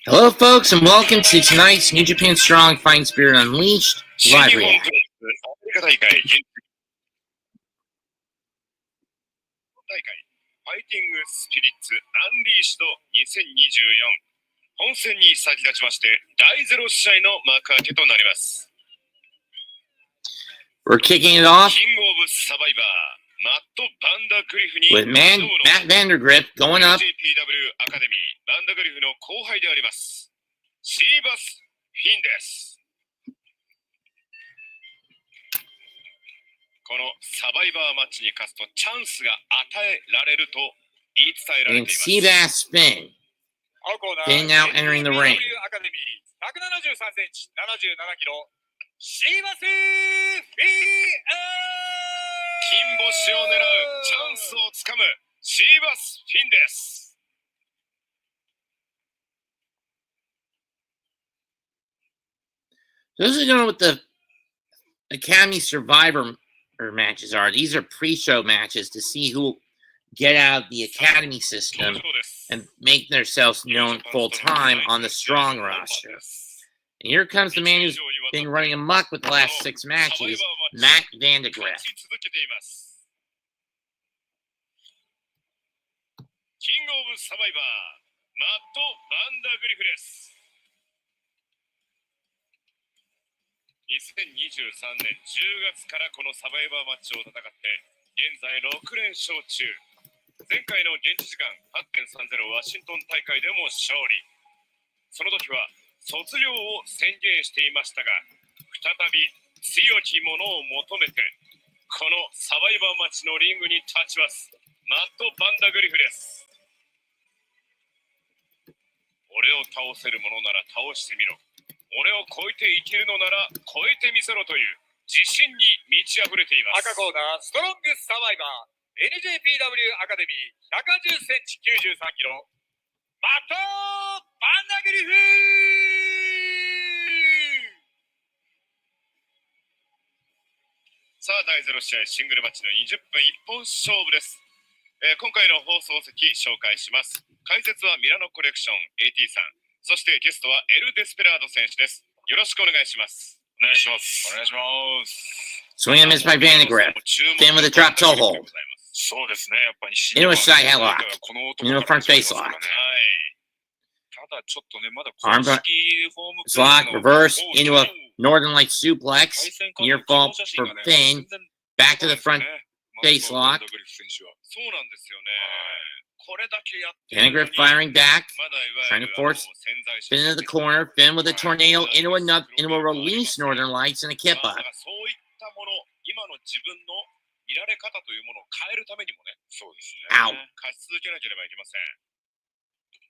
Hello, folks, and welcome to tonight's New Japan Strong Fighting Spirit Unleashed live reaction. ファイティングスピリッツアンリーシュド2024本戦に先立ちまして第0試合の幕開けとなります。 We're kicking it off King of Survivor マット・バンダグリフに with Matt Vandergrift going up. NJPW アカデミーバンダグリフの後輩でありますシーバス・フィンです。このサバイバーマッチに勝つとチャンスが与えられると言い伝えられ And ています。 Seabass Finn. Finn now entering the ring. アカデミー173センチ77キロシーバス・フィン金星を狙うチャンスをつかむシーバス・フィンです。 Those who don't know what the Academy Survivor matches are, these are pre-show matches to see who will get out of the Academy system and make themselves known full-time on the Strong roster. And here comes the man who's been running amok with the last 6 matches, Matt Vandergrift. キングオブサバイバーマット・バンダグリフです。 2023年10月からこのサバイバーマッチを戦って現在6連勝中。前回の現地時間 8.30 ワシントン大会でも勝利。その時は卒業を宣言していましたが再び強き者を求めてこのサバイバーマッチのリングに立ちますマット・バンダグリフです。俺を倒せるものなら倒してみろ。俺を超えていけるのなら超えてみせろという自信に満ち溢れています。赤コーナーストロングスサバイバー NJPW アカデミー110センチ93キロマット・バンダグリフ。さあ第0試合シングルマッチの20分一本勝負です。今回の放送席紹介します。解説はミラノコレクション AT さん、そしてゲストはエル・デスペラード選手です。よろしくお願いします。お願いします。お願いします。 Swing and miss by Vandergrift. Finn with a drop toe hold. そうですね、やっぱり Into a side headlock. Into a front face lock. ただちょっとね、まだ Arm lock, reverse, into a Northern Light suplex. Near fall for Finn. Back to the front face lock. そうなんですよね。これだけやって Vandergrift firing back. Trying to force Finn into the corner. Finn with a tornado into a release Northern Lights and a kip up. そういったもの、今の自分の見られ方というものを変えるためにもね、そうですね。Ow. 勝ち続けなければいけません。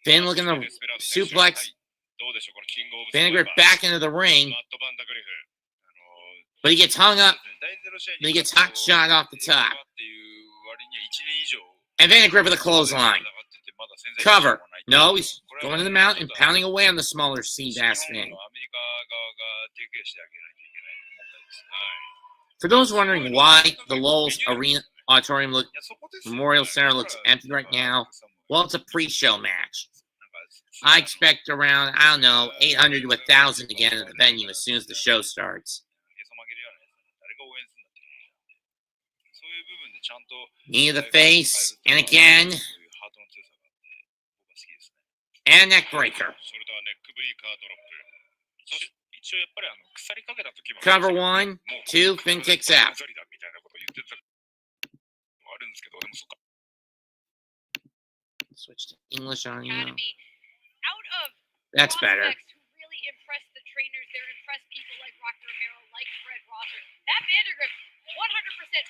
Finn looking to suplex. どうでしょう、このキングオブ Vandergrift back into the ring. マット・バンダグリフ。 But he gets hung up. 第0試合 Then he に gets hot shot off the top. っていう割には1年以上 And Vandergrift with a clothesline. Cover. No, he's going to the mount and pounding away on the smaller Seabass Finn. For those wondering why the Lowell's Arena Auditorium Memorial Center looks empty right now, well, it's a pre-show match. I expect around, I don't know, 800 to 1,000 again at the venue as soon as the show starts. Knee to the face, and again, and neck breaker. Cover 1, 2, Finn kicks out. Switch to English on you. That's better.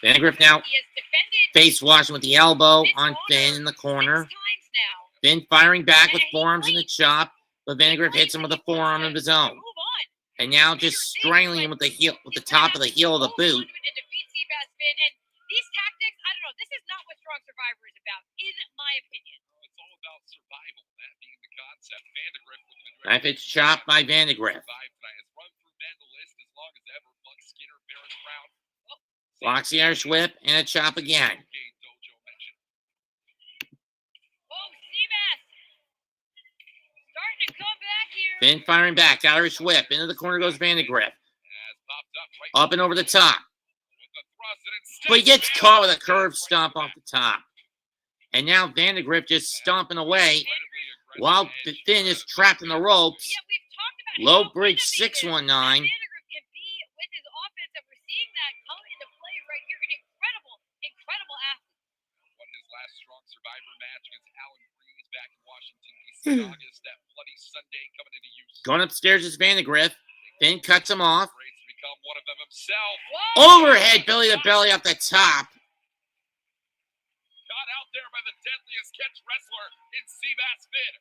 Vandergrift now face washing with the elbow on Finn in the corner. Finn firing back with forearms in the chop, but Vandergrift hits him with a forearm of his own. And now just strangling him with the heel, with the top of the heel of the boot. These tactics, I don't know. This is not what Strong Survivor is about, in my opinion. It's all about survival, that being the concept. Vandergrift Knife edge chop by Vandergrift. Blocks the Irish whip and a chop again. Oh, Seabass Finn firing back. Irish whip. Into the corner goes Vandegrift. Up and over the top. But he gets caught with a curve stomp off the top. And now Vandegrift just stomping away while Finn is trapped in the ropes. Yeah, we've talked about Low how bridge one of the 619. Vandegrift can be with his offense, and we're seeing that come into play right here. An incredible athlete. Won his last strong survivor match against Alan Breeze back in Washington, D.C. in August. That bloody Sunday coming into use. Going upstairs is Vandegrift. Finn cuts him off. Great to become one of them himself. Whoa! Overhead belly to belly off the top. Got out there by the deadliest catch wrestler in Seabass Finn.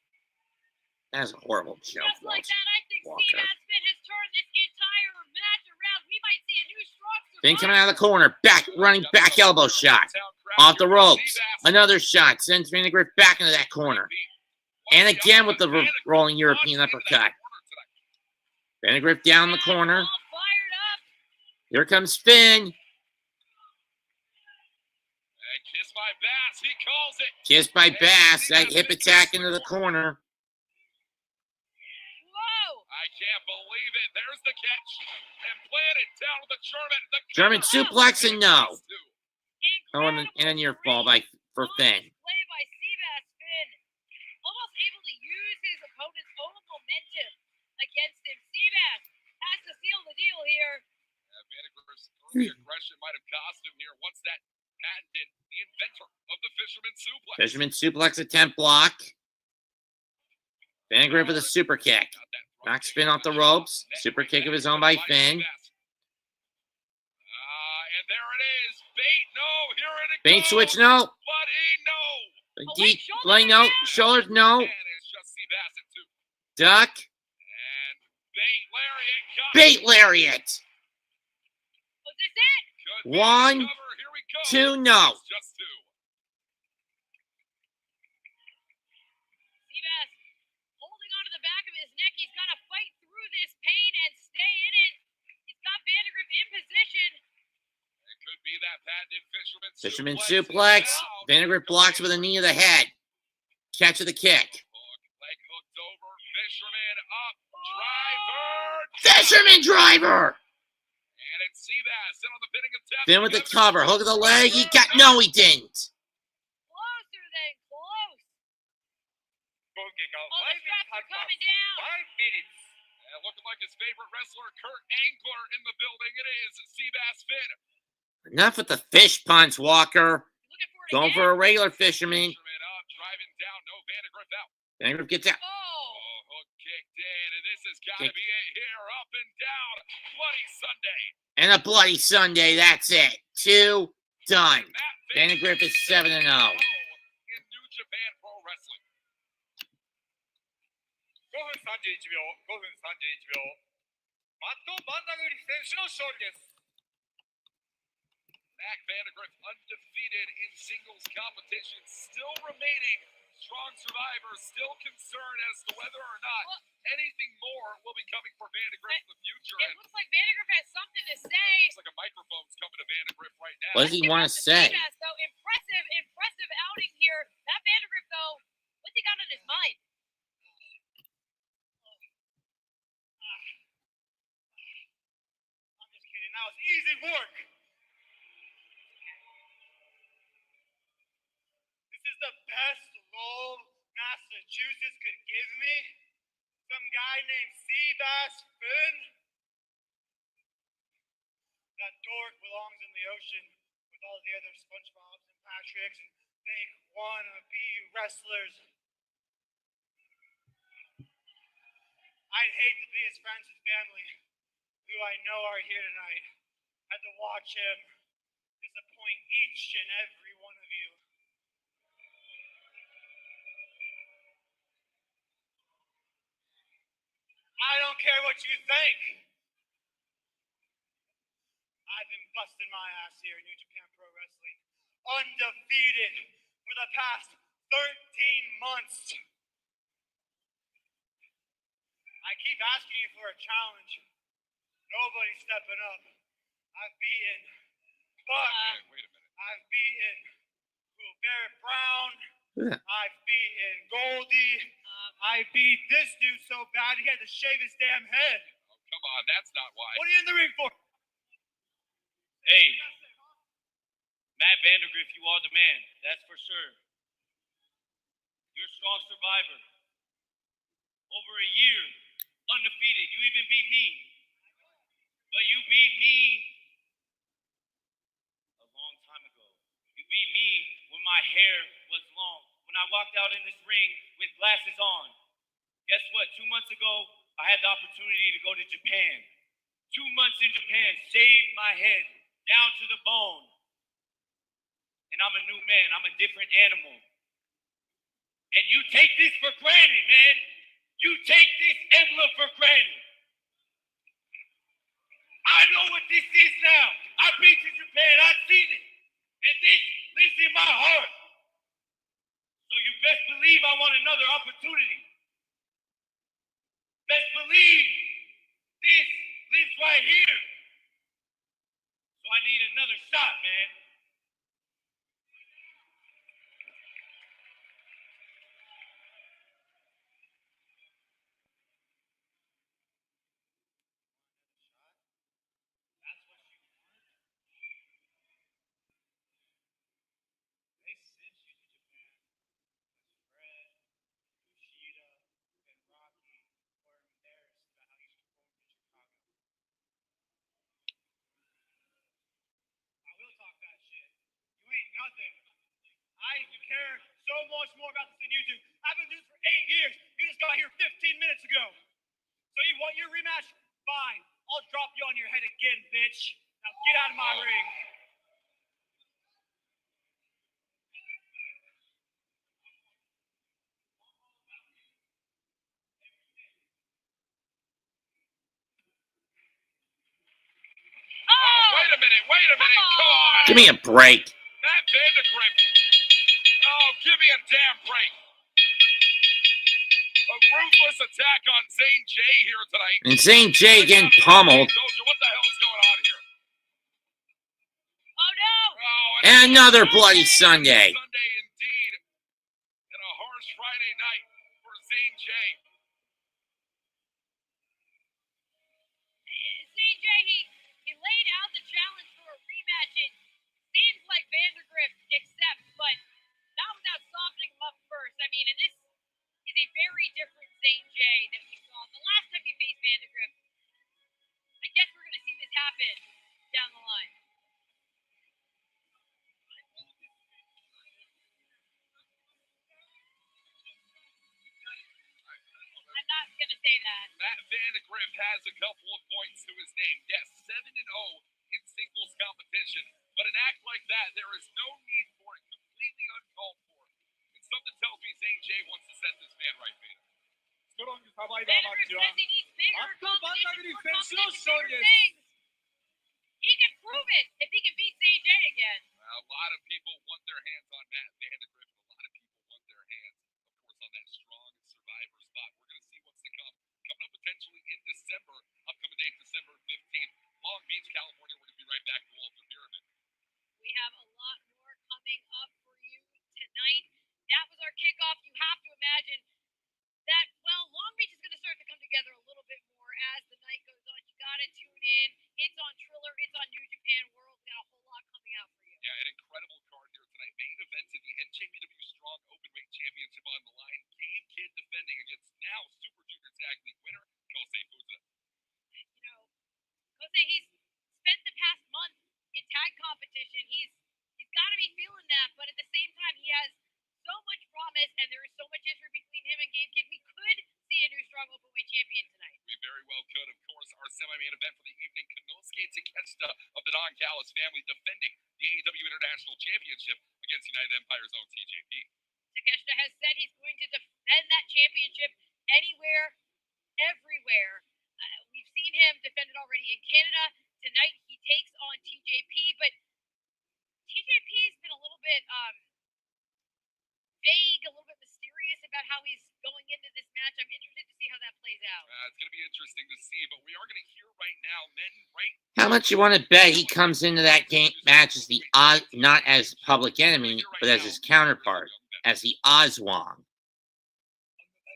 That's a horrible joke. Just like that, I think Walker. Steve Aspen has turned this entire match around. We might see a new strong Finn coming survivor. out of the corner. Back, running back elbow shot. Off the ropes. Another shot. Sends Vandegrift back into that corner. And again with the rolling European uppercut. Vandegrift down the corner. All fired up. Here comes Finn. And Kiss by Bass, he calls it. Kissed by Bass. That hip attack into the corner. Whoa! I can't believe it. There's the catch. And planted down with the German. German suplex and no. Oh, and Incredible a near fall for Finn. play by Seabass Finn. Almost able to use his opponent's own momentum against him. Seabass has to seal the deal here. Vandegrift's early aggression might have cost him here. Once that patented, the inventor of the Fisherman Suplex. Fisherman suplex attempt block. Vandegrift with a super kick. Knocks Finn off the ropes. Super kick of his own by Finn. And there it is. Bait, no. Here it Bait goes. switch, no. Bloody no. Deep play, no. Shoulders, no. And it's just Seabass at two. Duck. And bait lariat. Got it. Bait lariat. Was this it? Could be One, the cover. Here we go. 2, no. It's just two. Seabass holding onto the back of his neck. He's got to fight through this pain and stay in it. He's got Vandegrift in position. It could be that patented Fisherman suplex. Vandegrift blocks with a knee to the head. Catch of the kick. Leg hooked over. Fisherman up. Driver. Fisherman driver. And it's Seabass in on the pinning attempt. Finn with the cover. Hook of the leg. He got. No, he didn't. Closer than close. Oh, Oh, the straps are coming down. 5 minutes. And looking like his favorite wrestler, Kurt Angler, in the building. It is Seabass Finn. Enough with the fish punch, Walker. Looking for it Going again. for a regular fisherman. Fisherman up, driving down. No, Vandegrift out. Vandegrift gets out. Oh. Oh, hook kicked in, and this has got to Kick. be it here. Up and down. Bloody Sunday. And a bloody Sunday. That's it. 2 done. Matt Vandegrift is 7-0. In New Japan Pro Wrestling. 5分31秒、5分31秒。マット・バンダグリ選手の勝利です。Mac Vandegrift undefeated in singles competition, still remaining strong survivor, still concerned as to whether or not anything more will be coming for Vandegrift in the future. It looks like Vandegrift has something to say. Looks like a microphone's coming to Vandegrift right now. What does he want to say? Seabass, though, impressive outing here. That Vandegrift, though, what's he got on his mind? I'm just kidding. That was easy work. This is the best role Massachusetts could give me. Some guy named Seabass Finn. That dork belongs in the ocean with all the other SpongeBobs and Patricks and fake wannabe wrestlers. I'd hate to be his friends and family, who I know are here tonight. Had to watch him disappoint each and every one of you. I don't care what you think. I've been busting my ass here in New Japan Pro Wrestling, undefeated for the past 13 months. I keep asking you for a challenge. Nobody's stepping up. I've beaten Buck. Wait a minute. I've beaten Barrett Brown. Yeah. I've beaten Goldie. I beat this dude so bad he had to shave his damn head. Oh, come on, that's not why. What are you in the ring for? Hey, Matt Vandergrift, you are the man. That's for sure. You're a strong survivor. Over a year, undefeated. You even beat me. But you beat me a long time ago. You beat me when my hair was long. When I walked out in this ring with glasses on. Guess what? 2 months ago, I had the opportunity to go to Japan. 2 months in Japan, shaved my head down to the bone. And I'm a new man. I'm a different animal. And you take this for granted, man. You take this emblem for granted. I know what this is now. I've been to Japan. I've seen it. And this lives in my heart. So you best believe I want another opportunity. Best believe this lives right here. So I need another shot, man. That's what you want? They sent you to Japan. Fred, Kushida, and Rocky were embarrassed about how you performed in Chicago. I will talk that shit. You ain't nothing. I care so much more about this than you do. I've been doing this for 8 years. You just got here 15 minutes ago. So you want your rematch? Fine. I'll drop you on your head again, bitch. Now get out of my ring. Oh, wait a minute. Come on. Give me a break. Matt Vandergrift. Oh, give me a damn break. A ruthless attack on Zane J here tonight. And Zane J getting pummeled. Dozier, what the hell's going on here? Oh no! Oh, And another Bloody Sunday. Sunday indeed. And a harsh Friday night for Zane J. Zane J, he laid out the challenge for a rematch. It seems like Vandergrift accepts, but not without softening him up first. I mean, and this is a very different Zane J than we saw the last time he faced Vandergrift. I guess we're going to see this happen down the line. I'm not going to say that. Matt Vandergrift has a couple of points to his name. Yes, 7-0 in singles competition. But an act like that, there is no need for it. Completely uncalled for. And something tells me Zane J wants to set this man right, Vader. Vandergrift says he needs bigger competition, more competition, bigger things. He can prove it if he can beat Zane J again. A lot of people want their hands on Matt Vandergrift. A lot of people want their hands, of course, on that strong survivor spot. We're going to see what's to come. Coming up potentially in December, upcoming date December 15th, Long Beach, California. We're going to be right back to Walter Pyramid. We have a lot more coming up for you tonight. That was our kickoff. You have to imagine that, well, Long Beach is going to start to come together a little bit more as the night goes on. You got to tune in. It's on Triller. It's on New Japan World. We got a whole lot coming out for you. Yeah, an incredible card here tonight. Main event in the NJPW Strong Openweight Championship on the line. Gabe Kidd defending against now Super Junior Tag League winner, Kosei Fuda. You know, Jose, he's spent the past month in tag competition. He's got to be feeling that, but at the same time, he has so much promise, and there is so much history between him and Gabe Kidd. We could see a new Strong Openweight champion tonight. We very well could. Of course, our semi-main event for the evening, Konosuke Takeshita of the Don Callis family defending the AEW International Championship against United Empire's own TJP. Takeshita has said he's going to defend that championship anywhere, everywhere. We've seen him defend it already in Canada. Tonight he takes on TJP, but TJP's been a little bit vague, a little bit mysterious about how he's going into this match. I'm interested to see how that plays out. It's going to be interesting to see, but we are going to hear right now, men right. How much you want to bet he comes into that game match as the Oz, not as Public Enemy, but as his counterpart, as the Oswong? The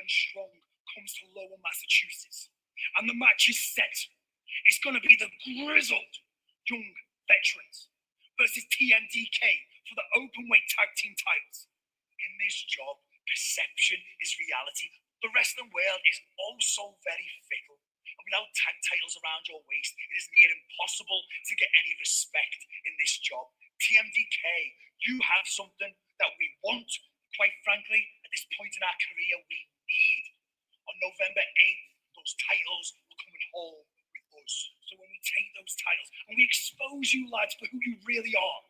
and strong comes to Lowell, Massachusetts. And the match is set. It's going to be the Grizzled Young Veterans versus TMDK for the openweight tag team titles. In this job, perception is reality. The wrestling world is also very fickle. And without tag titles around your waist, it is near impossible to get any respect in this job. TMDK, you have something that we want. Quite frankly, at this point in our career, we need. On November 8th, those titles are coming home with us. So when we take those titles and we expose you lads for who you really are,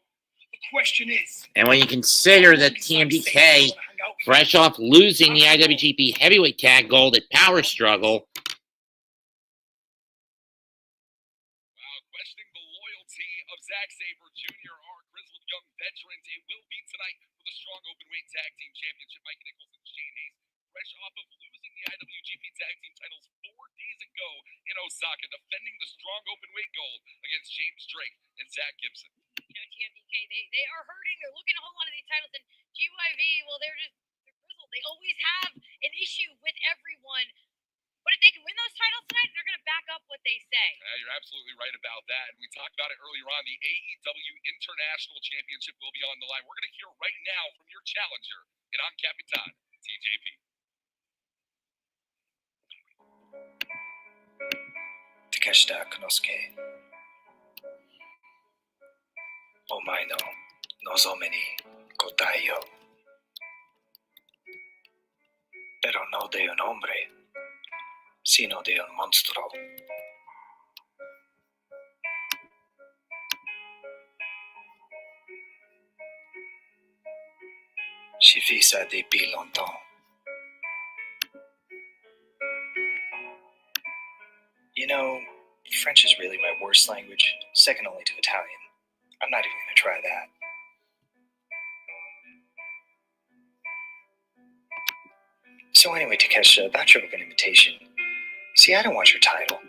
the question is... And when you consider that TMDK, fresh off losing the IWGP Heavyweight Tag Gold at Power Struggle... Wow, questioning the loyalty of Zack Sabre Jr., our Grizzled Young Veterans. It will be tonight for the strong openweight tag team championship. Mikey Nicholls and Haste, fresh off of losing the IWGP tag team titles 4 days ago in Osaka, defending the strong openweight gold against James Drake and Zack Gibson. You know, TMDK, they are hurting. They're looking to hold on to these titles. And GYV, well, they're grizzled. They always have an issue with everyone. But if they can win those titles tonight, they're going to back up what they say. Yeah, you're absolutely right about that. And we talked about it earlier on. The AEW International Championship will be on the line. We're going to hear right now from your challenger in On Capitan, TJP. Takeshita Konosuke. Omae no nozomi ni kotae yo. Pero no de un hombre, sino de un monstruo. She fit ça depuis longtemps. You know, French is really my worst language, second only to Italian. I'm not even going to try that. So anyway, Takeshita, about your open invitation. See, I don't want your title.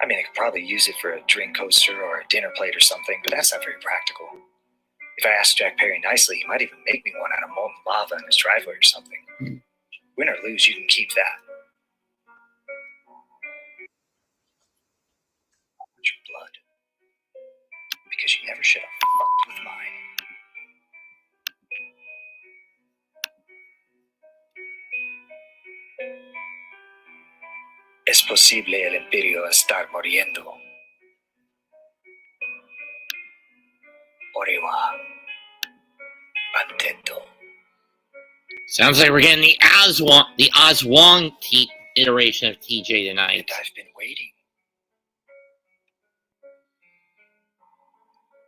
I mean, I could probably use it for a drink coaster or a dinner plate or something, but that's not very practical. If I asked Jack Perry nicely, he might even make me one out of molten lava in his driveway or something. Win or lose, you can keep that. Your blood. Because you never should have fucked with mine. Es posible el imperio estar muriendo. Oiwa. Atento. Sounds like we're getting the Oswong iteration of TJ tonight. And I've been waiting.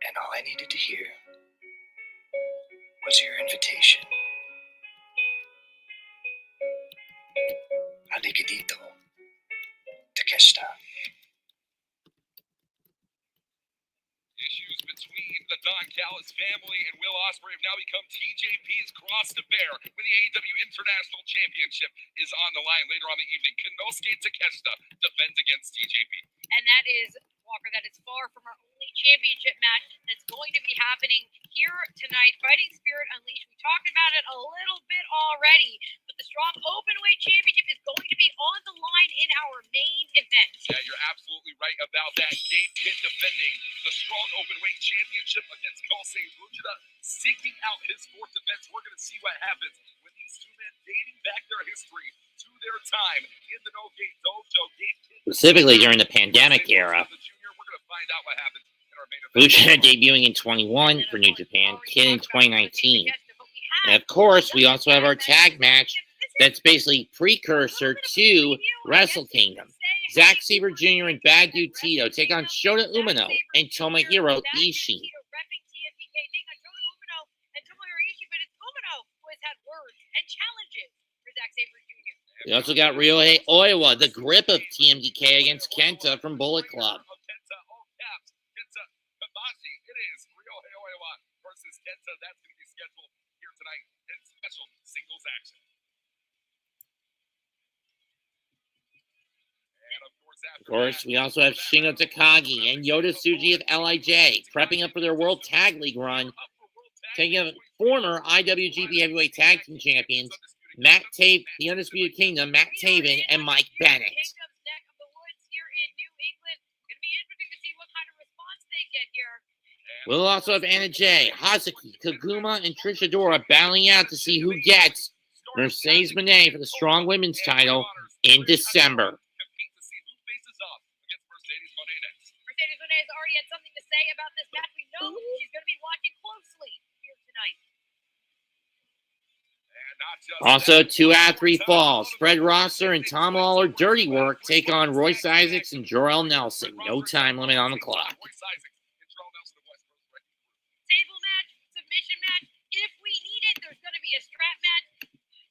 And all I needed to hear was your invitation. Aligadito, Takeshita. Issues between the Don Callis family and Will Ospreay have now become TJP's cross to bear when the AEW International Championship is on the line later on the evening. Konosuke Takeshita defends against TJP. And that is, Walker, that is far from our only championship match that's going to be happening here tonight. Fighting Spirit Unleashed. We talked about it a little bit already, but the Strong Openweight Championship is going to be on the line in our main event. Yeah, you're absolutely right about that. Dave Kidd defending the Strong Openweight Championship against Kosei Fujita, seeking out his fourth defense. We're going to see what happens when these two men dating back their history to their time in the No Gate Dojo. Specifically during the pandemic era. We're going to find out what happens in our main event. Fujita debuting in 21 for New Japan, Kidd in 2019. And of course, we also have our tag match that's basically precursor to Wrestle Kingdom. Zack Sabre Jr. and Bad Dude Tito take on Shota Umino and Tomohiro Ishii. We also got Ryohei Oiwa, the grip of TMDK against Kenta from Bullet Club. Kenta, all caps. Kenta Kabashi. It is Ryohei Oiwa versus Kenta. That's going to be scheduled here tonight in special singles action. And of course, we also have Shingo Takagi and Yota Tsuji of LIJ prepping up for their World Tag League run, taking on former IWGP Heavyweight Tag Team Champions Matt Taven, the Undisputed Kingdom, Matt Taven, and Mike Bennett. Kingdom's neck of the woods here in New England. Gonna be interesting to see what kind of response they get here. We'll also have Anna Jay, Hazuki, Koguma, and Trish Adora battling out to see who gets Mercedes Moné for the Strong Women's title in December. Mercedes Moné has already had something to say about this match. We know she's going to be watching closely here tonight. Also, 2 out of 3 falls. Fred Rosser and Tom Lawlor, Dirty Work, take on Royce Issacs and Jorel Nelson. No time limit on the clock. Table match, submission match. If we need it, there's going to be a strap match.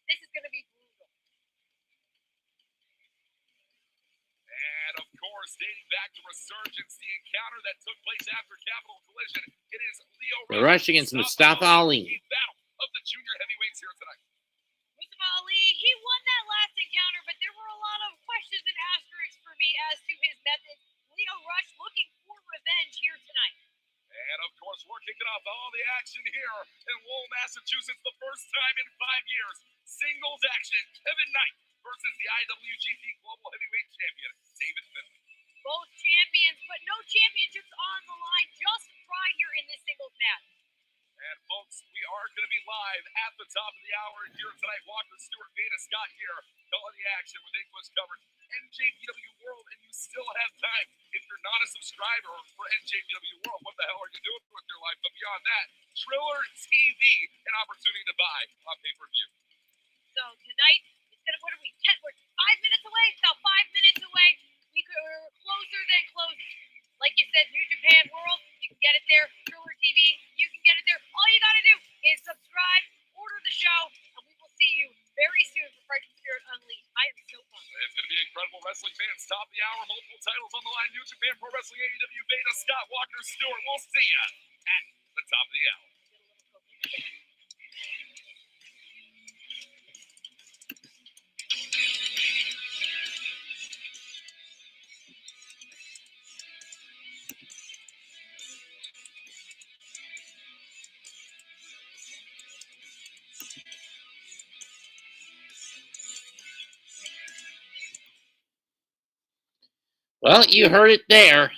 This is going to be brutal. And of course, dating back to Resurgence, the encounter that took place after Capital Collision, it is Lio The Rush against Mustafa Ali. Battle of the junior heavyweights here tonight. Mustafa Ali, he won that last encounter, but there were a lot of questions and asterisks for me as to his methods. Lio Rush looking for revenge here tonight. And of course, we're kicking off all the action here in Lowell, Massachusetts, the first time in 5 years. Singles action, Kevin Knight versus the IWGP Global Heavyweight Champion, David Finlay. Both champions, but no championships on the line. Just pride here in this singles match. And folks, we are going to be live at the top of the hour here tonight. Walker Stewart, Dana Scott here, calling the action with English coverage. NJPW World, and you still have time. If you're not a subscriber for NJPW World, what the hell are you doing with your life? But beyond that, Triller TV, an opportunity to buy on pay-per-view. So tonight, instead of what are we? We're 5 minutes away. About 5 minutes away. We're closer than close. Like you said, New Japan World, you can get it there. Triller TV, you can get it there. All you got to do is subscribe, order the show, and we will see you very soon for Fighting Spirit Unleashed. I am so pumped. It's going to be incredible wrestling fans. Top of the hour, multiple titles on the line. New Japan Pro Wrestling, AEW, Beta, Scott, Walker Stewart. We'll see ya at the top of the hour. Well, you heard it there.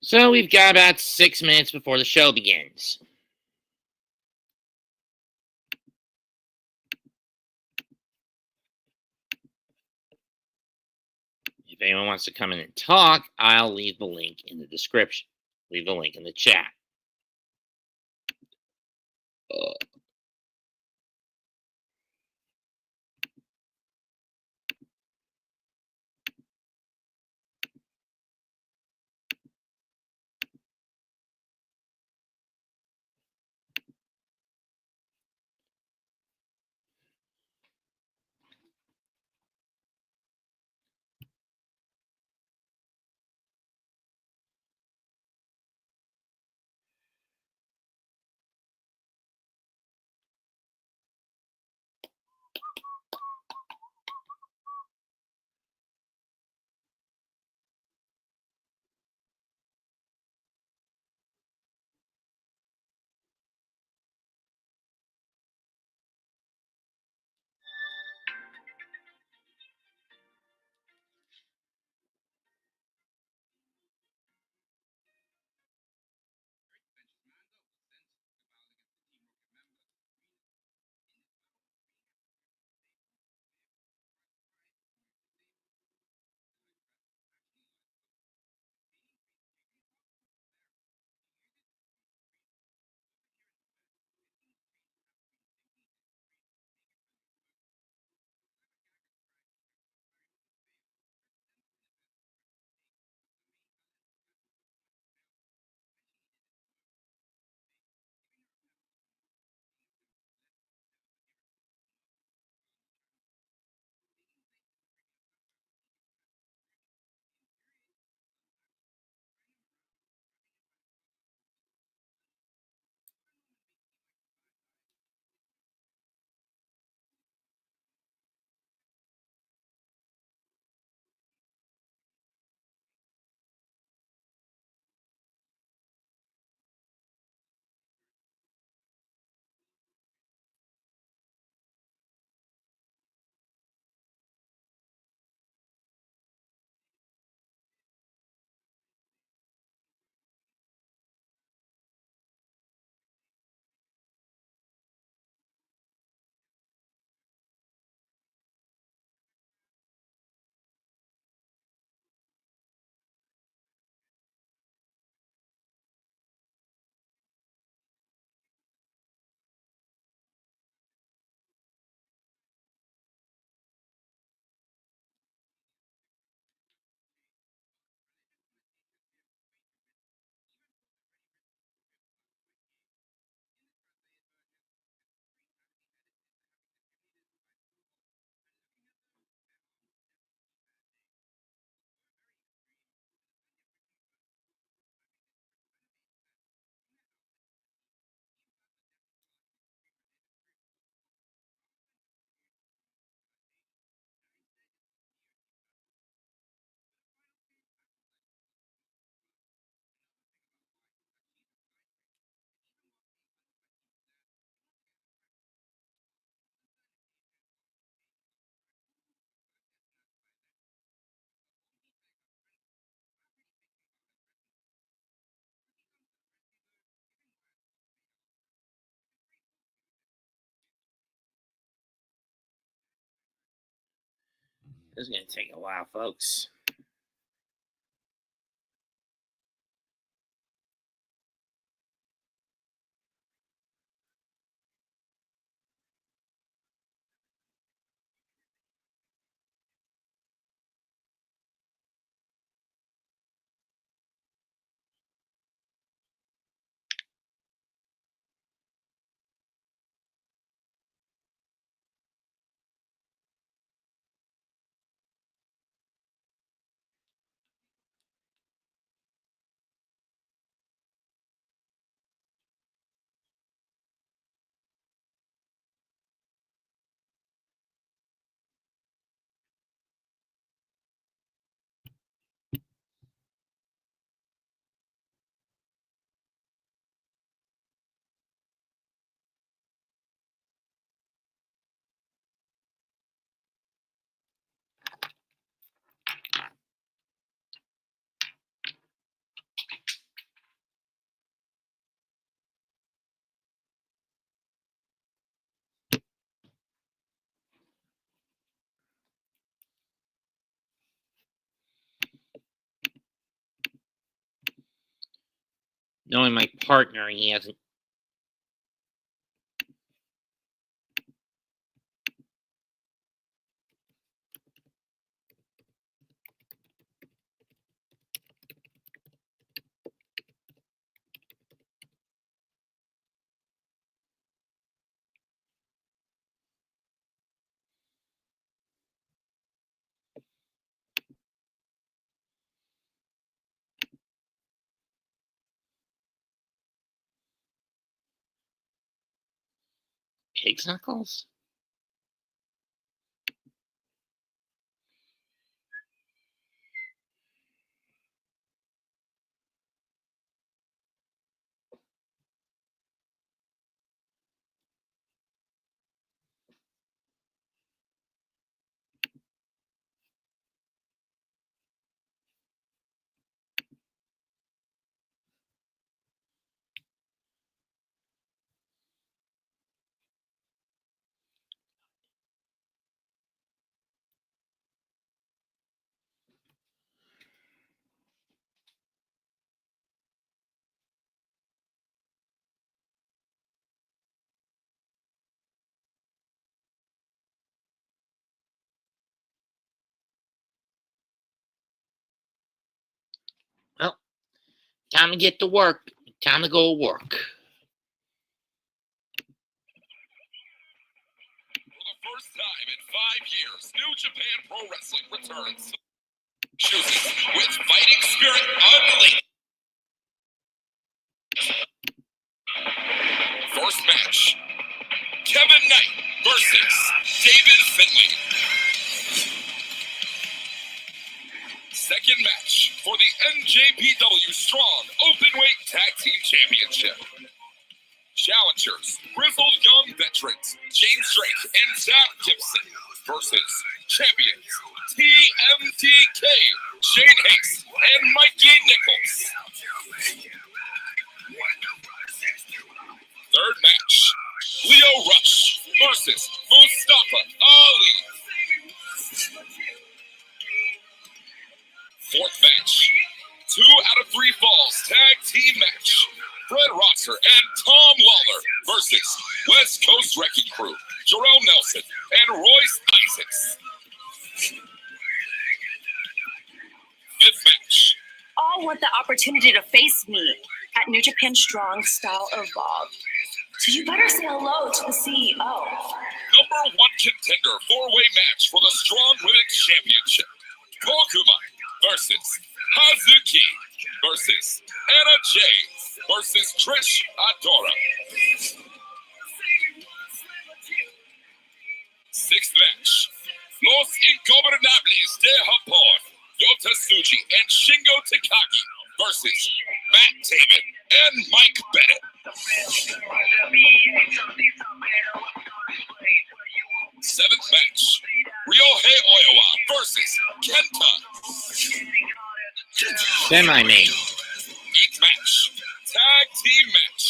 So we've got about 6 minutes before the show begins. If anyone wants to come in and talk, I'll leave the link in the description. Leave the link in the chat. This is going to take a while, folks. Knowing my partner, he hasn't. Pig's knuckles? Well, time to get to work. Time to go to work. For the first time in 5 years, New Japan Pro Wrestling returns. Chooses with fighting spirit unleashed. First match, Kevin Knight versus David Finlay. Second match for the NJPW Strong Openweight Tag Team Championship. Challengers, Grizzled Young Veterans, James Drake and Zack Gibson versus champions, TMDK, Shane Haste and Mikey Nicholls. Third match, Lio Rush versus Mustafa Ali. Fourth match, 2 out of 3 falls tag team match. Fred Rosser and Tom Lawlor versus West Coast Wrecking Crew, Jorel Nelson and Royce Issacs. Fifth match. All want the opportunity to face me at New Japan Strong Style Evolved. So you better say hello to the CEO. Number 1 contender 4-way match for the Strong Women's Championship. Koguma versus Hazuki versus Anna Jay versus Trish Adora. Sixth match, Los Ingobernables de Japon, Yota Tsuji and Shingo Takagi versus Matt Taven and Mike Bennett. Seventh match, Ryohei Oiwa versus Kenta. Semi-main. Eighth match, tag team match,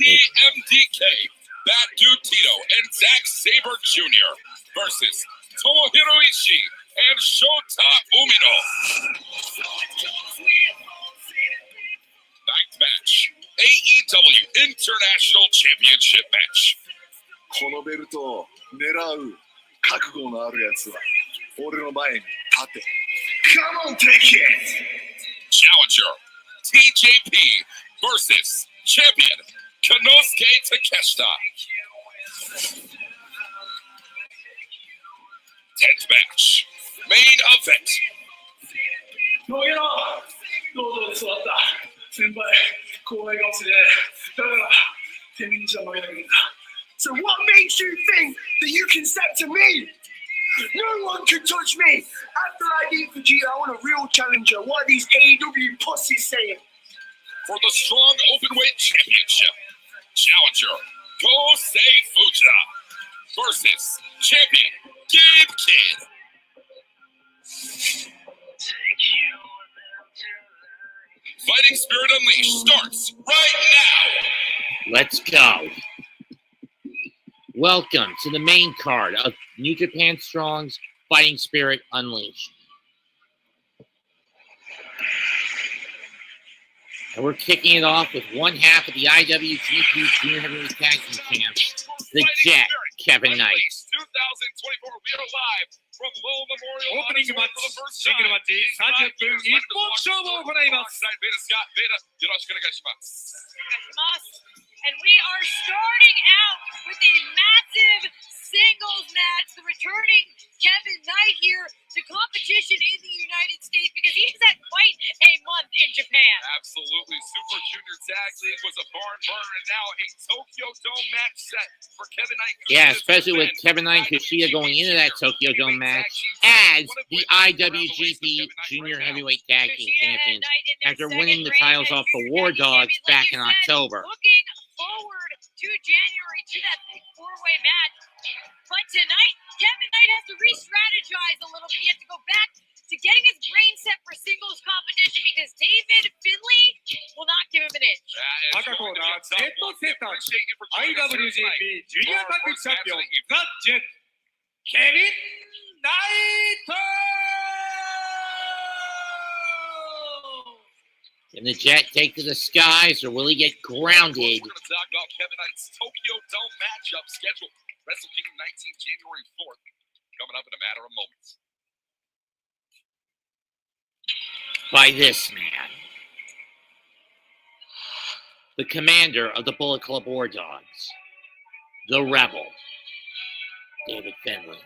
TMDK, Bad Dude Tito and Zack Sabre Jr. versus Tomohiro Ishii, and Shota Umino. Ninth match, AEW International Championship match. このベルトを狙う覚悟のあるやつは俺の前に立て。Come on, take it! Challenger, TJP versus champion, Konosuke Takeshita. 10th match, main event. 投げろどうぞ座った先輩後輩が落ちてだからてめえにじゃ負けなきゃいけないんだ So what makes you think that you can step to me? No one can touch me. After I beat Vegeta, I want a real challenger. What are these AEW pussies saying? For the strong openweight championship, challenger Kosei Fujita versus champion Gibson. Fighting Spirit Unleashed starts right now. Let's go. Welcome to the main card of New Japan Strong's Fighting Spirit Unleashed. And we're kicking it off with one half of the IWGP Junior Heavyweight Tag Team Champs, the Jet, Kevin Knight. 2024, we are live from Lowell Memorial オープニングマッチ、シングルマッチ30分一本勝負を行います。ベタスカ、ベタ、よろしくお願いします。 And we are starting out with a massive singles match. The returning Kevin Knight here to competition in the United States because he's had quite a month in Japan. Absolutely. Super Junior Tag League was a barn burner, and now a Tokyo Dome match set for Kevin Knight. Yeah, especially with Kevin Knight and Kushida going into that Tokyo Dome match as the IWGP Junior Heavyweight Tag Team Champions after winning the titles off the War Dogs back in October. Looking forward to January to that big four-way match. But tonight, Kevin Knight has to re-strategize a little bit. He has to go back to getting his brain set for singles competition because Taven Finlay will not give him an inch. 赤コーナー、ジェットセッターズ、IWGP ジュニアタッグチャンピオン、ザ・ジェット、ケビン・ナイト Can the Jet take to the skies or will he get grounded? We're going to talk about Kevin Knight's Tokyo Dome matchup schedule. Wrestle Kingdom 19, January 4th, coming up in a matter of moments. By this man, the commander of the Bullet Club War Dogs, the Rebel, David Finlay.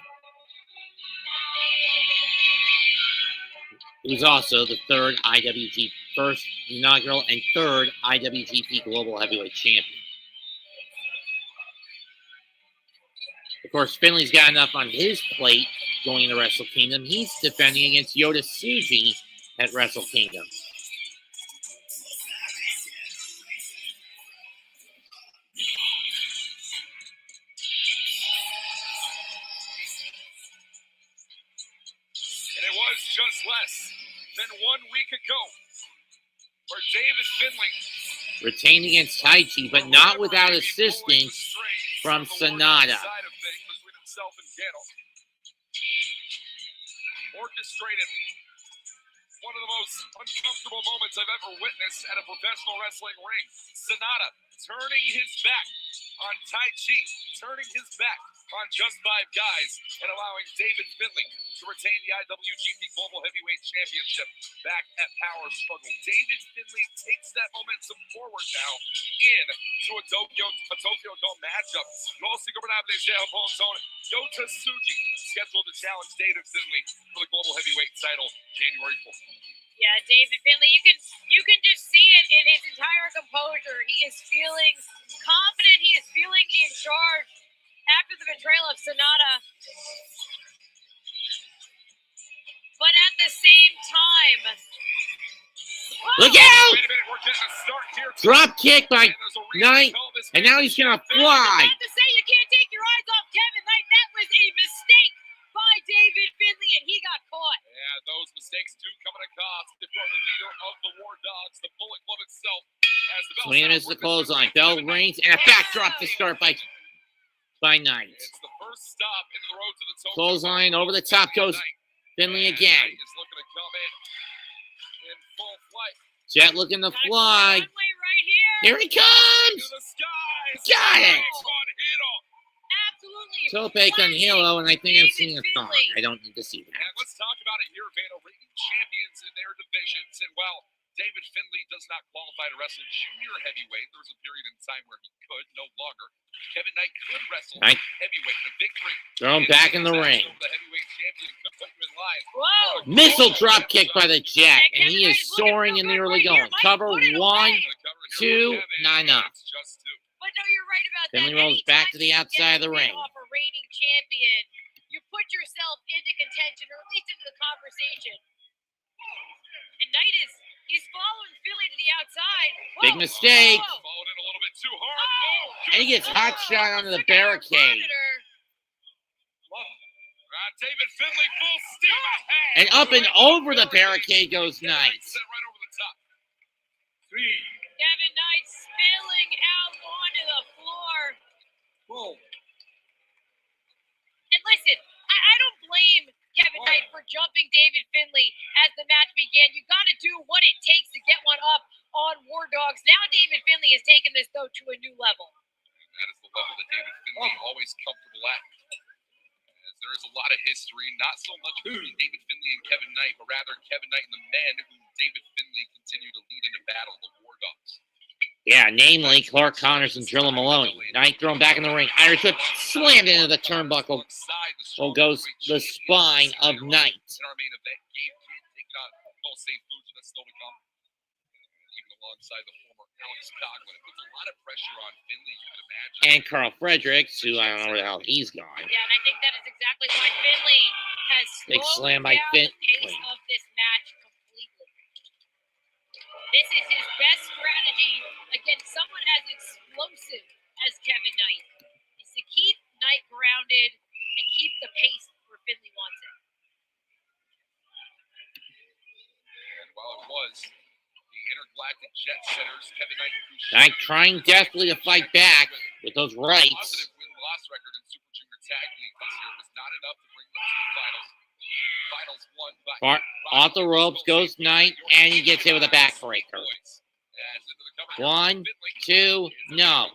He was also the first inaugural and third IWGP Global Heavyweight Champion. Of course, Finlay's got enough on his plate going into Wrestle Kingdom. He's defending against Yota Tsuji at Wrestle Kingdom. And it was just less than 1 week ago where David Finlay Retained against Taichi, but not without assistance from Sonata. Orchestrated one of the most uncomfortable moments I've ever witnessed at a professional wrestling ring. Sonata turning his back on Taichi, turning his back on just 5 guys, and allowing David Finlay to retain the IWGP Global Heavyweight Championship back at Power Struggle. David Finlay takes that momentum forward now into a Tokyo Dome matchup. Los Ingobernables Japon, Yota Tsuji scheduled to challenge David Finlay for the Global Heavyweight title January 4th. Yeah, David Finlay, you can just see it in his entire composure. He is feeling confident. He is feeling in charge after the betrayal of Sonata. But at the same time, look out! Drop kick by Knight, and now he's gonna fly. I have to say, you can't take your eyes off Kevin Knight. That was a mistake by David Finlay, and he got caught. Yeah, those mistakes do come at a cost for the leader of the War Dogs, the Bullet Club itself. Swing and miss the clothesline. Bell rings, and a backdrop to start by Knight. It's the first stop into the road to the Tokyo Clothesline over the top goes Finlay again. Is looking to come in full flight. Jet looking to Got a fly. runway right here. Here he comes. To the skies. Got it. On Hito. Absolutely. Tope on Hilo, and I think I'm seeing a thong. I don't need to see And that. let's talk about it here, Vano. Reigning champions in their divisions. And while David Finlay does not qualify to wrestle junior heavyweight, there was a period in time where he could, no longer. Kevin Knight could wrestle Knight. heavyweight. The victory. Throw him back in the ring. The heavyweight champion could put him in line. Whoa. Missile drop kick by the Jet, and he is soaring in the early going. Cover 1, 2, not enough. Just 2. But no, you're right about Finlay that. rolls back to the Anytime outside of the you get ring. off a reigning champion, you put yourself into contention, or at least into the conversation. And Knight he's following Finlay to the outside. Whoa, Big mistake. whoa. Followed it a little bit too hard. Oh, And he gets hot shot onto the took out our barricade. monitor. David Finlay full steam ahead. And up and over the barricade goes Knight. Set right over the top. 3. Kevin Knight spilling out onto the floor. Whoa. And listen, I don't blame Kevin Knight for jumping David Finlay as the match began. You got to do what it takes to get one up on War Dogs. Now David Finlay has taken this, though, to a new level. And that is the level that David Finlay always comfortable at. As there is a lot of history, not so much between David Finlay and Kevin Knight, but rather Kevin Knight and the men who David Finlay continue to lead into battle, the War Dogs. Yeah, namely Clark Connors and Drilla Maloney. Knight thrown back in the ring. Irish whip slammed into the turnbuckle. Well, goes the spine of Knight. In our main event, Gabe Kidd taking on Konosuke Takeshita, that's still to come. Even alongside the former Alex Coughlin. It puts a lot of pressure on Finlay, you can imagine. And Carl Fredericks, who I don't know where the hell he's gone. Yeah, and I think that is exactly why Finlay has Big slowed slam by down the pace Finlay. of this match completely. This is his best strategy against someone as explosive as Kevin Knight, is to keep Knight grounded and keep the pace where Finlay wants it. And while it was the intergalactic jet setters, Kevin Knight and Kushida, Knight trying desperately to fight back with those rights. positive win-loss record in Super Junior Tag League this year was not enough to bring them to the finals. Finals won by Far off the ropes goes Knight, and he gets hit with a backbreaker. 1, 2, no.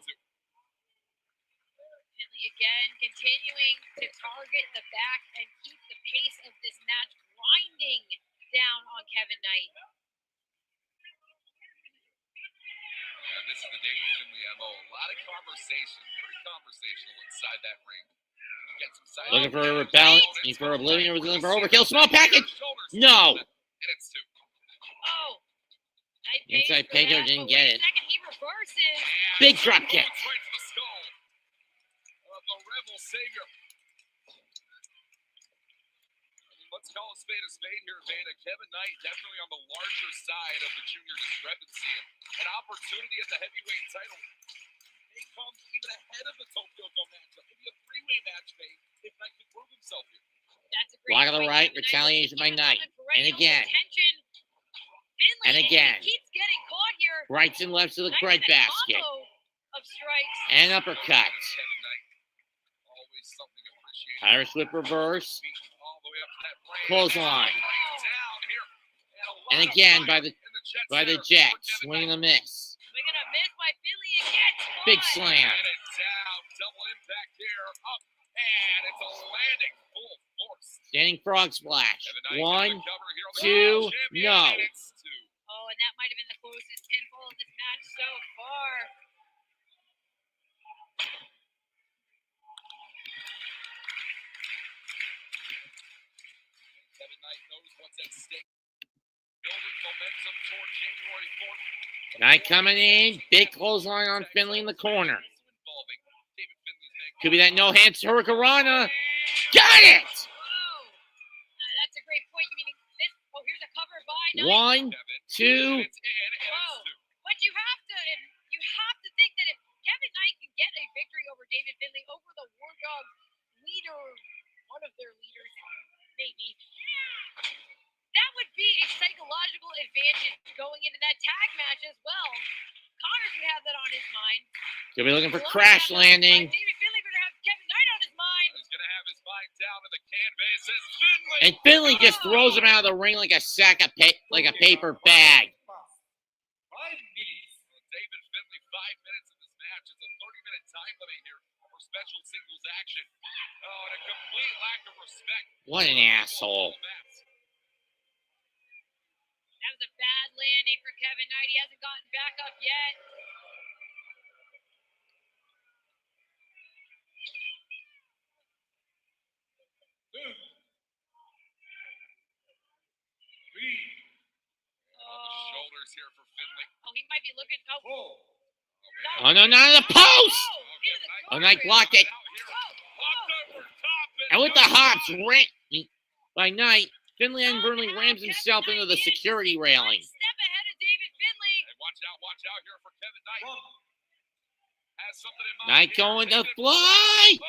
Finlay again continuing to target the back and keep the pace of this match grinding down on Kevin Knight. And this is the David Finlay MO. A lot of conversation, very conversational inside that ring. Get some side Looking for a balance, looking for oblivion, looking for overkill. Small package. No. And it's 2. Oh. Knight Inside pays for Pedro that, didn't but get wait a it. second, he reverses. Big drop kick. Right to the skull of the Rebel Savior. Let's call a spade here, Veda. Kevin Knight definitely on the larger side of the junior discrepancy. And an opportunity at the heavyweight title may come even ahead of the Tokyo Dome matchup. Maybe a 3-way match, maybe, if Knight can prove himself here. That's a great Block of the point. right, Kevin Knight retaliation by keeping Knight. on perennial And again. contention. Finlay, And again. he keeps getting caught here. Rights and lefts of the Knight bread with a basket. combo of strikes. And uppercut. Kevin Knight, always something appreciated. Irish whip reverse. All the way up to that frame. Clothesline. Down here. And again by the Jet. Swing and a miss. We're gonna miss by Finlay again. Big Spot. slam. And it's down. Double impact here. Up. And it's a landing. Full force. Standing frog splash. Kevin Knight 1, gonna cover here on the 2, world champion, no. and it's 2. Oh, and that might have been the closest pinfall in this match so far. Kevin Knight knows what's at stake. Building momentum toward January 4th. Knight coming in. Big clothesline on Finlay in the corner. Could be that no hands Hurricanrana. Got it! Oh, that's a great point. You meaning this? Oh, here's a cover by Knight. 1, 2. Whoa. But you have to think that if Kevin Knight can get a victory over David Finlay, over the War Dog leader, one of their leaders, maybe, that would be a psychological advantage going into that tag match as well. Connors would have that on his mind. Could be looking for Malone crash has that on his landing. mind. David Finlay better have Kevin Knight on his mind. He's going to have his mind down in the canvas as Finlay Finlay. And Finlay just throws him out of the ring like a sack of paper bag. 5 minutes. David Finlay, 5 minutes in this match. It's a 30-minute time limit here for special singles action. Oh, and a complete lack of respect. What an asshole. That was a bad landing for Kevin Knight. He hasn't gotten back up yet. Shoulders here for Finlay. Oh, he might be looking. Oh, Oh, no, not in the post! into the Oh, Knight blocked it. And with the hops by Knight, Finlay inadvertently rams himself into the security railing. Step ahead of David Finlay. Hey, watch out here for Kevin Knight. Has something in mind. Knight going to fly! And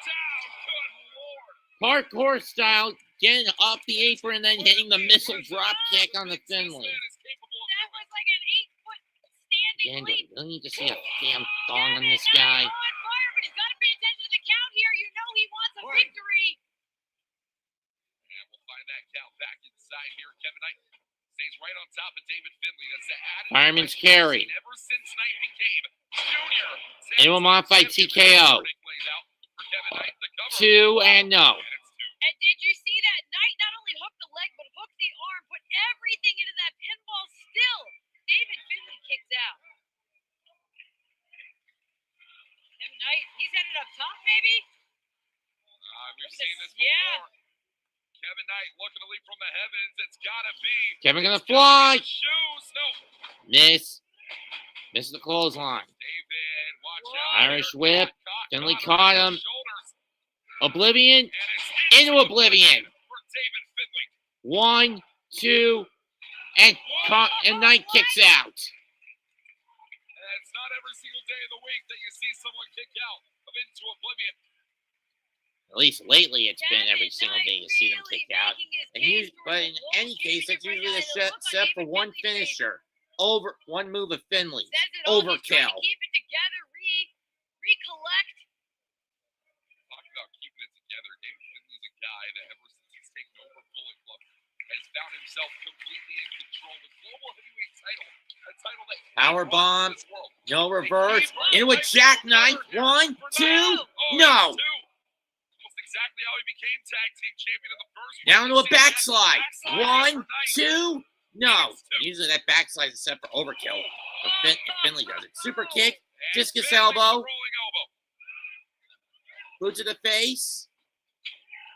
down, good lord. Parkour style, getting off the apron and then hitting the missile drop kick on the Finlay. That was like an 8-foot standing Again, leap. do I need to see a damn thong on this guy? On fire, but he's got to pay attention to the count here. You know he wants a victory. And we'll find that count back inside here. Kevin Knight stays right on top of David Finlay. That's the added Fireman's carry. ever since Knight became junior. And it will modify TKO. 2 and no. And did you see that? Knight not only hooked the leg, but hooked the arm, put everything into that pinball still. David Finlay kicks out. Kevin Knight, he's headed up top, maybe? We've seen this before. Yeah. Kevin Knight looking to leap from the heavens. It's gotta be. Kevin gonna fly. Shoes. No. Miss the clothesline. David, watch out. Irish whip. Finlay caught him. Shoulders. Oblivion. And it's Into oblivion. for David Finlay. 1, 2, and Knight kicks out. And it's not every single day of the week that you see someone kick out of into oblivion. At least lately, it's been every Kevin single Knight day you see them really kick out. making his And case for but the in World any case, that's Championship usually right a now. It looks set like for David one Finlay's face. finisher. Over one move of Finlay. Says it all, he's trying Overkill. to keep it together, recollect. Talking about keeping it together, David Finlay's a guy that ever since he's taken over Bullet Club has found himself completely in control. The global heavyweight title, a title that Power bomb. this world. No reverse. In with jackknife. 1, 2. No. Almost exactly how he became tag team champion in the first one. Down to a backslide. Backslide 1, for Knight. 2. No. Usually that backslide is set for overkill. But Finlay does it. Super kick. And Discus Finlay elbow. rolling elbow. Boot to the face.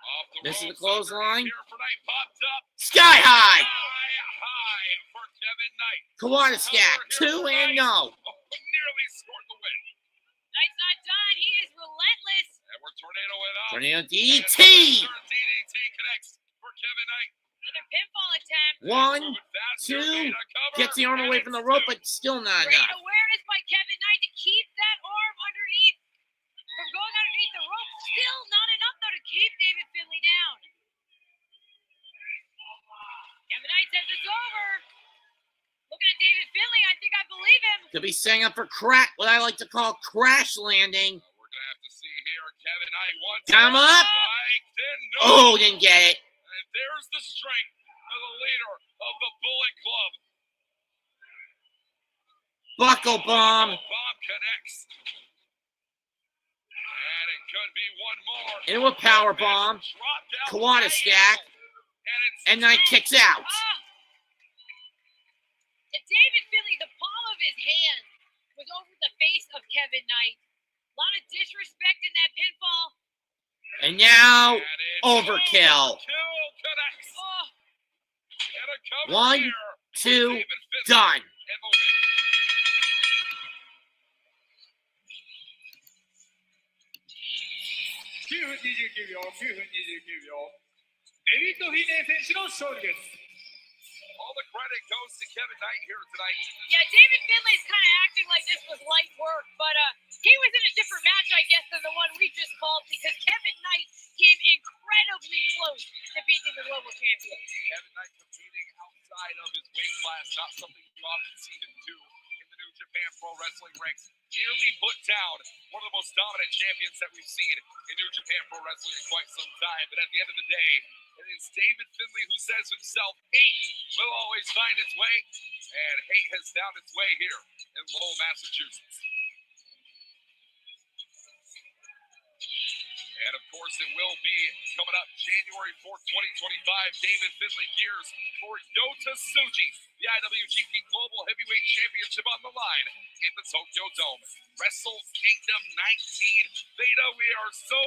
Off the This is the ropes, clothesline. here for Knight, popped up. Sky high. High for Kevin Knight. Kawada stack. 2 and no. Nearly scored the win. Knight's not done. He is relentless. And we're tornado it up. Tornado And DDT. DDT connects for Kevin Knight. Another pinfall attempt. 1, Moving faster, 2. made a cover, Gets the arm and away from the it's rope, two. but still not Great enough. awareness by Kevin Knight to keep that arm underneath. From going underneath the rope. Still not enough, though, to keep David Finlay down. Kevin Knight says it's over. Looking at David Finlay, I think I believe him. Could be setting up for what I like to call crash landing. We're going to have to see here. Kevin Knight wants Come it. up. Mike didn't know. Oh, didn't get it. And there's the strength of the leader of the Bullet Club. Buckle bomb. Bomb connects. And it could be one more. Into a power bomb. Dropped out Kawada by stack. it's And Knight two. kicks out. And David Finlay, the palm of his hand was over the face of Kevin Knight. A lot of disrespect in that pinfall. And now, And it's overkill. Overkill connects. Oh, And a cover 1, here. 2, David Finlay done. and the win. 9分29秒、9分29秒。デビッド・フィンレイ選手の勝利です。 All the credit goes to Kevin Knight here tonight. yeah, David Finlay's kind of acting like this was light work, but he was in a different match, I guess, than the one we just called because Kevin Knight came incredibly close to beating the global champion. Kevin Knight competing outside of his weight class, not something you often see him do in the New Japan Pro Wrestling ranks. Nearly put down one of the most dominant champions that we've seen in New Japan Pro Wrestling in quite some time. But at the end of the day, it is David Finlay, who says himself, hate will always find its way, and hate has found its way here in Lowell, Massachusetts. And of course, it will be coming up January 4th, 2025. David Finlay gears for Yota Tsuji, the IWGP Global Heavyweight Championship on the line in the Tokyo Dome. Wrestle Kingdom 19 Beta. We are so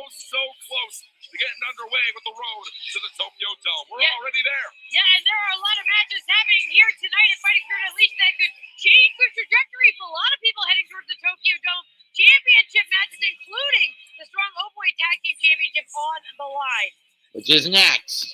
close to getting underway with the road to the Tokyo Dome. We're already there. Yeah, and there are a lot of matches happening here tonight at Fighting Spirit Unleashed that could change the trajectory for a lot of people heading towards the Tokyo Dome. Championship matches, including the Strong Openweight Tag Team Championship on the line. Which is next.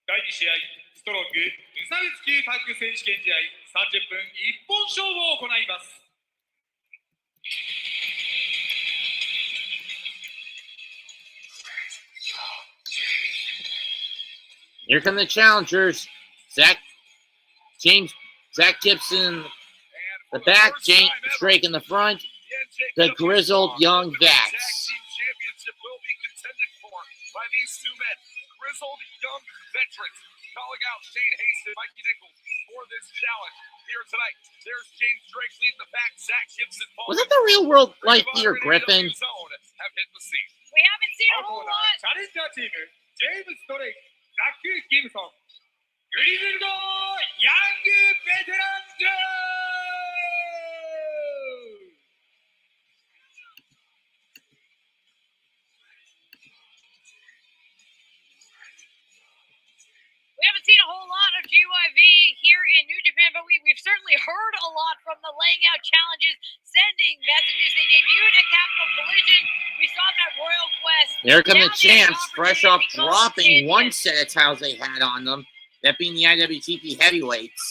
第2試合、ストロング無差別級タッグ選手権試合30分一本勝負を行います。Here come the challengers. Zack Gibson, the back, Drake in the front, the grizzled young vets. Tag team championship will be contended for by these two men, grizzled young veterans, calling out Shane Haste and Mikey Nicholls for this challenge here tonight. There's James Drake leading the back. Zack Gibson. Was that the real world life Peter Griffin? Have hit the scene. We haven't seen a whole lot. チャレンジャーチーム、ジェームス・ドレイク、ザック・ギブソン、グリズルドヤングベテランズ。 We haven't seen a whole lot of GYV here in New Japan, but we've certainly heard a lot from the laying out challenges, sending messages. They debuted at Capital Collision. We saw them at Royal Quest. Here come Now the they have champs, an fresh off opportunity to become dropping one champions. set of titles they had on them, that being the IWGP Heavyweights.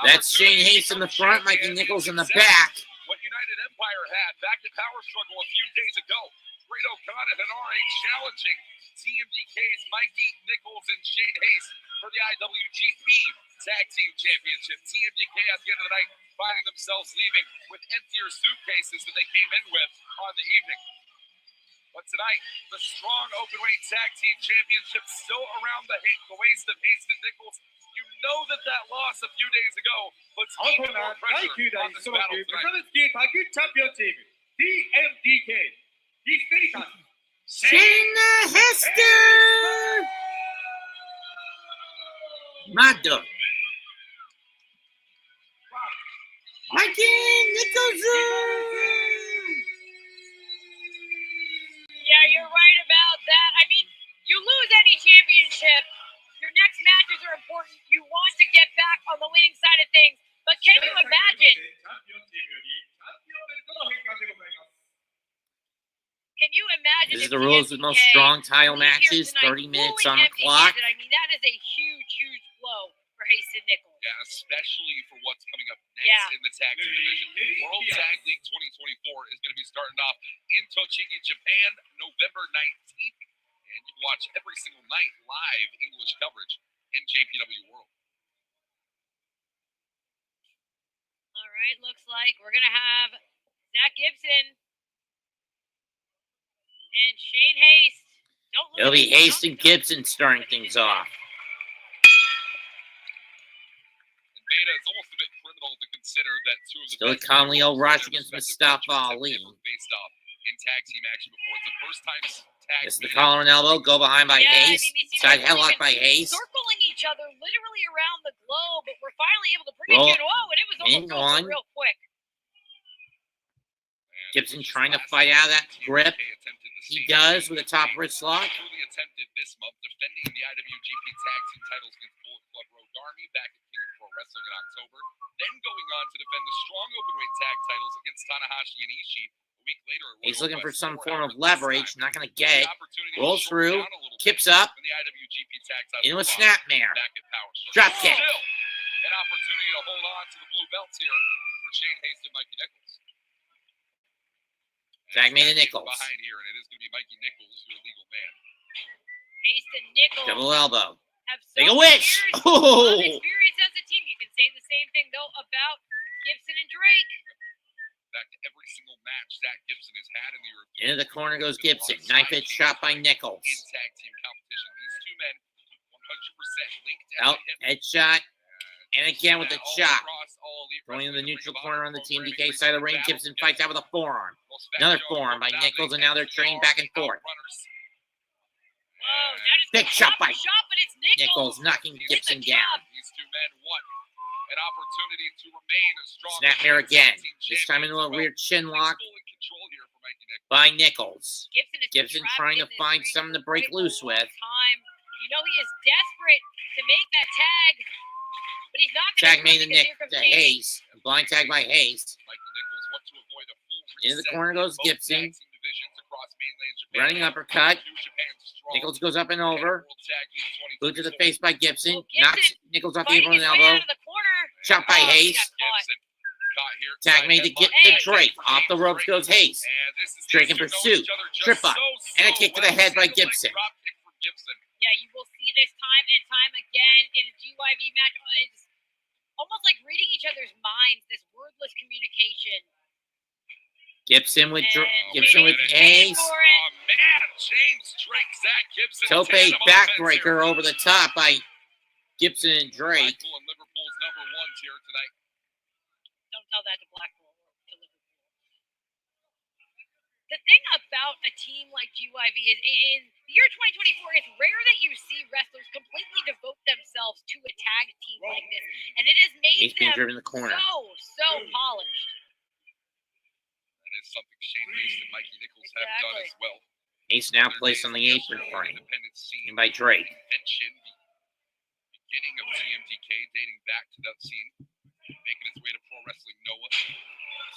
That's Shane Haste in the front, Mikey Nicholls in the back. What United Empire had back at Power Struggle a few days ago. Great O'Connor and RA challenging TMDK's Mikey Nicholls and Shane Haste for the IWGP Tag Team Championship. TMDK at the end of the night finding themselves leaving with emptier suitcases than they came in with on the evening. But tonight, the Strong Openweight Tag Team Championship still around the waist of Haste and Nicholls. You know that loss a few days ago puts even more pressure on this battle tonight. TMDK, he's Finlay. Shayna Hester! Mado. Mikey Nicholls! Yeah, you're right about that. I mean, you lose any championship, your next matches are important. You want to get back on the winning side of things. But can you imagine? Can you imagine? This is the rules of most strong title matches, 30 minutes on the clock. I mean, that is a huge blow for Haste and Nicholls. Yeah, especially for what's coming up next in the tag team division. World Tag League 2024 is going to be starting off in Tochigi, Japan, November 19th. And you can watch every single night live English coverage, NJPW World. All right, looks like we're going to have Zack Gibson and Shane Haste. It'll be Haste and Gibson starting things off. And Beta, it's almost a bit criminal to consider that two of the Still best Lio Rush against Mustafa Ali. have never faced off in tag team action before. It's the first time tag This is the team. collar and elbow, go behind by Haste. you see Side them headlock by Haste. circling each other literally around the globe, but we're finally able to bring Roll it to and it was almost over real quick. Gibson trying to fight out of that grip. He does with a top wrist lock. Truly attempted this month, defending the IWGP Tag Team titles against Bullet Club Road Army back at King of Pro Wrestling in October. Then going on to defend the Strong Openweight Tag titles against Tanahashi and Ishii a week later. He's looking for some form of leverage, not going to get it. Rolls through, kips up, into a snapmare. Drop kick. An opportunity to hold on to the blue belts here for Shane Haste and Mikey Nicholls. Tag made to Nicholls. Behind here, and it is going to be Mikey Nicholls, your legal man. Haste and Nicholls Double elbow. have Take a so wish. years Oh. of experience thing though about Gibson and Drake. Back to every single match Zack Gibson has had in the European. Into the corner goes Gibson. Knife hit shot by Nicholls. In tag team competition, these two men 100% linked at Out, the hip. headshot. And again with the All chop. across all elite Going in the wrestling, neutral Ring of corner Honor on the program, TMDK side of the ring. battle Gibson together. fights out with a forearm. Most Another fast forearm by show, Nicholls, and they now they're trading back and forth. outrunners. Whoa, now just Big shot by shot, but it's Nicholls. Nicholls knocking He's Gibson the down. job. These two men want an opportunity to remain strong. Snap mirror again. This time into a weird chin lock by Nicholls. Gibson trapped trying in to this find ring something to for break quite a loose long with. time. You know he is desperate to make that tag, but he's not going Tag to made the Nick to Haste. Blind tag by Haste. Into the corner goes Gibson. Running uppercut. Nicholls goes up and over. Boot to the face by Gibson. Knocks Nicholls off the apron with an elbow. Chop by Haste. Tag made to get to Drake. Off the ropes goes Haste. Drake in pursuit. Trip up. And a kick to the head by Gibson. Yeah, you will see this time and time again in a GYV match. It's almost like reading each other's minds, this wordless communication. Gibson with Gibson Haste. Oh man, James Drake, Zack Gibson. Tope backbreaker over the top by Gibson and Drake. Blackpool and Liverpool's number ones here tonight. Don't tell that to Blackpool or to Liverpool. The thing about a team like GYV is in the year 2024, it's rare that you see wrestlers completely devote themselves to a tag team like this. And it has made Haste being them driven in the corner. so polished. That is something Shane Haste and Mikey Nicholls have done as well. Haste now placed on the apron frame. And by Drake. Mentioned the beginning of TMDK, dating back to that scene, making its way to Pro Wrestling Noah.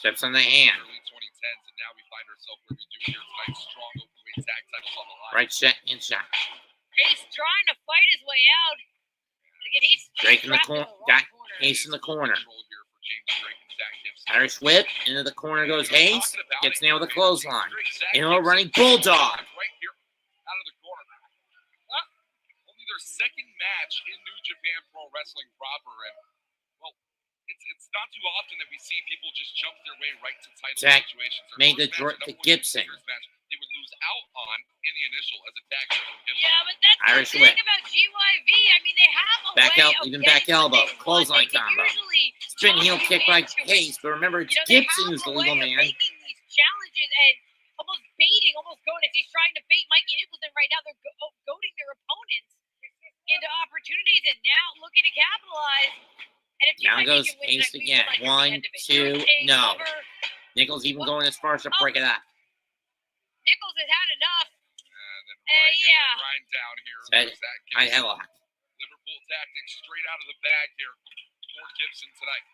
Steps on the hand. Early 2010s, and now we find ourselves where we do here tonight. Strong openweight tag titles on the line. Right shot, in shot. Haste trying to fight his way out. But again, he's Drake in the trapped corner. wrong Got corner. Haste in the corner. Control here for James Drake and Zack Gibson. Irish whip. Into the corner goes Haste. Gets nailed with a clothesline. Into a running bulldog. Right here, out of the corner. Only their second match in New Japan Pro Wrestling proper, and well, it's not too often that we see people just jump their way right to title Zack situations. Their made first the match, to number one Gibson. contenders match, they would lose out on in the initial as a tag team from Gibson. Yeah, but that's Irish the thing whip. about GYV. I mean, they have a Back way el- of even getting back elbow. what they want. Clothesline They can combo. usually Spin heel talk kick you by into it. Haste. But remember, it's You know, they Gibson have who's the a way legal of man. making these challenges and almost baiting, almost going. If he's trying to bait Mikey Nicholls, and right now they're goading their opponents into opportunities, and now looking to capitalize. And if Down GYV goes can win Haste tonight, we again. feel like 1, at the end of it. 2, You're a no. lover. Nicholls even going as far as to break it up. Nicholls has had enough. And then right in yeah. the grind down here. Said- for Zack I Gibson. headlock. Liverpool tactics straight out of the bag here for Gibson tonight.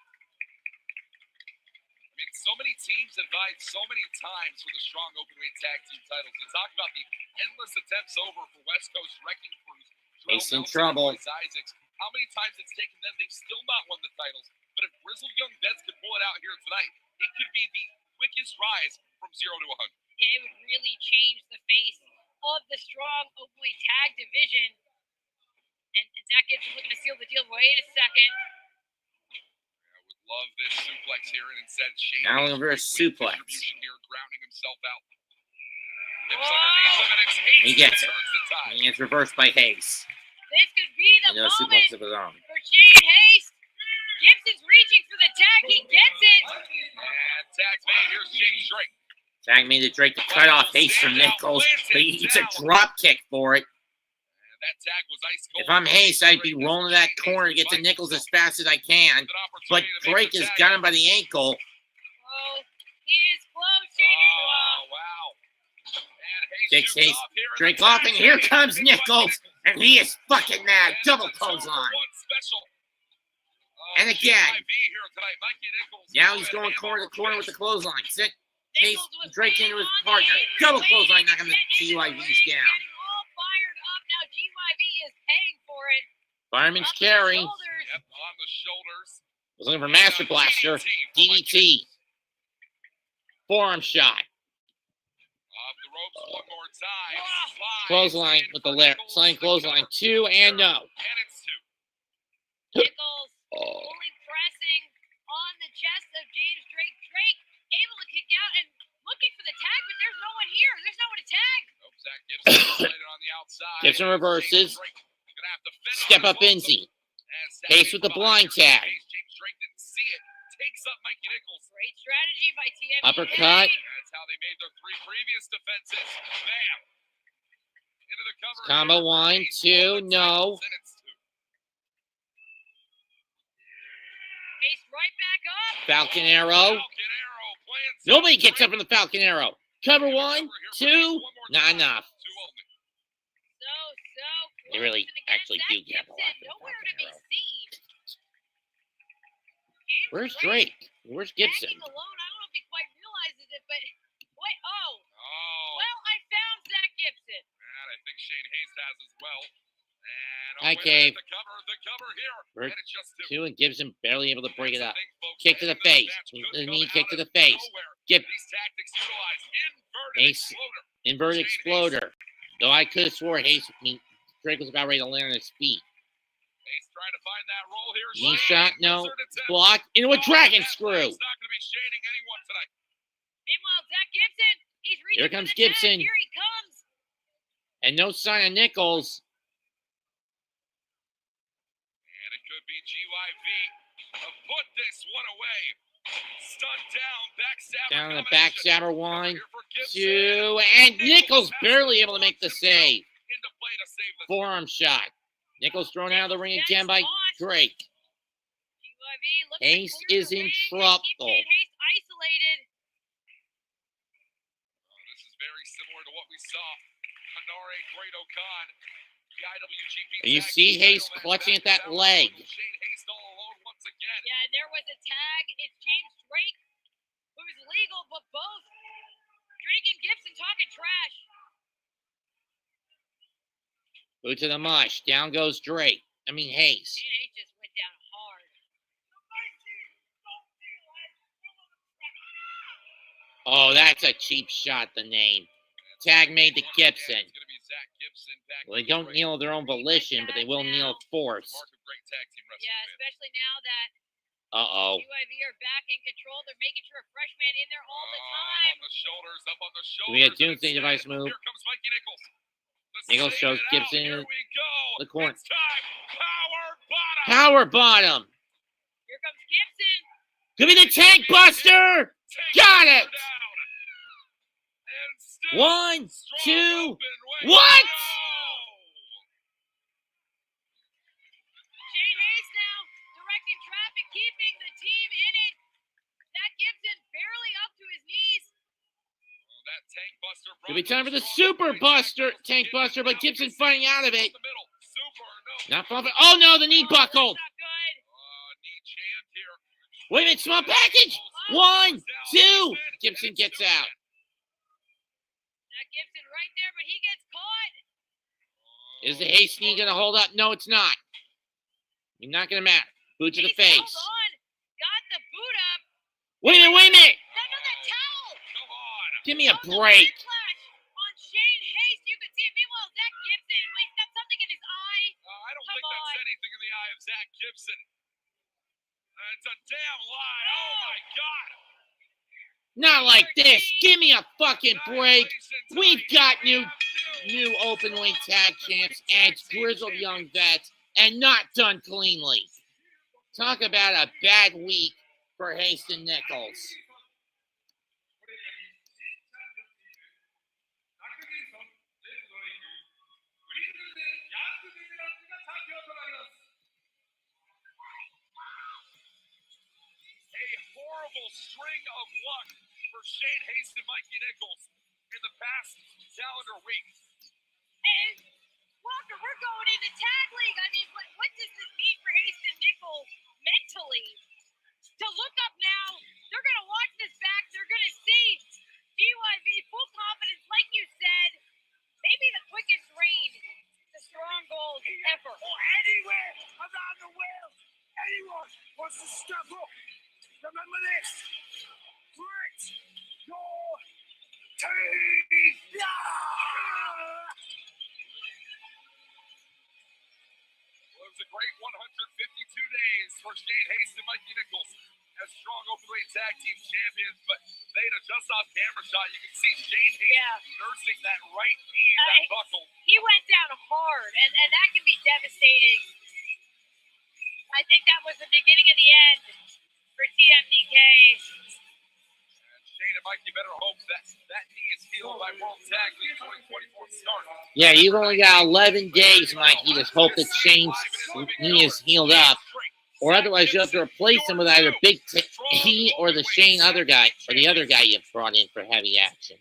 I mean, so many teams have vied so many times for the strong openweight tag team titles. You talk about the endless attempts over for West Coast wrecking crews. Haste in Jorel trouble. Nelson and Royce Issacs. How many times it's taken them? They've still not won the titles. But if Grizzled Young Vets could pull it out here tonight, it could be the quickest rise from 0 to 100. Yeah, it would really change the face of the strong openweight tag division. And Zack Gibson looking to seal the deal. Wait a second. I would love this suplex here, and instead Shane Now Haste over a with suplex. distribution here, grounding himself out. Whoa. Underneath him, and it's Haste He gets that it. turns the tide. And it's reversed by Haste. This could be the And no moment suplex of his own. for Shane Haste. Gibson's reaching for the tag. He gets it. And tag's made. Here's James Drake. Tag made it Drake to cut off Haste from Nicholls, but he needs a drop kick for it. And that tag was ice cold. If I'm Haste, I'd be rolling to that corner to get to Nicholls as fast as I can. But Drake has got him by the ankle. Oh, he is close. Shane Oh, wow. And Takes shoots Haste. off here, Drake the off, tag and here shoots. comes Nicholls, and he is fucking mad. And Double it's a 2-for-1 clothesline. special. And again. GYV here tonight. Mikey Nicholls. Now he's going corner to corner with the closesline. Haste Nicholls was Drake into his waiting on partner. the Double waiting closesline, to knocking the get into GYVs ring, down. Getting all fired up. Now GYV is paying for it. Fireman's Up the carry. shoulders. Yep, on the shoulders. Was looking for Master Blaster. DDT. Forearm shot. Off the ropes one more time. Slides Clothesline in with for the left. Nicholls. Sliding clothesline. 2 and no. And it's 2. Nicholls Oh. fully pressing Gibson reverses. Step up Enzy. Haste with the blind tag. James Drake didn't see it. Takes up Mikey Nicholls. Great strategy by TMDK. Uppercut. That's how they made their 3 previous defenses. Bam. Into the cover. Combo 1, 2, no. Haste right back up. Falcon Arrow. Nobody gets up from the Falcon Arrow. Cover 1, 2, not enough. So They really close. And again, actually Zack do get a lot Gibson, for the nowhere Falcon to be Arrow. seen. James Where's Drake? Where's Gibson? Tagging alone. I don't know if he quite realizes it, but wait. Oh. Oh. Well, I found Zack Gibson. And I think Shane Haste has as well. And Hi, Cave. the cover here. We're And it's just 2 and Gibson barely able to break it That's up. the thing, folks. Kick to the This face. match could The come knee out kick to of the face. nowhere. Gib These tactics utilized. Inverted Haste. exploder. Inverted exploder. Though I could have swore Drake was about ready to land on his feet. Haste trying to find that roll here. Knee Shane, shot, no. wizard attempt. Blocked into a Oh, dragon that screw. leg's not going to be shading anyone tonight. Meanwhile, Zack Gibson, he's reaching Here for comes the tag. Gibson. Here he comes. And no sign of Nicholls. And it could be GYV. Put this one away. Stunned down. Backstabber. Down the combination. backstabber 1, Here for Gibson. 2, and Nicholls barely able to make the save. Into play to save the Forearm shot. Nicholls thrown out of the ring again by Drake. GYV looks Haste like clear is the in ring. They trouble. keep getting Haste isolated. This is very similar to what we saw. Hanare Great Okan. The IWGP. And you Tag see Team Haste title clutching match at that down leg. below. Shane Haste all alone once again. Yeah, and there was a tag. It's James Drake, who is legal, but both Drake and Gibson talking trash. Boot to the mush. Down goes Drake. Haste. Shane Haste just went down hard. Oh, that's a cheap shot, the name. Tag made to Gibson. It's gonna be Zack Gibson back Well, they in don't the kneel of their own volition, but they will kneel force. Mark of great tag team wrestling. Yeah, man. especially now that Uh-oh. GYV are back in control. They're making sure a fresh man in there all the Up time. on the shoulders, up on the shoulders. We had and Doomsday instead, Device move. Here comes Mikey Nicholls. Let's Nicholls save shows it out. Gibson Here we go. the corner. It's time. Power bottom. Power bottom. Here comes Gibson. Give me the tank buster. Take Got her it. down. And still 1, strong 2. open way What? to go. Shane Haste now directing traffic, keeping the team in it. Zack Gibson barely up to his knees. That tank buster Could be time for the super buster, tank buster, but Gibson fighting out of it. Not falling. Oh no, the knee buckled. Not good. Knee jammed here. Wait a minute, small package. 1, 2. Gibson gets out. Zack Gibson right there, but he gets caught. Is the Haste knee gonna hold up? No, it's not. It's not gonna matter. Boot to the Haste face. held on, got the boot up. Wait a minute, wait a minute. No, that towel. Come on. Give me a Felt the break. backlash on Shane Haste. You could see it. Meanwhile, Zack Gibson, well, he's got something in his eye. I don't Come think that's on. anything in the eye of Zack Gibson. It's a damn lie. Oh my God. Not like this. Give me a fucking break. We've got new open weight tag champs and grizzled young vets, and not done cleanly. Talk about a bad week for Haste and Nicholls. A horrible string of luck for Shane Haste and Mikey Nicholls in the past calendar week. And Walker, we're going into tag league. I mean, what does this mean for Haste and Nicholls mentally? To look up now, they're going to watch this back. They're going to see GYV full confidence, like you said. Maybe the quickest reign to strong goals ever. Or anywhere around the world. Anyone wants to step up. Remember this. Grit your teeth. Well, it was a great 152 days for Shane Haste and Mikey Nicholls as strong openweight tag team champions, but Beta just off camera shot. You can see Shane nursing that right knee, that buckle. He went down hard, and that can be devastating. I think that was the beginning of the end for TMDK. And Shane and Mikey better hope that knee is healed by World Tag League 2024 start. Yeah, you've only got 11 days, Mikey, to hope that Shane's knee is healed up. Or otherwise, you have to replace him with either Big T or the Shane other guy, or the other guy you've brought in for heavy action.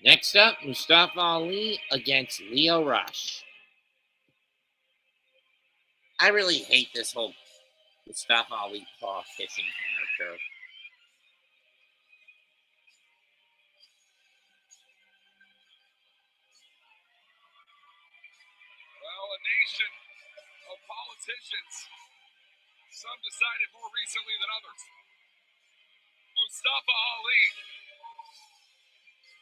Next up, Mustafa Ali against Lio Rush. I really hate this whole Mustafa Ali paw kissing character. Well, a nation of politicians. Some decided more recently than others. Mustafa Ali,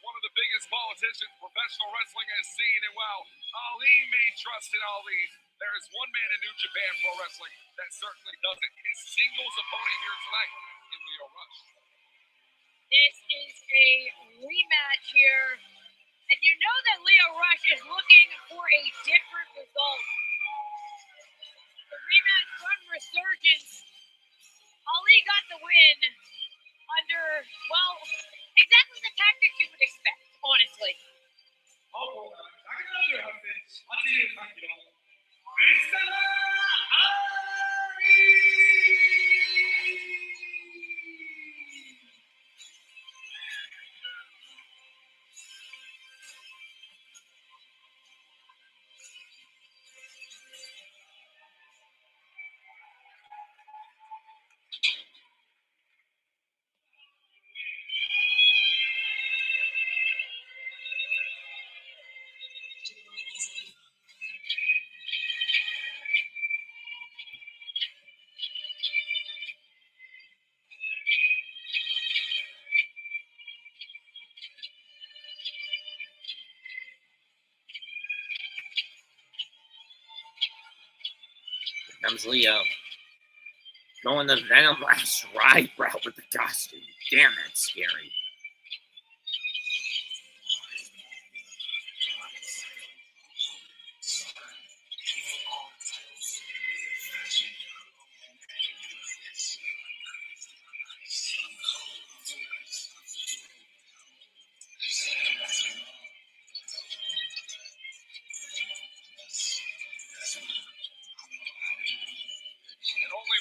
one of the biggest politicians professional wrestling has seen. And while Ali may trust in Ali, there is one man in New Japan Pro Wrestling that certainly doesn't. His singles opponent here tonight in Lio Rush. This is a rematch here. And you know that Lio Rush is looking for a different result. The rematch from Resurgence. Ali got the win under, well, exactly the tactics you would expect, honestly. Comes Lio. Going the Venom Blast ride route with the costume. Damn, that's scary.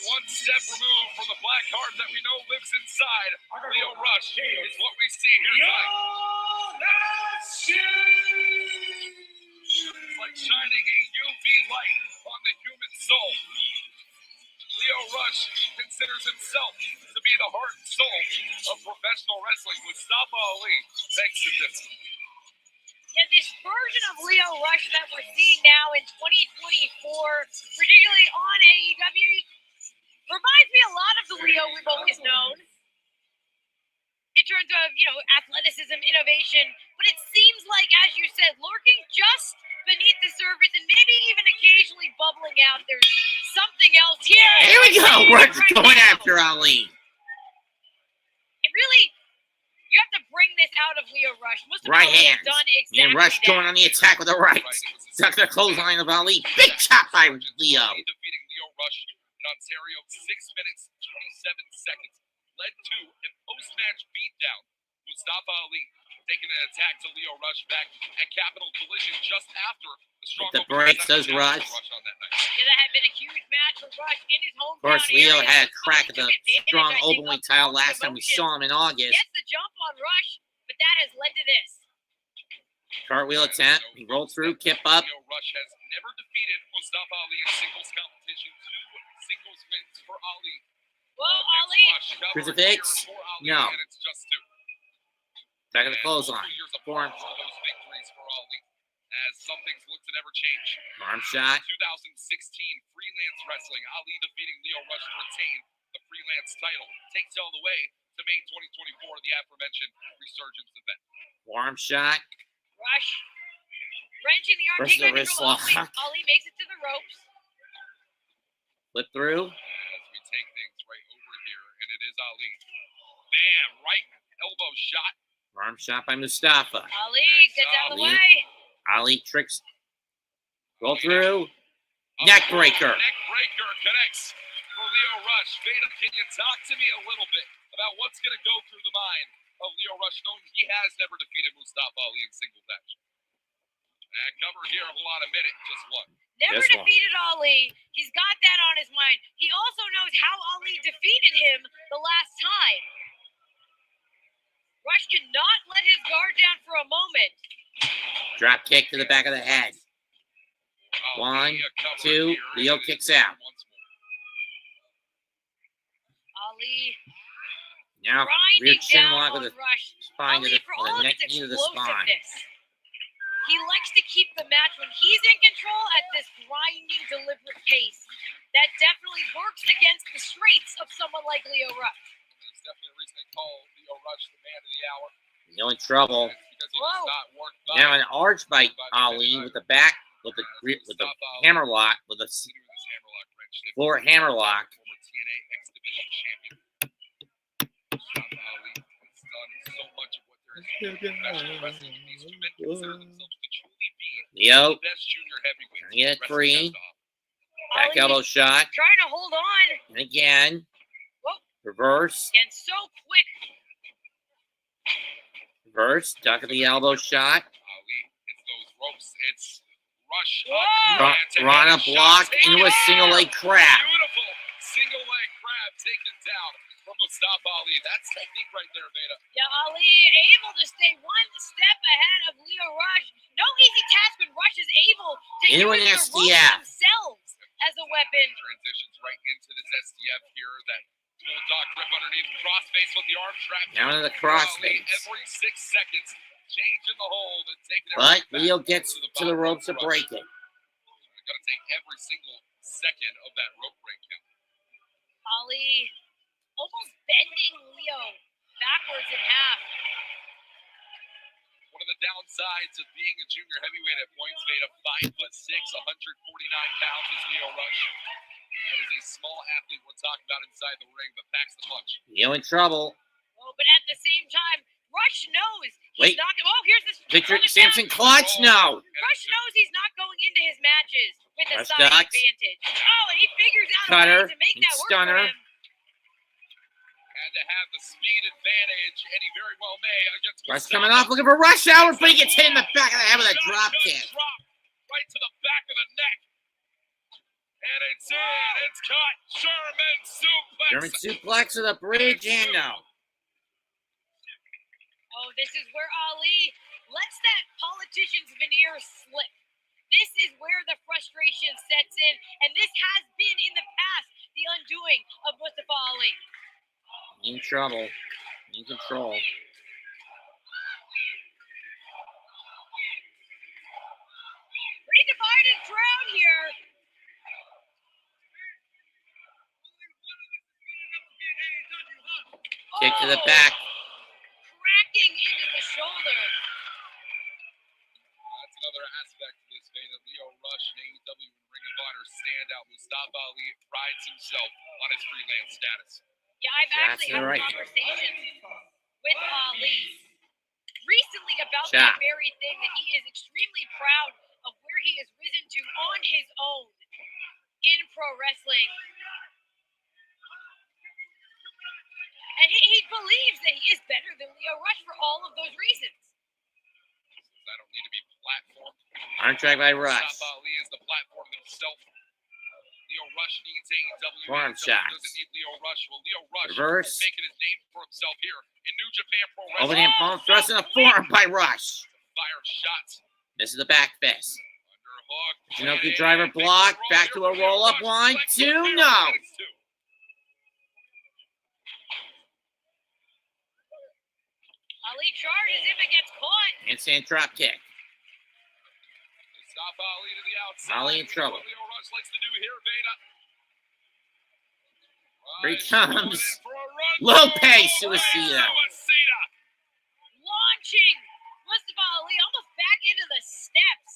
One step removed from the black heart that we know lives inside Lio Rush is what we see here tonight. It's like shining a UV light on the human soul. Lio Rush considers himself to be the heart and soul of professional wrestling. Mustafa Ali begs to differ. Yeah, this version of Lio Rush that we're seeing now in 2024, particularly on AEW, reminds me a lot of the Lio we've always known in terms of, athleticism, innovation. But it seems like, as you said, lurking just beneath the surface and maybe even occasionally bubbling out. There's something else here. Here we go. We're going after Ali. It really, you have to bring this out of Lio Rush. Right hand. Done exactly and Rush that. going on the attack with the right. Stuck the clothesline of Ali. Big chop by Lio. Defeating Lio Rush in Ontario, 6 minutes, 27 seconds. Led to an post-match beatdown. Mustafa Ali taking an attack to Lio Rush back at Capital Collision just after the strong the breaks does Rush. On that night. Yeah, that had been a huge match for Rush in his hometown. Of course, Lio area. had a crack at the strong I think, openweight title last time we saw him in August. Gets the jump on Rush, but that has led to this. Cartwheel attempt. He rolled through, kip up. Lio Rush has never defeated Mustafa Ali in singles competition. 2 singles wins for Ali. Well, Ali. Crucifix? No. And it's just 2. Back of the clothesline. Four those victories for Ali, as some things look to never change. Arm shot. 2016 freelance wrestling. Ali defeating Lio Rush to retain the freelance title. Takes it all the way to May 2024, the aforementioned resurgence event. Arm shot. Rush. Wrenching the arm. Versus Taking the wrist control. lock. Ali makes it to the ropes. Flip through. As we take things right over here, and it is Ali. Bam! Right elbow shot. Arm shot by Mustafa. Ali gets out of the Ali. way. Ali tricks. Roll through. Neck breaker. Neck breaker connects for Lio Rush. Veda, can you talk to me a little bit about what's going to go through the mind of Lio Rush, knowing he has never defeated Mustafa Ali in singles action? And cover here, hold on a minute, just one. Never Just one. defeated Ali. He's got that on his mind. He also knows how Ali defeated him the last time. Rush cannot let his guard down for a moment. Drop kick to the back of the head. Ali, 1, a cover 2. here, Leo and it kicks is out. once more. Ali Now, grinding rear chin down lock on with a Rush. spine to Ali, the, for with all a of neck its knee to the spine. explosiveness, he likes to keep the match when he's in control at this grinding, deliberate pace. That definitely works against the strengths of someone like Lio Rush. There's definitely a reason they call Lio Rush the man of the hour. Leo in trouble. It's because he does not work by Now an arch by Ali with the back, with the hammer lock, with a this hammerlock wrench. floor hammer lock. Former TNA X Division champion. Mustafa Ali has done so much of what there is in professional wrestling. These two men consider themselves to truly be Leo, the best junior heavyweights. get it free. wrestling has to offer. Back Ali elbow shot. trying to hold on. And again. Whoa. Reverse. And so quick. Reverse. Duck of the elbow shot. Ali, it's those ropes. It's Rush. Whoa. Rana blocked into a single leg crab. Beautiful single leg crab taken down from Mustafa Ali. That's technique right there, Veda. Yeah, Ali able to stay one step ahead of Lio Rush. No easy task when Rush is able to Into use an the ropes SDF. themselves as a weapon. Transitions right into this SDF here. That bulldog grip underneath, crossface with the arm trap. Down to the Ali crossface. every 6 seconds, changing the hold and taking it But right back Leo gets to the bottom ropes to of break Rush. it. Got to take every single second of that rope break count. Ali almost bending Leo backwards in half. One of the downsides of being a junior heavyweight at points made of 5'6", 149 pounds is Lio Rush. That is a small athlete we're talking about inside the ring, but packs the punch. Leo in trouble. Oh, but at the same time, Rush knows he's Wait. not. Oh, here's this. Victor another Samson tap. clutch? No. Rush knows he's not going into his matches with a Rush size ducks. advantage. Oh, and he figures out Cutter a way to make and that work stunner. for him. Had to have the speed advantage, and he very well may against Rush Mustafa. coming off, looking for Rush Hour, but he gets hit in the back of the head with a drop Shotgun kick. drop right to the back of the neck. And it's in. It's caught. German suplex. German suplex to the bridge and no. Oh, this is where Ali lets that politician's veneer slip. This is where the frustration sets in, and this has been in the past the undoing of Mustafa Ali. In trouble. In control. Pretty divided crowd here. Kick to the Oh, back. cracking into the shoulder. That's another aspect of this vein that Lio Rush and AEW Ring of Honor standout. Mustafa Ali prides himself on his freelance status. Yeah, I've actually had right. conversations with Ali recently about Shot. that very thing, that he is extremely proud of where he has risen to on his own in pro wrestling. And he believes that he is better than Lio Rush for all of those reasons. I don't need to be platformed. On track by Rush. Mustafa Ali is the platform himself. Lio Rush needs AEW. Forearm AEW shots. doesn't need Lio Rush. Well, Lio Rush Reverse. is making his name for himself here in New Japan Pro Wrestling. Overhand palm thrust and a forearm by Rush. fire shots. This is the back fist. Underhook. Shinoki driver block. Back to a roll-up. 1, 2, no. Ali charges him and gets caught. Handstand drop kick. Mustafa Ali to the outside. Ali in trouble. Lio Rush likes to do here, Beta. Here he Rush comes. going in for a run. Lopez Suicida. Suicida. Launching Mustafa Ali almost back into the steps.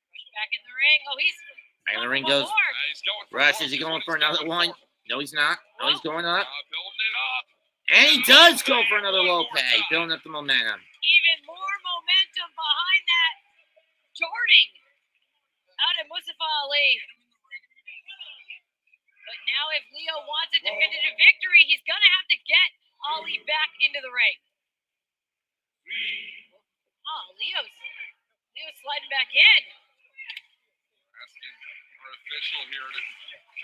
Rush back in the ring. Oh, he's Back in the ring goes He's going for Rush. more. Is he going for another one? No, he's not. No, he's going up. Building it up. And he does go for another Lopez. Building up the momentum. even more momentum behind that darting out of Mustafa Ali. But now if Lio wants a definitive victory, he's going to have to get Ali back into the ring. Oh, Leo's sliding back in. Asking our official here to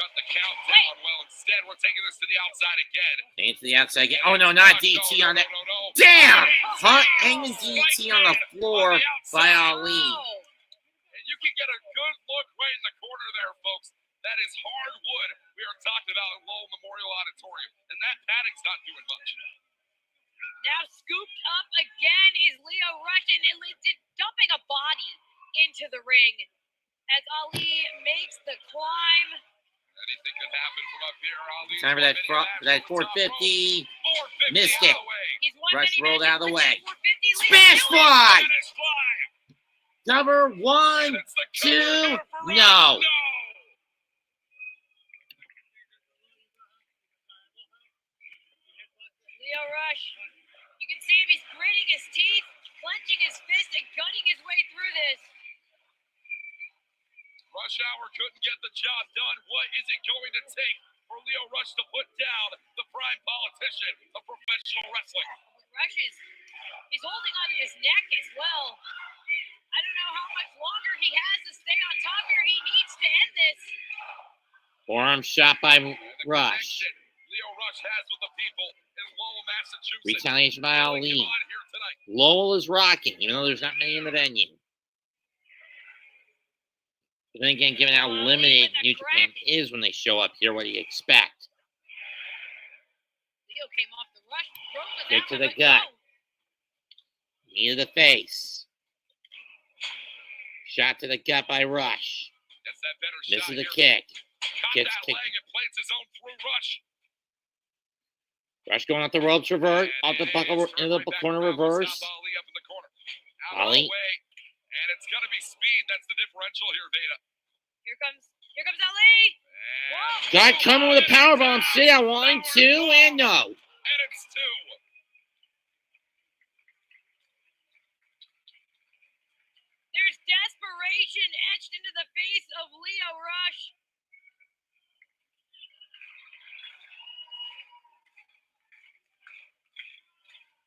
cut the count down. Well, instead, we're taking this to the outside again. Into the outside again. Oh, no, not DT on that. Damn! Hanging DT on the floor by Ali. And you can get a good look right in the corner there, folks. That is hardwood we are talking about in Lowell Memorial Auditorium. And that padding's not doing much. Now scooped up again is Lio Rush, and dumping a body into the ring as Ali makes the climb. Anything can happen from up here. Ali Time for that 450. Missed it. Rush rolled out of the way. Smash fly! Cover 1, 2, no. Lio Rush, you can see him, he's gritting his teeth, clenching his fist, and cutting his way through this. Rush Hour couldn't get the job done. What is it going to take for Lio Rush to put down the prime politician of professional wrestling? Rush he's holding onto his neck as well. I don't know how much longer he has to stay on top here. He needs to end this. Forearm shot by Rush. Lio Rush has with the people in Lowell, Massachusetts. Retaliation by Ali. Lowell is rocking, even though there's not many in the venue. But then again, given how limited New Japan is when they show up here, what do you expect? Lio came off the Rush. Kick to the gut. Knee to the face. Shot to the gut by Rush. Misses the kick. Gets kicked. Rush going off the ropes, revert. Off the buckle, into the corner reverse. Ali. And it's going to be speed. That's the differential here, Veda. Here comes Ali. Got coming with a powerbomb. See that 1, 2, and no. And it's 2. There's desperation etched into the face of Lio Rush.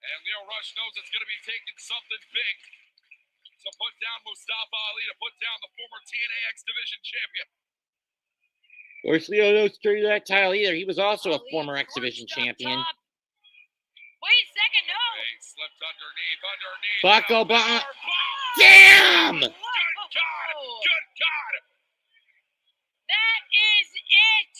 And Lio Rush knows it's going to be taking something big to put down Mustafa Ali, to put down the former TNA X Division champion. Of course, Lio knows to that title either. He was also a former X Division champion. Wait a second, no. He slipped underneath. Buckle bomb. Damn! Good God! Good God! That is it.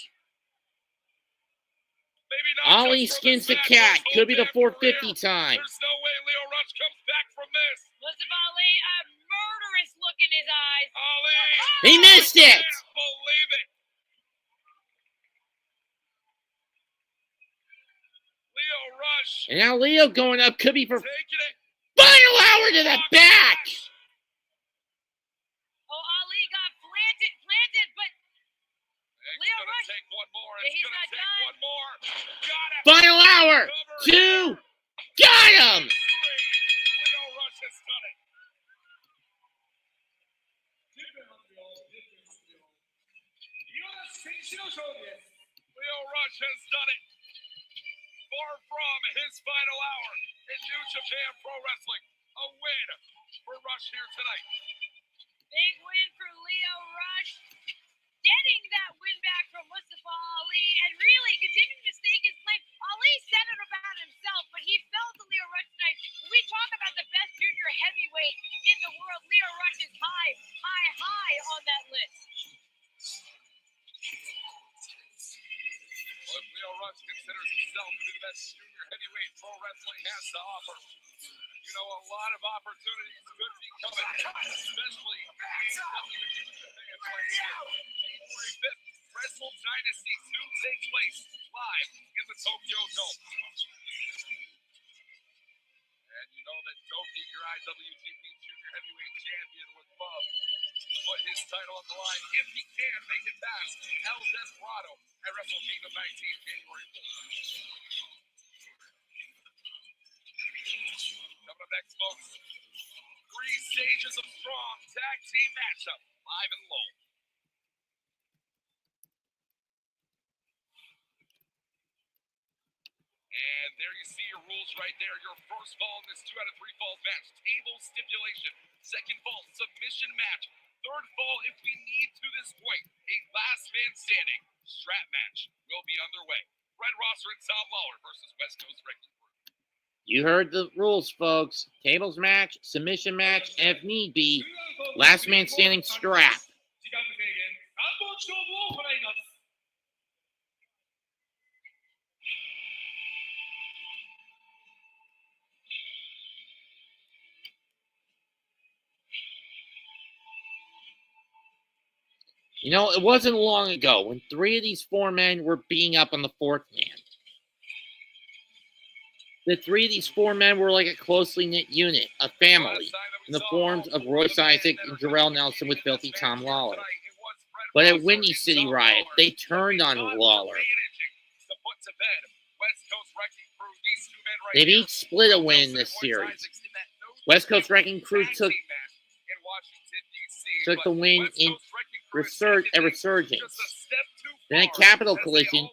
Maybe not. Ali skins the cat. Could be the 450 time. There's no way Lio Rush comes back from this. Mustafa Ali, a murderous look in his eyes. Ali! He missed it! I can't believe it. Lio Rush. And now Lio going up. Could be for Taking it. final hour to the back. Oh, Ali got planted, but Lio Rush. Take one more. Yeah, It's he's going to not take done. one more. Got it. Final hour. 2. Got him. Lio Rush has done it. Lio Rush has done it. Far from his final hour in New Japan Pro Wrestling. A win for Rush here tonight. Big win for Lio Rush. Getting that win back from Mustafa Ali and really continuing to stake his claim. Ali said it about himself, but he fell to Lio Rush tonight. We talk about the best junior heavyweight in the world, Lio Rush is high on that list. But Lio Rush considers himself to be the best junior heavyweight pro wrestling has to offer. You know, a lot of opportunities could be coming, especially in January 5th. Wrestle Dynasty 2 takes place live in the Tokyo Dome. And you know that Toki, your IWGP Junior Heavyweight Champion, would love to put his title on the line if he can make it past El Desperado at Wrestle Kingdom 19, January 4th. Coming up next, folks, 3 stages of strong tag team matchup, live and low. And there you see your rules right there. Your first fall in this 2 out of 3 falls match. Table stipulation. Second fall, submission match. Third fall, if we need to this point, a last man standing strap match will be underway. Red Roster and Tom Lawlor versus West Coast Wrecking Crew. You heard the rules, folks. Tables match, submission match, and if need be, last man standing strap. You know, it wasn't long ago when 3 of these 4 men were beating up on the 4th man. The 3 of these 4 men were like a closely knit unit, a family, in the forms of Royce, Issacs, and Jorel Nelson with Filthy Tom Lawlor. But at Windy City Riot, they turned on Lawlor. They've each split a win in this series. West Coast Wrecking Crew took the win in Resurgence. Then a Capital Collision.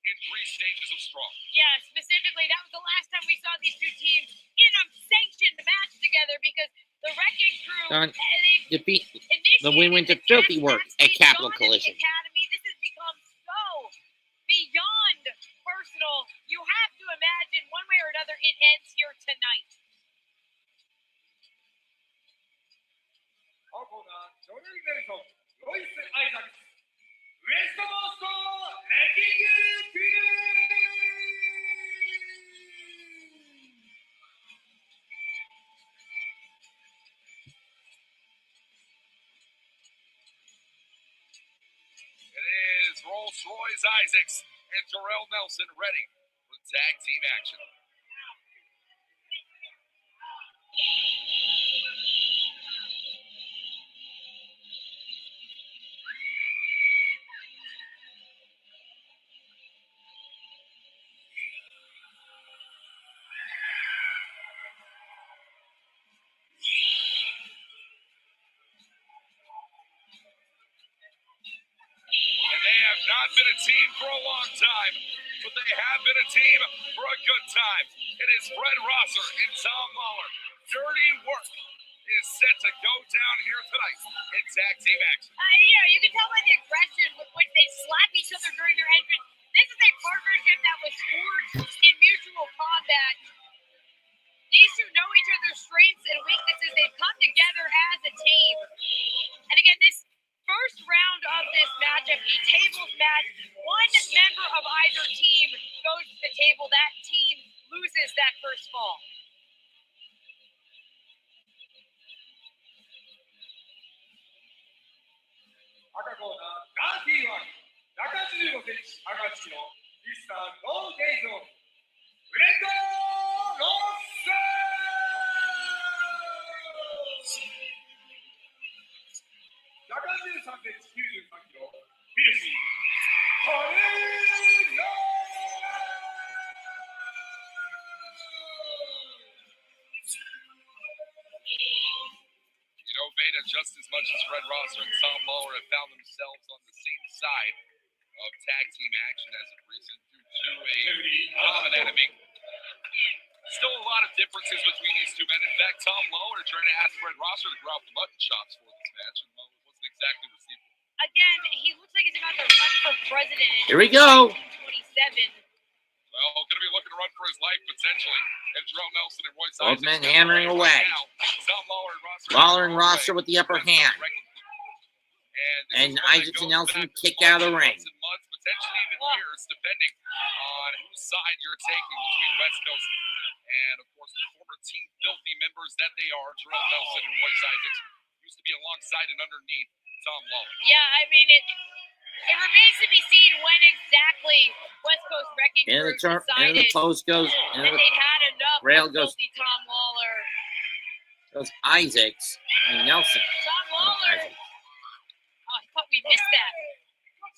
In 3 stages of strong. Yeah, specifically, that was the last time we saw these 2 teams in a sanctioned match together because the Wrecking Crew defeat the win-win to Filthy Work at Capital Collision. Academy. This has become so beyond personal. You have to imagine one way or another it ends here tonight. Royce Issacs, West Coast Wrecking Crew. It is Rolls-Royce Issacs and Jorel Nelson ready for tag team action. Not been a team for a long time, but they have been a team for a good time. It is Red Roster and Tom Lawlor. Dirty work is set to go down here tonight in tag team action. Yeah, you can tell by the aggression with which they slap each other during their entrance. This is a partnership that was forged in mutual combat. These 2 know each other's strengths and weaknesses. They've come together as a team. And again, this first round of this matchup, a tables match, 1 member of either team goes to the table. That team loses that first fall. Veda, just as much as Red Roster and Tom Lawlor have found themselves on the same side of tag team action as of recent due to a common enemy. Still a lot of differences between these 2 men. In fact, Tom Lawlor tried to ask Red Roster to grow out the mutton chops for this match, and Lawlor wasn't exactly received. Again, he looks like he's about to run for president in Here we go. 1927. Well, going to be looking to run for his life potentially. And Jorel Nelson and Royce Both Isaacs men got hammering right away. now. Tom Lawlor and Rosser with the upper hand. And And Isaacs and Nelson kick out of the ring. Months, potentially even years, depending on whose side you're taking between West Coast and, of course, the former Team Filthy members that they are. Jorel Nelson and Royce Isaacs used to be alongside and underneath Tom Lawlor. Yeah, I mean, it remains to be seen when exactly West Coast Wrecking Crew decided the post goes. that they'd had enough Rail of goes. filthy Tom Lawlor. Goes Isaacs and Nelson. Tom Lawlor. Oh, I thought we missed that.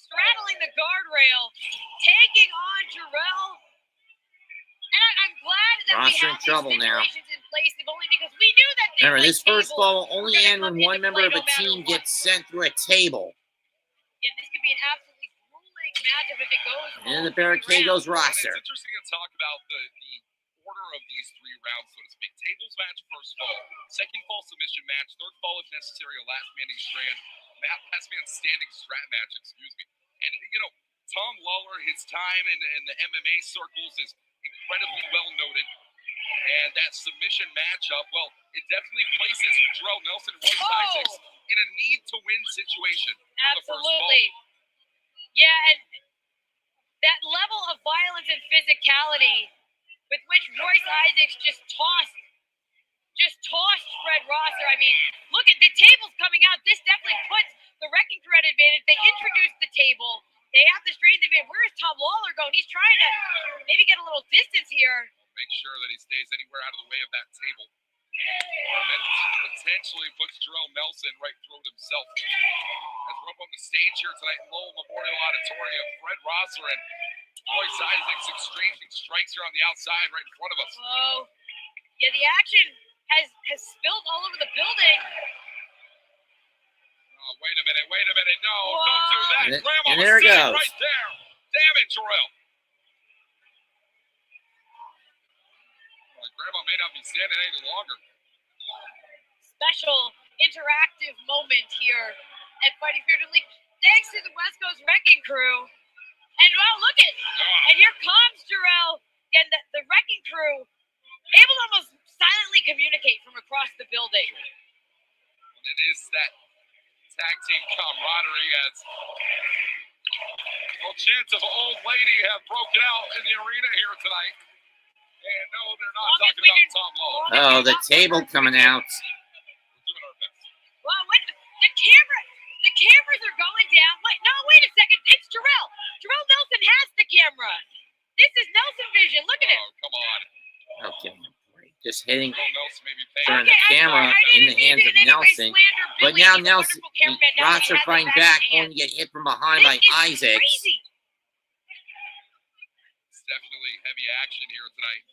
Straddling the guardrail, taking on Jorel. And I'm glad that Ross we in have trouble these now. stipulations in place, if only because we knew that things Remember, like this first tables fall will only were gonna end when come one into member play of a no matter team what. gets sent through a table. Yeah, this could be an absolutely grueling matchup if it goes. And in the barricade goes And Rosser. it's interesting to talk about the order of these three rounds, so to speak. Tables match, first fall. Second fall, submission match. Third fall, if necessary, a last man standing strat match, excuse me. And, you know, Tom Lawlor, his time in the MMA circles is incredibly well noted. And that submission matchup, well, it definitely places Jorel Nelson and Royce Isaacs in a need-to-win situation for the first fall. Absolutely. Yeah, and that level of violence and physicality with which Royce Isaacs just tossed Fred Rosser. I mean, look at the tables coming out. This definitely puts the Wrecking Crew at advantage. They introduced the table. They have the strength of it. Where's Tom Lawlor going? He's trying to maybe get a little distance here. Make sure that he stays anywhere out of the way of that table. And that potentially puts Jorel Nelson right through it himself. As we're up on the stage here tonight in Lowell Memorial Auditorium, Fred Rosser and Royce Isaacs exchanging strikes here on the outside right in front of us. Oh, yeah, the action has spilled all over the building. Oh, wait a minute. No, don't do that. And Grandma and there it was sitting goes. right there. Damn it, Jorel. Well, Grandma may not be standing any longer. Special interactive moment here at Fighting Spirit League. Thanks to the West Coast Wrecking Crew. And well, look at, and here comes Jorel. Again, the Wrecking Crew able to almost silently communicate from across the building. And it is that tag team camaraderie as well, chants of old lady have broken out in the arena here tonight. And no, they're not talking about Tom Lawlor. Oh, the table coming out. We're doing our best. Wow, what the cameras are going down. Wait a second. It's Jorel. Jorel Nelson has the camera. This is Nelson Vision. Look at him. Oh, come on. Okay. Just hitting Jorel Nelson may be turn paying. the camera in the hands of Nelson. But now Nelson, Rosser fighting back, only to get hit from behind by Isaacs. Crazy. It's definitely heavy action here tonight.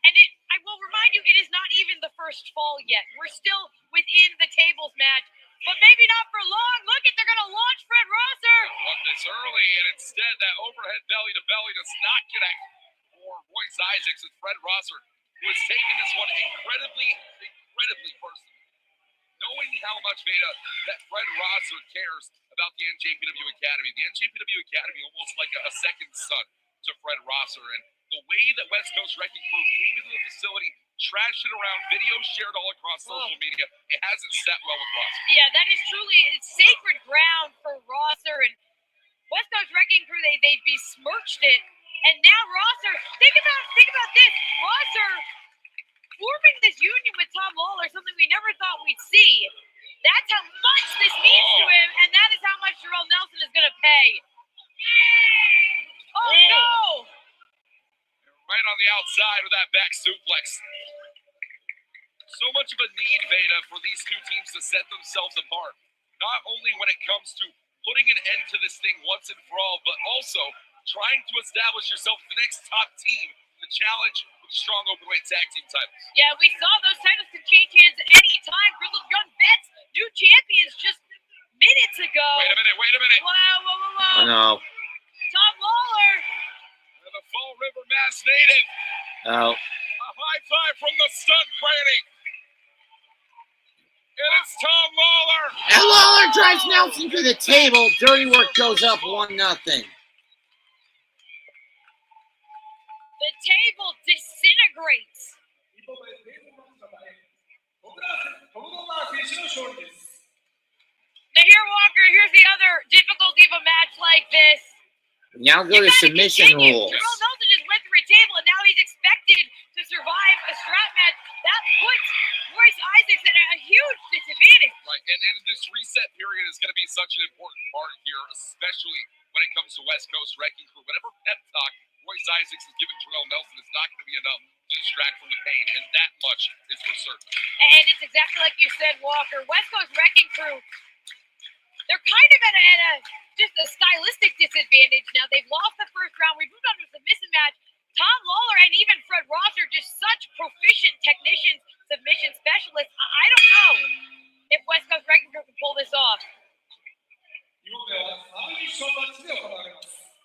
And I will remind you, it is not even the first fall yet. We're still within the tables match, but maybe not for long. Look at, they're going to launch Fred Rosser. Looked this early, and instead that overhead belly to belly does not connect for Royce Isaacs and Fred Rosser, who has taken this one incredibly personally. Knowing how much that Fred Rosser cares about the NJPW Academy. The NJPW Academy almost like a second son to Fred Rosser, and the way that West Coast Wrecking Crew came into the facility, trashed it around, videos shared all across social media, it hasn't sat well with Rosser. Yeah, that is truly sacred ground for Rosser, and West Coast Wrecking Crew, they besmirched it, and now Rosser, think about this, Rosser forming this union with Tom Lawlor, something we never thought we'd see. That's how much this means to him, and that is how much Jorel Nelson is going to pay. Oh, no! Right on the outside with that back suplex. So much of a need, Veda, for these two teams to set themselves apart. Not only when it comes to putting an end to this thing once and for all, but also trying to establish yourself as the next top team to challenge with strong openweight tag team titles. Yeah, we saw those titles could change hands at any time. Grizzled Young Vets, new champions just minutes ago. Wait a minute. Wow. Oh, no. Tom Lawlor. And the Fall River Mass native. Oh. A high five from the stunt granny. And it's Tom Lawlor. And Lawlor drives Nelson to the table. Dirty work goes up 1-0. table disintegrates. Now here, Walker, here's the other difficulty of a match like this. Now go You to gotta submission continue. rules. Jorel Nelson just went through a table, and now he's expected to survive a strap match. That puts Royce Issacs at a huge disadvantage. Right, and this reset period is going to be such an important part here, especially when it comes to West Coast Wrecking Crew. Whatever pep talk Royce Issacs has given Jorel Nelson is not going to be enough to distract from the pain, and that much is for certain. And it's exactly like you said, Walker. West Coast Wrecking Crew, they're kind of at just a stylistic disadvantage now. They've lost the first round. We moved on to a submission match. Tom Lawlor and even Fred Ross are just such proficient technicians, submission specialists. I don't know if West Coast Wrecking Crew can pull this off.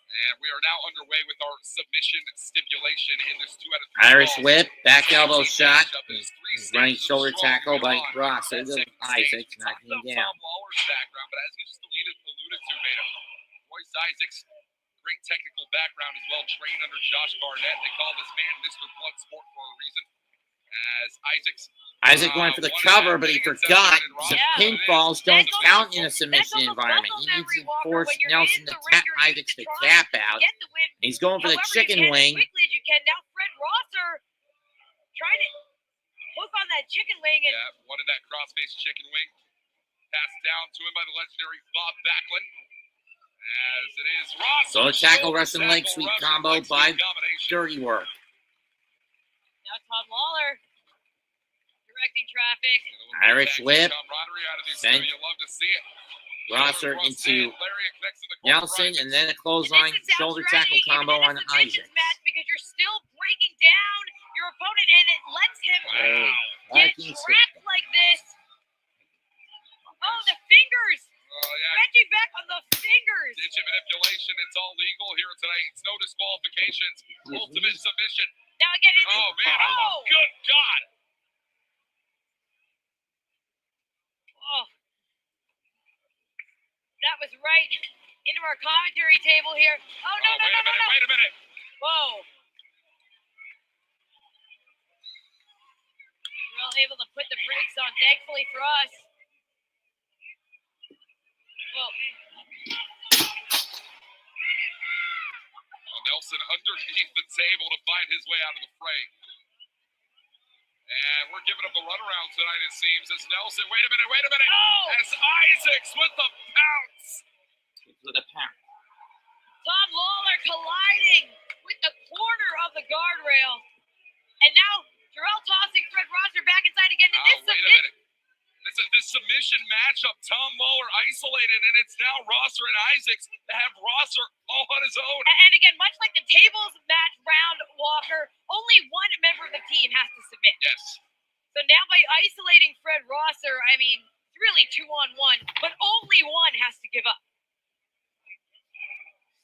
And we are now underway with our submission stipulation in this 2 out of 3 Irish falls. whip, back elbow shot. There's 3 Running stages shoulder of strong tackle by beyond Ross. There that goes second stage. Isaacs We talked knocking him about down. Tom Lawler's background, but as you just alluded to, Beta, Royce Issacs, great technical background as well, trained under Josh Barnett. They call this man Mr. Bloodsport for a reason. As Isaac went for the cover, but he forgot the pinfalls don't count in a submission environment. He needs to force Nelson to tap Isaacs to tap out. He's going for the chicken wing. As quickly as you can. Now Fred Rosser trying to hook on that chicken wing. And yeah, wanted that cross-face chicken wing. Passed down to him by the legendary Bob Backlund. As it is Ross. So a tackle Russian leg sweep combo by Dirty Work. now Tom Lawlor directing traffic. Irish whip. Sent You love to see it. Rosser into Nelson, and then a clothesline This is sound shoulder strategy, tackle combo even on in a submissions Isaacs. match, because you're still breaking down your opponent, and it lets him get trapped like this. Oh, the fingers! Stretching back on the fingers. Digit manipulation, it's all legal here tonight. It's no disqualifications. Ultimate submission. Now again, it's Oh, man. Oh, good God. Oh. That was right into our commentary table here. Oh, no, no, no, no, no. Wait a minute. Whoa. Well able to put the brakes on, thankfully for us. Whoa. Nelson underneath the table to find his way out of the fray. And we're giving him the runaround tonight, it seems. As Nelson, wait a minute. Oh! As Issacs with the pounce. Tom Lawlor colliding with the corner of the guardrail. And now Jorel tossing Fred Rosser back inside again. And this Wait a minute. This submission matchup, Tom Lawlor isolated, and it's now Rosser and Issacs to have Rosser all on his own. And again, much like the tables match round, Walker, only one member of the team has to submit. Yes. So now by isolating Fred Rosser, I mean, it's really 2-on-1, but only one has to give up.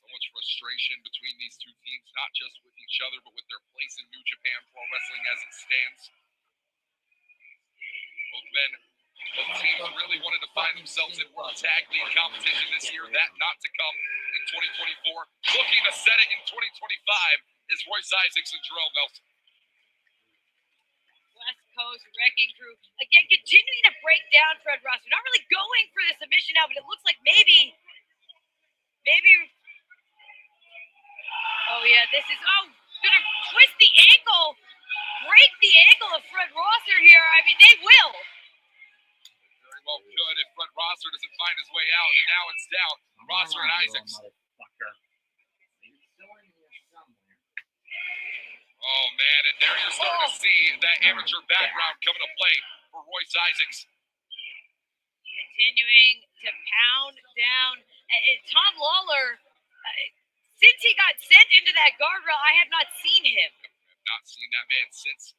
So much frustration between these two teams, not just with each other, but with their place in New Japan Pro Wrestling as it stands. Both teams really wanted to find themselves in World Tag League competition this year. That not to come in 2024. Looking to set it in 2025 is Royce Issacs and Jorel Nelson. West Coast Wrecking Crew. Again, continuing to break down Fred Rosser. Not really going for the submission now, but it looks like maybe. Oh, yeah, this is. Oh, gonna twist the ankle. Break the ankle of Fred Rosser here. I mean, they will. Very well could if Fred Rosser doesn't find his way out, and now it's down. Rosser and Issacs. Oh, man, and there you're starting to see that amateur background coming to play for Royce Issacs. Continuing to pound down. And Tom Lawlor, since he got sent into that guardrail, I have not seen him. Not seen that man since.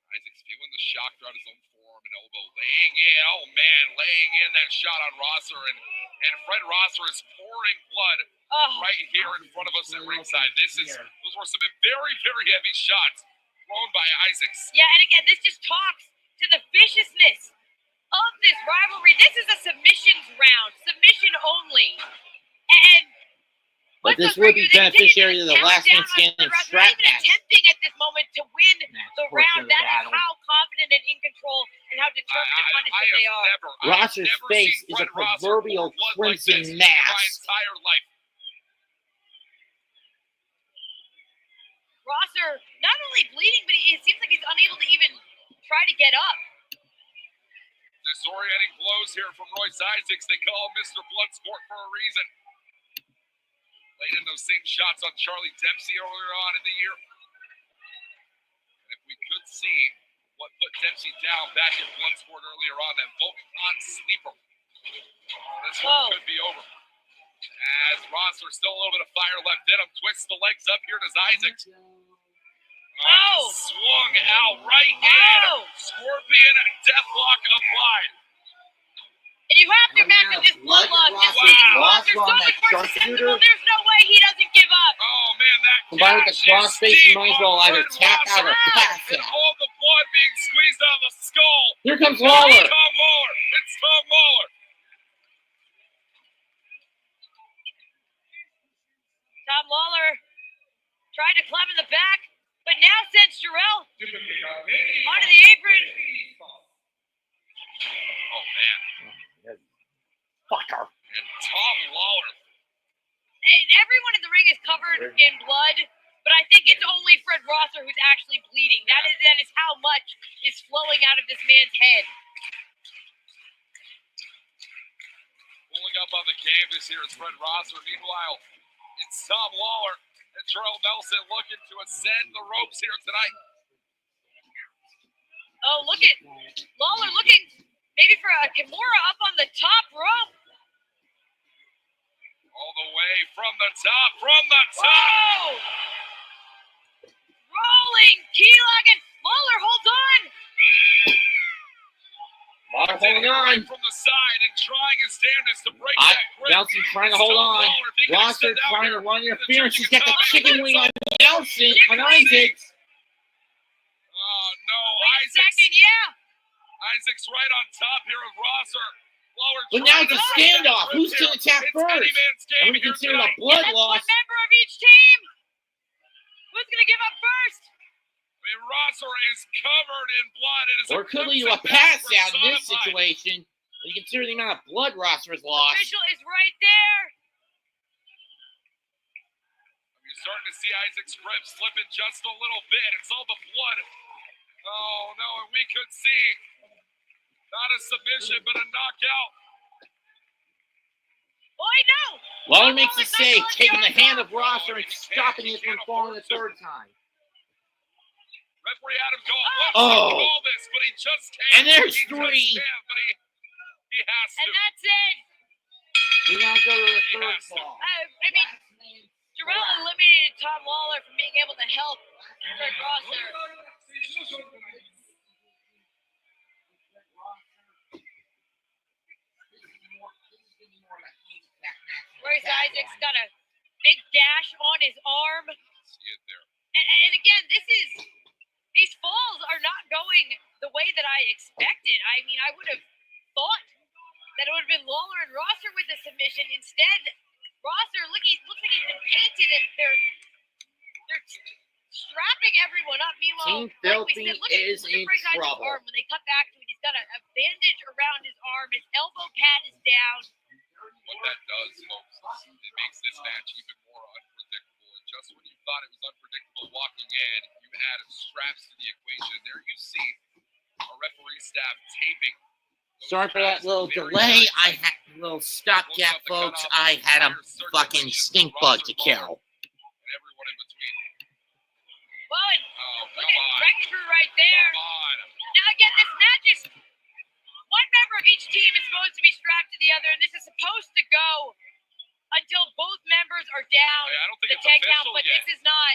Issacs feeling the shock throughout his own forearm and elbow, laying in that shot on Rosser, and Fred Rosser is pouring blood right here in front of us at ringside. Those were some very, very heavy shots thrown by Issacs. Yeah, and again, this just talks to the viciousness of this rivalry. This is a submissions round, submission only. And But this would be beneficiary of the last man standing strap not even match. attempting at this moment to win the portion round. of the That is battle. how confident and in control and how determined to punish them they are. Rosser's face is a proverbial crimson mass. Rosser not only bleeding, but it seems like he's unable to even try to get up. Disorienting blows here from Royce Issacs. They call him Mr. Bloodsport for a reason. Laid in those same shots on Charlie Dempsey earlier on in the year. And if we could see what put Dempsey down back in Bloodsport earlier on, that Volcan sleeper. This one could be over. As Rosser, still a little bit of fire left in him, twists the legs up here to Issacs. Swung out right in. Scorpion deathlock applied. And you have to imagine this bloodlust is Rosser's so much more susceptible. There's no way he doesn't give up. Oh man, that combined with the crossface, you might as well either tap out or pass and out. all the blood being squeezed out of the skull. Here comes Lawlor. It's Tom Lawlor. It's Tom Lawlor. Tom Lawlor tried to climb in the back, but now sends Jorel onto the apron. Oh man. Fucker. And Tom Lawlor. And everyone in the ring is covered in blood, but I think it's only Fred Rosser who's actually bleeding. That is how much is flowing out of this man's head. Pulling up on the canvas here is Fred Rosser. Meanwhile, it's Tom Lawlor and Jorel Nelson looking to ascend the ropes here tonight. Oh, look at Lawlor looking maybe for a Kimura up on the top rope. All the way from the top, Whoa! Rolling key lock, and Lawlor holds on. Lawlor holding on. From the side and trying his damnedest to break that grip. Nelson trying to hold on. Rosser trying to run interference. He's got the chicken wing on Nelson, on Issacs. Oh no, Wait a Issacs. second, yeah. Issacs right on top here of Rosser. But now it's a standoff. Who's going to attack first? And we consider a blood That's loss. one member of each team. Who's going to give up first? I mean, Rosser is covered in blood. It is Or could lead to a pass out in this situation. You consider the amount of blood Rosser has lost. Official is right there. You're starting to see Issacs' grip slipping just a little bit. It's all the blood. Oh no, and we could see not a submission, but a knockout. Boy, no. Lawlor makes the save, taking the hand of Rosser and stopping it from falling the third time. Referee Adam Cole Oh. wants to call this, but he just can't. And there's He just three. can't, but he has to. And that's it. We now go to the third fall. I mean, Jorel eliminated Tom Lawlor from being able to help Fred Rosser. Royce Issacs got a big dash on his arm. See it there. And again, these falls are not going the way that I expected. I mean, I would have thought that it would have been Lawlor and Rosser with the submission. Instead, Rosser looks like he's been painted, and they're strapping everyone up. Meanwhile, Team Filthy look is at in Royce Issacs' trouble. arm. When they cut back to it, he's got a bandage around his arm. His elbow pad is down. What that does, folks, it makes this match even more unpredictable. And just when you thought it was unpredictable walking in, you add straps to the equation. There you see a referee staff taping. Sorry for that little delay. I had a little stopgap, folks. I had a fucking stink bug to kill. And everyone in between. Well, and look come at on. Breakthrough right there. Come on. Now again, this match is one member of each team is supposed to be strapped to the other, and this is supposed to go until both members are down Hey, I don't think the it's 10 count, official but yet. this is not.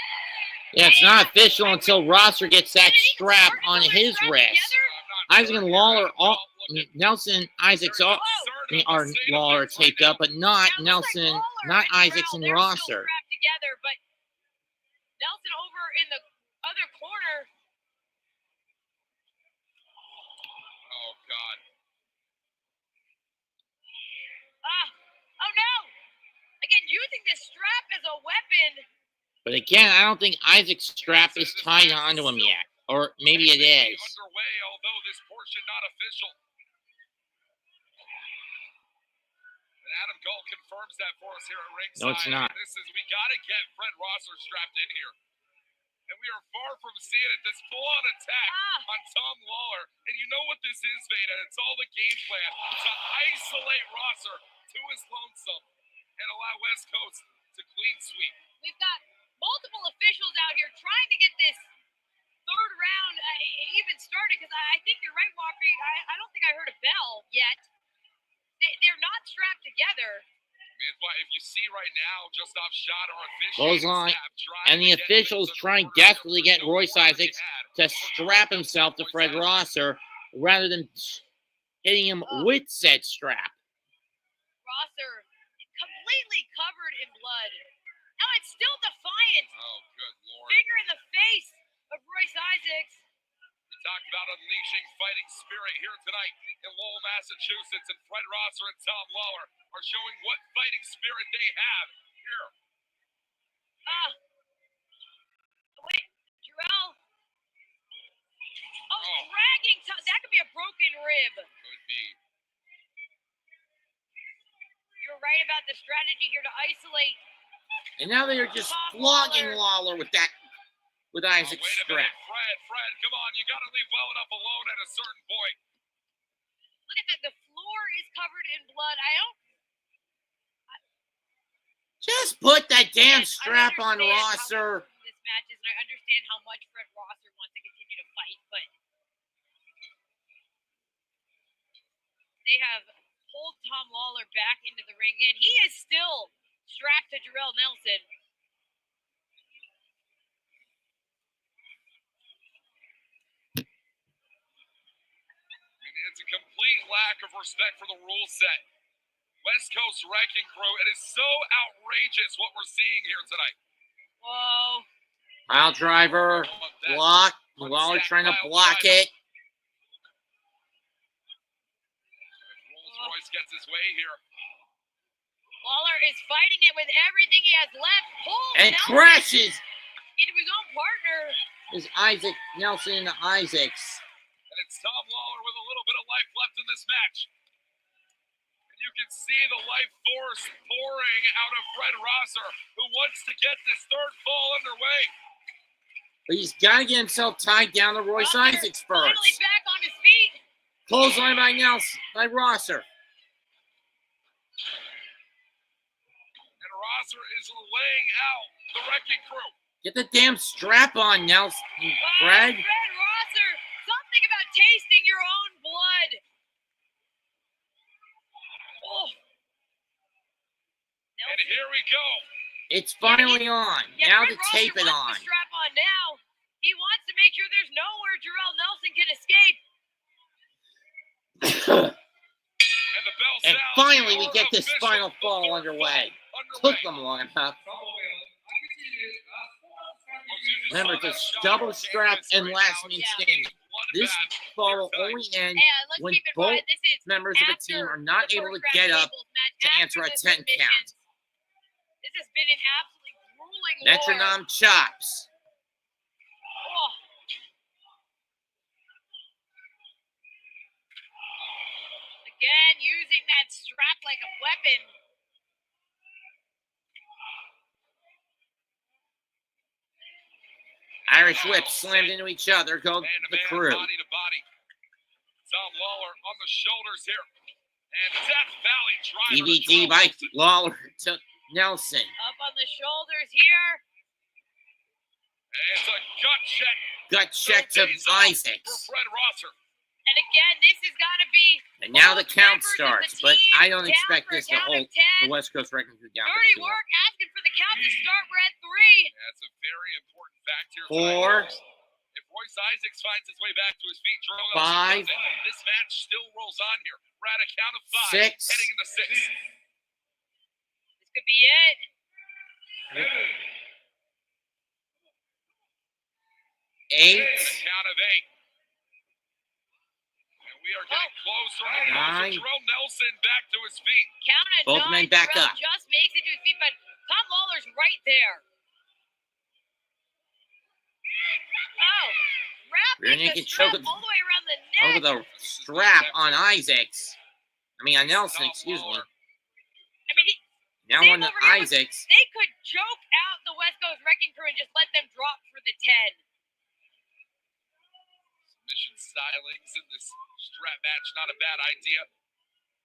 Yeah, it's not official until Rosser gets that strap on his wrist. Isaac and Lawlor, Nelson, Isaacs are Lawlor taped up, but not Nelson, not Isaacs and Rosser. Strapped together, but Nelson over in the other corner. Oh, God. Oh no! Again, using this strap as But again, I don't think Isaac's strap is tied onto him yet. Or maybe it is. Underway, although this portion not official. And Adam Gold confirms that for us here at ringside. No, it's not. And this is, we got to get Fred Rosser strapped in here. And we are far from seeing it. This full-on attack on Tom Lawlor. And you know what this is, Veda. It's all the game plan to isolate Rosser to his lonesome and allow West Coast to clean sweep. We've got multiple officials out here trying to get this third round even started, because I think you're right, Walker. I don't think I heard a bell yet. They're not strapped together. If you see right now, just off shot, our Clothesline, and the officials trying desperately to get Royce Isaacs to strap himself to Fred Rosser rather than hitting him with said strap. Rosser completely covered in blood. Now it's still defiant. Oh, good Lord. Finger in the face of Royce Isaacs. We talked about unleashing fighting spirit here tonight in Lowell, Massachusetts, and Fred Rosser and Tom Lawlor are showing what fighting spirit they have here. Wait, Jorel. Dragging. That could be a broken rib. Could be. You're right about the strategy here to isolate. And now they are just flogging Lawlor with Isaac's wait a strap. minute, Fred, come on. You got to leave well enough alone at a certain point. Look at that. The floor is covered in blood. Just put that damn strap on Rosser. This match is, and I understand how much Fred Rosser wants to continue to fight, but they have pulled Tom Lawlor back into the ring, and he is still strapped to Jorel Nelson. It's a complete lack of respect for the rule set. West Coast Wrecking Crew, it is so outrageous what we're seeing here tonight. Whoa. Pile driver, block. Lawlor trying to block it. Royce gets his way here. Lawlor is fighting it with everything he has left. Pulls And Nelson crashes into his own partner. is Isaac Nelson into Isaacs. And it's Tom Lawlor with a little bit of life left in this match. And you can see the life force pouring out of Fred Rosser, who wants to get this third fall underway. But he's got to get himself tied down to Royce Rosser Isaacs first. finally back on his feet. Clothesline by Nelson, by Rosser. And Rosser is laying out the Wrecking Crew. Get the damn strap on, Nelson. Fred. Fred Rosser, something about tasting your own blood. Oh. And here we go. It's finally on. Now Fred to tape Rosser it wants on. the strap on now. He wants to make sure there's nowhere Jorel Nelson can escape. And the bell And sounds. finally we The get this official final fall third underway. fall Took them long enough. Remember, it's a double strap and last man standing. This fall will only end Let's when keep in both mind, this is members of the after team are not the able to first get round up tables match, to after answer a the 10 count. submissions. This has been an absolutely grueling war. Metronome chops. Oh. Again, using that strap like a weapon. Irish whips slammed into each other. Go the crew. Body to body. Tom Lawlor on the shoulders here. And Death Valley driver. DVD by Lawlor to Nelson. Up on the shoulders here. And it's a gut check. Gut check to No days off Isaacs. For Fred Rosser. And again, this has got to be. And now the both count members of starts, the but team I don't down expect for a this to count hold of 10. the West Coast Wrecking Crew down for Dirty too long. work, asking for the count to start. We're at 3. That's a very important fact here. 4. If Royce Isaacs finds his way back to his feet, Jorel 5. This match still rolls on here. We're at a count of 5. 6. Heading into 6. This could be it. 8. A count of 8. And we are getting closer and closer. 9. Jorel Nelson back to his feet. Count at Both 9. men back Jorel up. just makes it to his feet, but Tom Lawlor's right there. Oh, Rear wrapping naked the strap choke all the way around the neck. over the strap on Issacs. I mean, on Nelson, excuse me. I mean, Now same on to over here with- Issacs. they could choke out the West Coast Wrecking Crew and just let them drop for the 10. Submission stylings in this strap match, not a bad idea.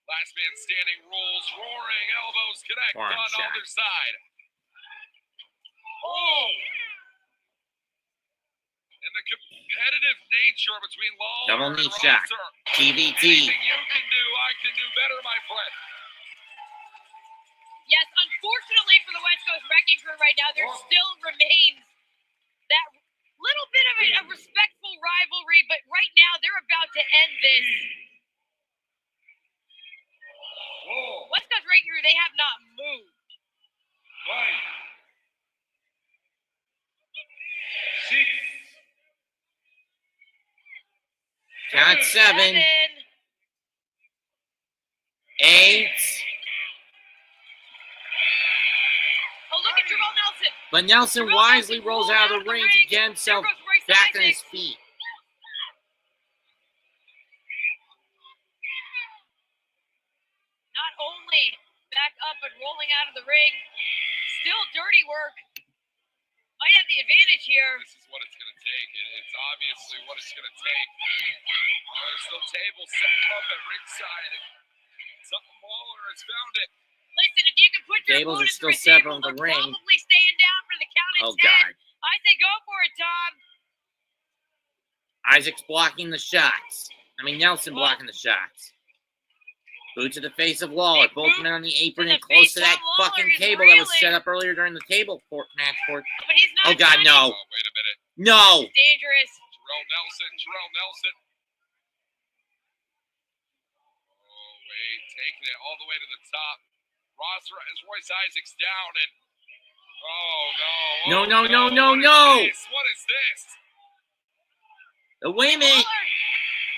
Last man standing rules, roaring elbows connect Forearm on shot. either side. Oh! And the competitive nature between Lawlor Double and knee shot. Rosser. TVT. Anything you can do, I can do better, my friend. Yes, unfortunately for the West Coast Wrecking Crew right now, there still remains that little bit of a respectful rivalry, but right now they're about to end this. West Coast Wrecking Crew, they have not moved. Count 7, 8. Oh, look at Jorel Nelson. But Nelson Jorel wisely Nelson rolls rolled out of the ring to get himself There goes Royce back on Isaacs. his feet. Not only back up and rolling out of the ring, still dirty work. Might have the advantage here. This is what it's going to take. It's obviously what it's going to take. There's still tables set up at ringside, and Lawlor has found it. Listen, if you can put your Tables are opponent still through a set table, on the they're ring. probably staying down for the count at Oh, 10. God. I say go for it, Tom. Isaacs blocking the shots. I mean, Nelson blocking the shots. Boot to the face of Lawlor. Both men on the apron and close to that fucking table that was set up earlier during the table match court. But he's not Oh, God, done. no. Oh, wait a minute. No. Dangerous. Jorel Nelson. Oh, wait. Taking it all the way to the top. Rosser has Royce Isaacs down, and oh, no. No. What is this? Wait a minute.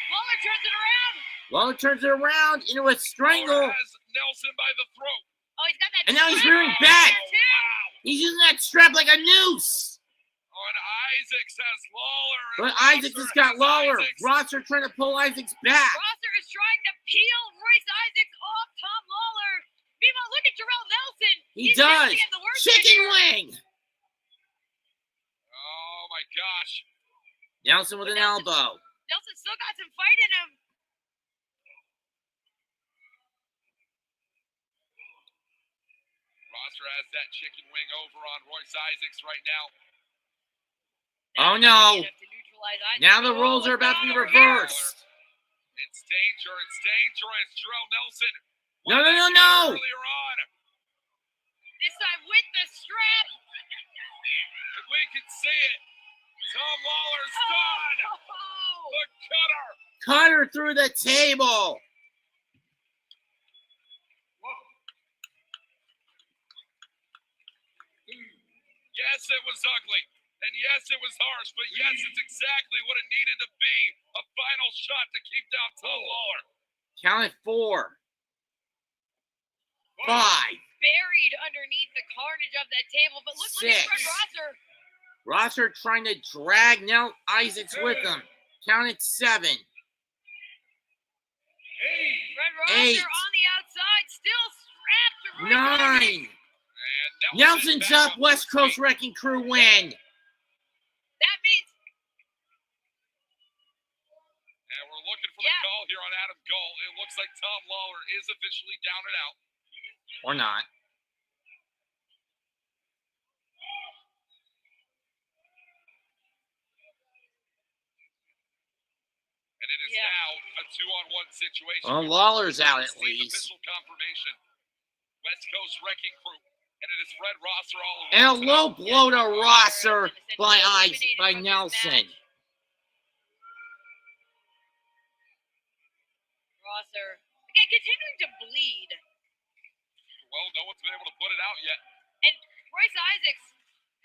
Lawlor turns it around. Lawlor turns it around into a strangle. Lawlor has Nelson by the throat. Oh, he's got that. And now he's strap rearing on back. there, too. He's using that strap like a noose. Oh, and Isaacs has Lawlor. And But Isaacs has got Lawlor. Isaacs. Rosser trying to pull Isaacs back. Rosser is trying to peel Royce Isaacs off Tom Lawlor. Meanwhile, look at Jorel Nelson. He He's does. really in the worst Chicken here. wing. Oh, my gosh. Nelson with an elbow. Nelson still got some fight in him. Rosser has that chicken wing over on Royce Isaacs right now. Oh, no. Enough to neutralize Isaacs. Now the Oh, roles are what's about to be going on here? reversed. It's dangerous. Jorel Nelson. No. Earlier on. This time with the strap. If we can see it. Tom Lawler's done. Oh. The cutter. Cutter through the table. Yes, it was ugly. And yes, it was harsh. But yes, it's exactly what it needed to be. A final shot to keep down Tom Lawler. Count it 4, 5. Buried underneath the carnage of that table. But look at 6. Fred Rosser. Rosser trying to drag Isaacs with him. Count it 7. Fred Rosser 8. on the outside, still strapped to Royce Isaacs. 9. And Nelson's back up. West on his Coast Wrecking Crew win. That means And we're looking for the call here on Adam Gull. It looks like Tom Lawler is officially down and out. Or not. And it is now a 2-on-1 situation. Well, Lawler's out at It's the least. Official confirmation. West Coast Wrecking Crew. And it is Fred Rosser all alone. And a low blow to Rosser by Nelson. Rosser again continuing to bleed. Well, no one's been able to put it out yet. And Royce Isaacs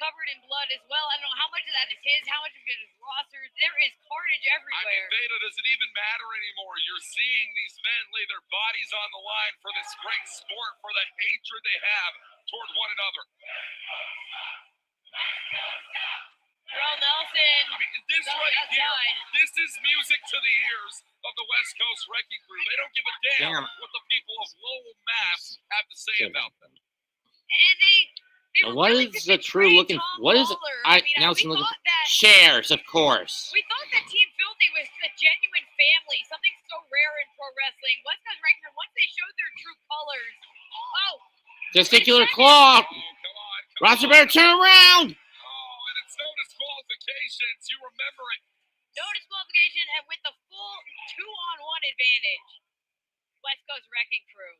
covered in blood as well. I don't know how much of that is his, how much of it is Rosser's. There is carnage I mean, everywhere. Veda, does it even matter anymore? You're seeing these men lay their bodies on the line for this great sport, for the hatred they have toward one another. Jorel Nelson. I mean, this Going right here, outside. this is music to the ears of the West Coast Wrecking Crew. They don't give a damn Damn. what the people of Lowell, Mass have to say about them. And they were What really is good the to true trade looking? Tom What is? Lawlor. I mean, Nelson we looking. thought that Shares, of course. we thought that Team Filthy was a genuine family, something so rare in pro wrestling. West Coast Wrecking Crew, once they showed their true colors, Testicular claw. Oh, come on. Roger better turn around. Oh, and it's no disqualifications. You remember it. no disqualification, and with the full 2-on-1 advantage. West Coast Wrecking Crew.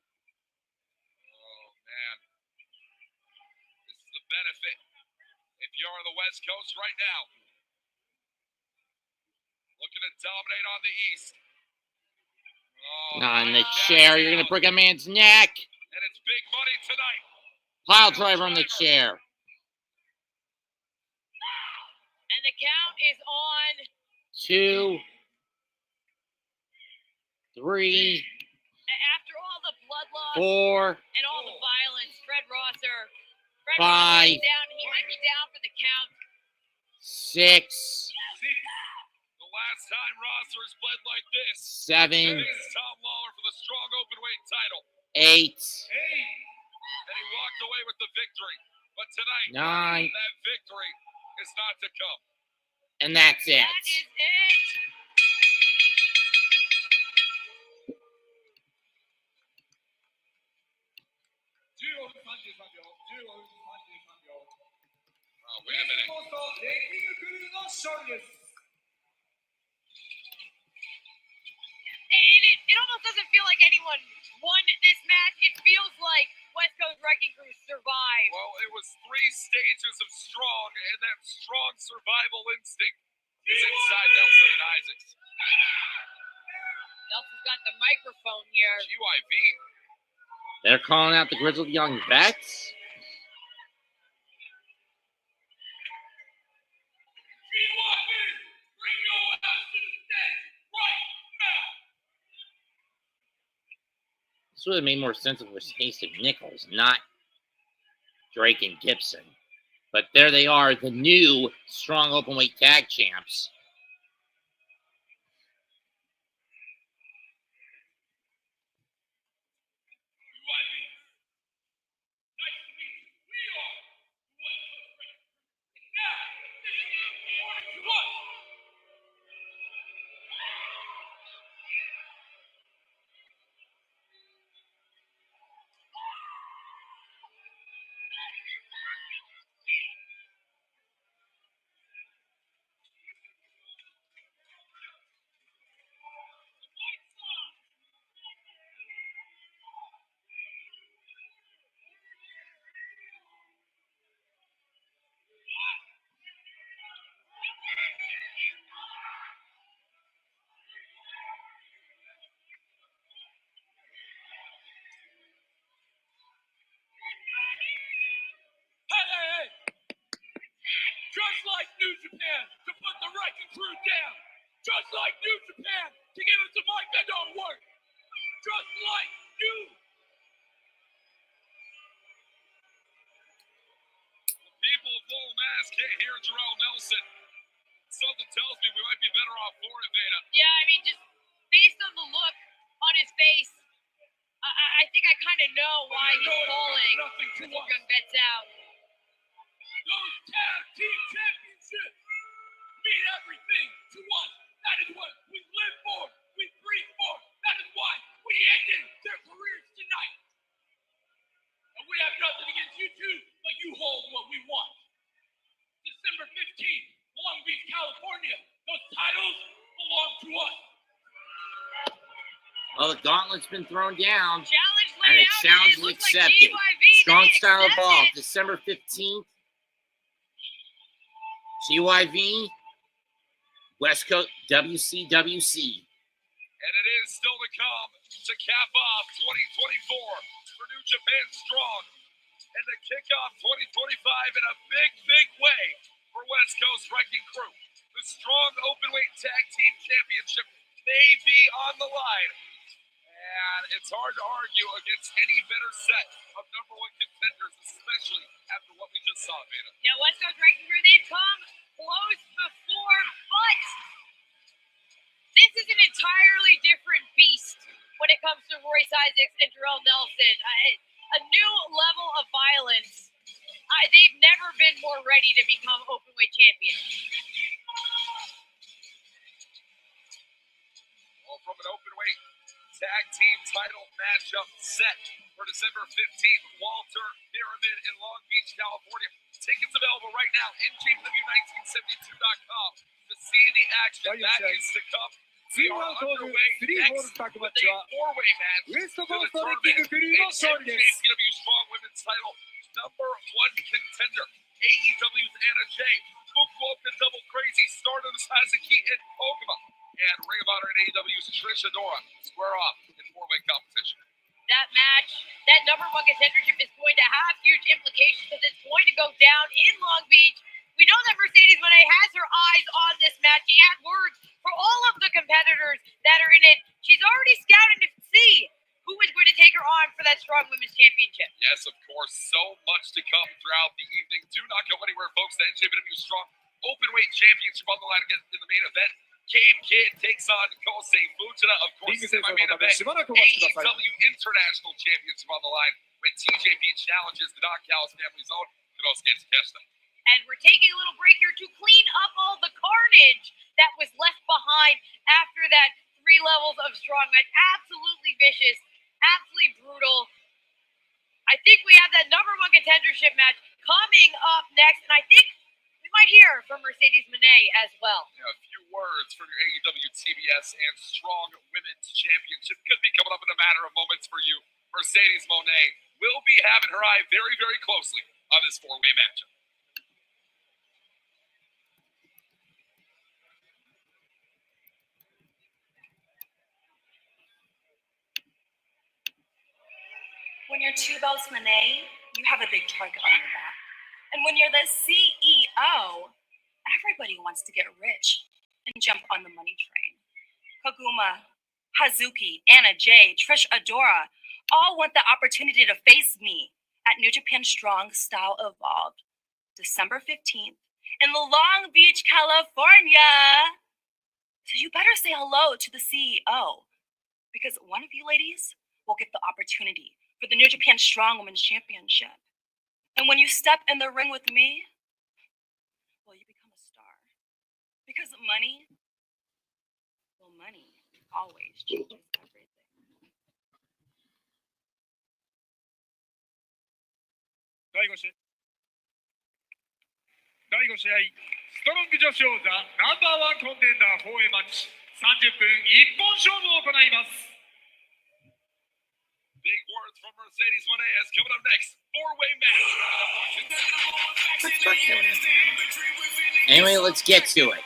Oh, man. This is the benefit if you're on the West Coast right now. Looking to dominate on the East. Oh, On the nice chair, down. you're gonna break a man's neck. And it's big money tonight. Pile driver on the chair. And the count is on. 2, 3, After all the blood loss 4, and all the violence, Fred Rosser is 5, down. He might be down for the count. 6, The last time Rosser's bled like this, 7, it is Tom Lawlor for the strong openweight title. 8, And he walked away with the victory. But tonight, 9, that victory is not to come. and that's it. That is it. Oh, wait a minute. And it almost doesn't feel like anyone won this match. It feels like West Coast Wrecking Crew survived. Well, it was 3 stages of strong, and that strong survival instinct is inside Nelson and Issacs. Nelson's got the microphone here. GYV. They're calling out the Grizzled Young Vets. Bring your ass to the stage right now. This would have made more sense if it was Haste and Nicholls, not Drake and Gibson. But there they are, the new strong openweight tag champs. Hey! Just like New Japan to put the Wrecking Crew down. Just like New Japan to give us a mic that don't work. Just like you. The people of Lowell, Mass can't hear Jorel Nelson. Something tells me we might be better off for it, Veda. Yeah, I mean, just based on the look on his face, I think I kind of know why he's calling Grizzled Young Vets out. Those tag team championships mean everything to us. That is what we live for. We breathe for. That is why we ended their careers tonight. And we have nothing against you two, but you hold what we want. December 15th, Long Beach, California. Those titles belong to us. Well, the gauntlet's been thrown down, Challenge and laid it out, sounds it looks accepted. like GYV, Strong they Style accept Evolved, it. December 15th. GYV, West Coast, WCWC. And it is still to come to cap off 2024 for New Japan Strong and to kick off 2025 in a big, big way for West Coast Wrecking Crew. The Strong Openweight Tag Team Championship may be on the line. And it's hard to argue against any better set of #1 contenders, especially after what we just saw, Veda. Yeah, West Coast Wrecking Crew, they've come close before, but this is an entirely different beast when it comes to Royce Issacs and Jorel Nelson. A new level of violence. They've never been more ready to become openweight champions. Well, from an openweight tag team title matchup set for December 15th, Walter Pyramid in Long Beach, California. Tickets available right now, NJPW1972.com to see the action that is to come. We are underway next with a four-way match to determine a NJPW Strong Women's title #1 contender. AEW's Anna Jay, Fukuoka Double Crazy, Stardust Hazuki, and Koguma. And Ring of Honor and AEW's Trish Adora square off in four-way competition. That match, that #1 contendership is going to have huge implications because it's going to go down in Long Beach. We know that Mercedes Moné has her eyes on this match. She had words for all of the competitors that are in it. She's already scouting to see who is going to take her on for that Strong Women's Championship. Yes, of course. So much to come throughout the evening. Do not go anywhere, folks. The NJPW Strong Openweight Championship on the line again in the main event. Cave Kid takes on Kosei Fujita, of course, semi-main event. AEW International Championship on the line when TJP challenges the Don Callis family's own Konosuke Takeshita. And we're taking a little break here to clean up all the carnage that was left behind after that 3 levels of strong match. Absolutely vicious, absolutely brutal. I think we have that #1 contendership match coming up next, and I think we might hear from Mercedes Moné as well. Yeah, a few words from your AEW TBS and Strong Women's Championship could be coming up in a matter of moments for you. Mercedes Moné will be having her eye very, very closely on this four-way matchup. When you're two belts Moné, you have a big target on your back. And when you're the CEO, everybody wants to get rich and jump on the money train. Koguma, Hazuki, Anna Jay, Trish Adora all want the opportunity to face me at New Japan Strong Style Evolved, December 15th in Long Beach, California. So you better say hello to the CEO, because one of you ladies will get the opportunity for the New Japan Strong Women's Championship. And when you step in the ring with me, well, you become a star. Because money, well, money always changes everything. 第5試合ストロング女子王座#1コンテンダー4Aマッチ30分一本勝負を行います。 Big words from Mercedes Moné as coming up next. Four-way match. Anyway, let's get to it.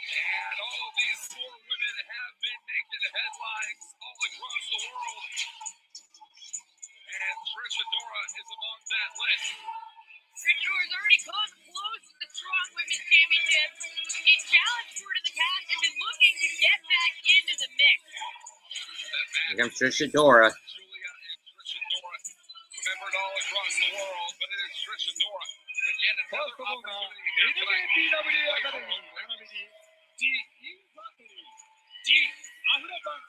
And all of these four women have been making headlines all across the world. And Trish Adora is among that list. Trish Adora's already come close to the Strong Women's Championship. He's challenged for it in the past and been looking to get back into the mix. Here comes Trish Adora. Julia and Trish Adora, remembered all across the world, but it is Trish Adora with yet another opportunity here tonight. NJPW アカデミー並びに The Infantry The アフロパン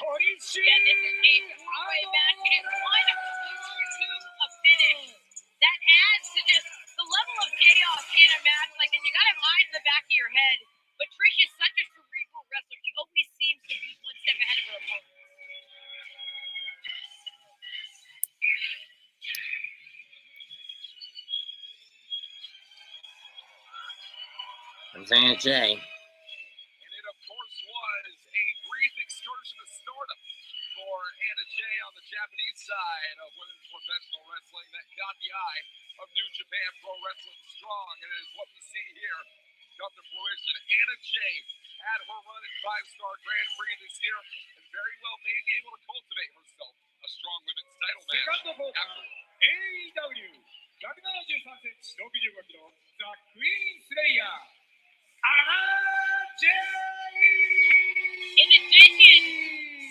鳥シー Yeah, this is a four-way match, and it's kind of close to a finish. That adds to just the level of chaos in a match like this. You gotta have eyes in the back of your head. But Trish is such a cerebral wrestler. She always seems to be one step ahead of her opponent. Comes Anna Jay. And it, of course, was a brief excursion of stardom for Anna Jay on the Japanese side of women's professional wrestling that got the eye of New Japan Pro Wrestling Strong. And it is what we see here come to fruition. Anna Jay had her run in 5-star Grand Prix this year and very well may be able to cultivate herself a strong women's title match. セカンドフォーカー AEW 173センチ65キロザ・クイーンスレイヤーアナ・ジェイ In addition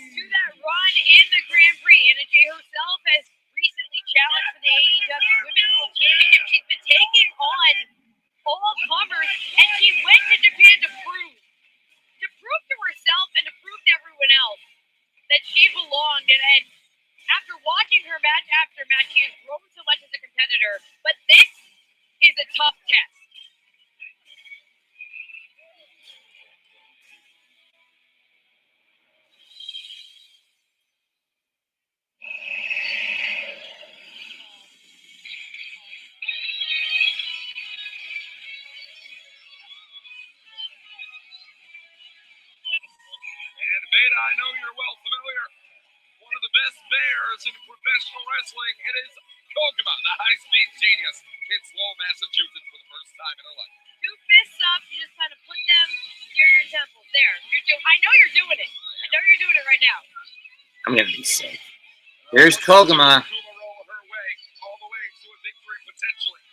run in the Grand Prix. Anna Jay herself has recently challenged for the AEW Women's World Championship. She's been taking on all comers, and she went to Japan to prove to herself and to prove to everyone else that she belonged. And after watching her match after match, she has grown so much as a competitor. But this is a tough test. And Veda, I know you're well familiar. One of the best bears in professional wrestling. It is Koguma, the high-speed genius. Hits Lowell, Massachusetts for the first time in her life. Two fists up, you just kind of put them near your temples. There. I know you're doing it. I know you're doing it right now. I'm gonna be safe. Here's Koguma. Roll her way, all the way to a victory potentially.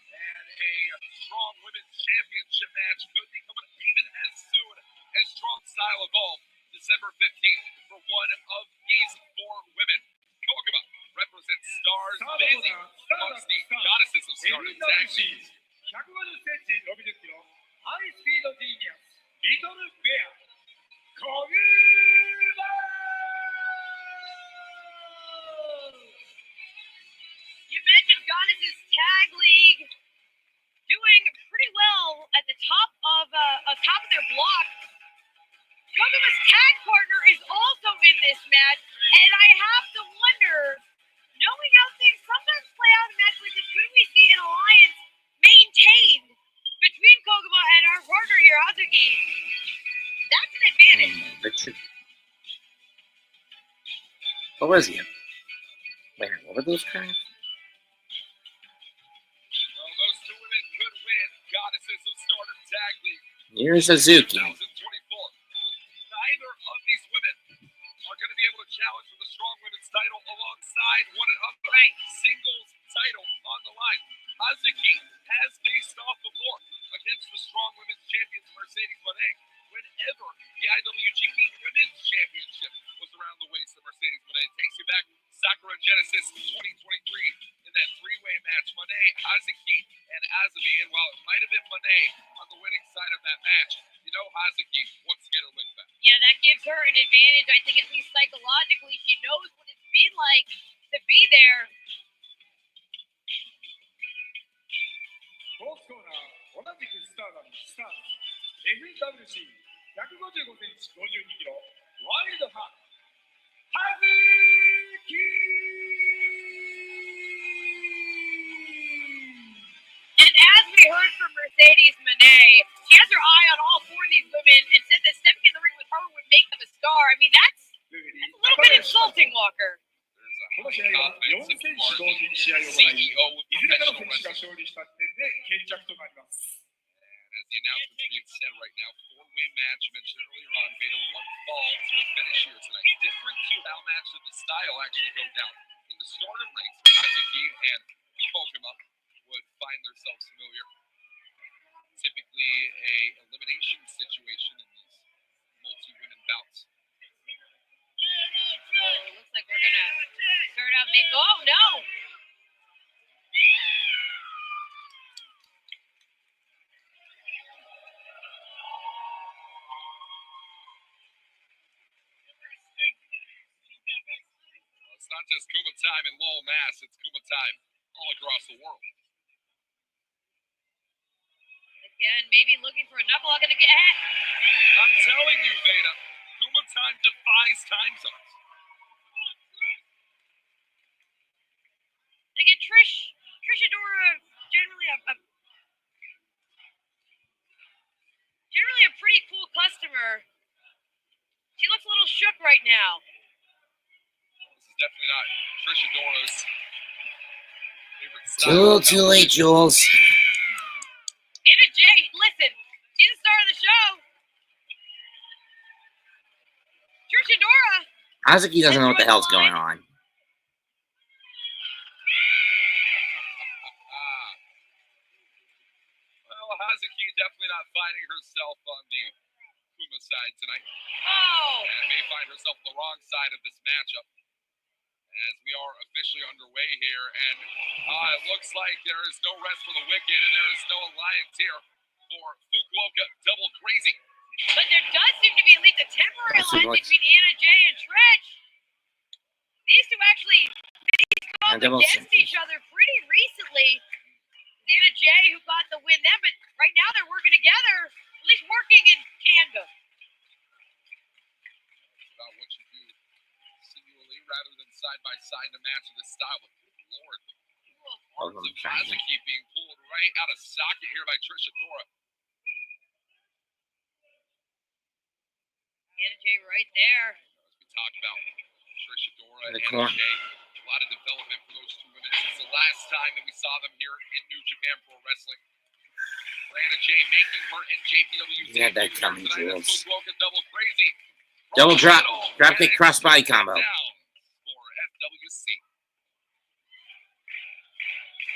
And a strong women's championship match could be coming even as soon as Strong Style Evolved, December 15th, for one of these four women. Koguma represents stars busy amongst the goddesses of stardom. Zack. 150センチ60キロハイスピードジーニアスリトルベアコグマ You mentioned Goddesses Tag League doing pretty well at the top of their block. Koguma's tag partner is also in this match, and I have to wonder, knowing how things sometimes play out in matches like this, could we see an alliance maintained between Koguma and our partner here, Hazuki? That's an advantage. What was he? Wait, what were those guys? Well, those two women could win Goddesses of Stardom Tag League. Here's Hazuki. 2024. Neither of these women are going to be able to challenge for the Strong Women's title alongside one another. Right. Singles title on the line. Hazuki has faced off before against the Strong Women's Champions Mercedes Moné whenever the IWGP Women's Championship was around the waist of Mercedes Moné. Takes you back Sakura Genesis 2023 in that three-way match. Moné, Hazuki, and Azumi. And while it might have been Moné on the winning side of that match, you know Hazuki wants to get her lick back. Yeah, that gives her an advantage. I think at least psychologically, she knows what it's been like to be there. フォースコーナー同じくスターダムスター FWC155 センチ52キロワイルドハーハズキ And as we heard from Mercedes Moné, she has her eye on all four of these women and said that stepping in the ring with her would make them a star. I mean, that's a little bit insulting, Walker. この試合は4選手同時に試合を行い、いずれかの選手が勝利した時点で決着となります。 As the announcements are being said right now, four-way match mentioned earlier on, Veda, one fall to a finish here tonight. Different to how matches of the style actually go down. In the stardom ranks, Hazuki and Koguma would find themselves familiar. Typically a elimination situation in these multi-women bouts. Oh, looks like we're gonna start out maybe. Oh no! Well, it's not just Kuma time in Lowell, Mass. It's Kuma time all across the world. Again, maybe looking for a knuckle. Gonna get hit. I'm telling you, Veda, Kuma time defies time zones. Again, Trish Adora, generally a pretty cool customer. She looks a little shook right now. This is definitely not Trish Adora's favorite style. Too late, Jules. Anna Jay, listen, she's the star of the show. Trish Adora. Hazuki doesn't know what the hell's going on. Well, Hazuki definitely not finding herself on the Koguma's side tonight. Oh! And may find herself on the wrong side of this matchup. As we are officially underway here, and it looks like there is no rest for the wicked, and there is no alliance here for Fukuoka Double Crazy. But there does seem to be at least a temporary alliance between Anna Jay and Trish. These two actually faced off against each other pretty recently. Anna Jay who got the win then, but right now they're working together, at least working in tandem. About what you do singularly rather than side by side in a match of this style. But good Lord, the arms of Hazuki being pulled right out of socket here by Trish Adora. Anna Jay right there. As we talked about, Trish Adora and Anna Jay, a lot of development for those two women. This is the last time that we saw them here in New Japan Pro Wrestling. For Anna Jay making her NJPW. You had that coming, Jules. Double Crazy. Double drop kick crossbody combo. For FWC.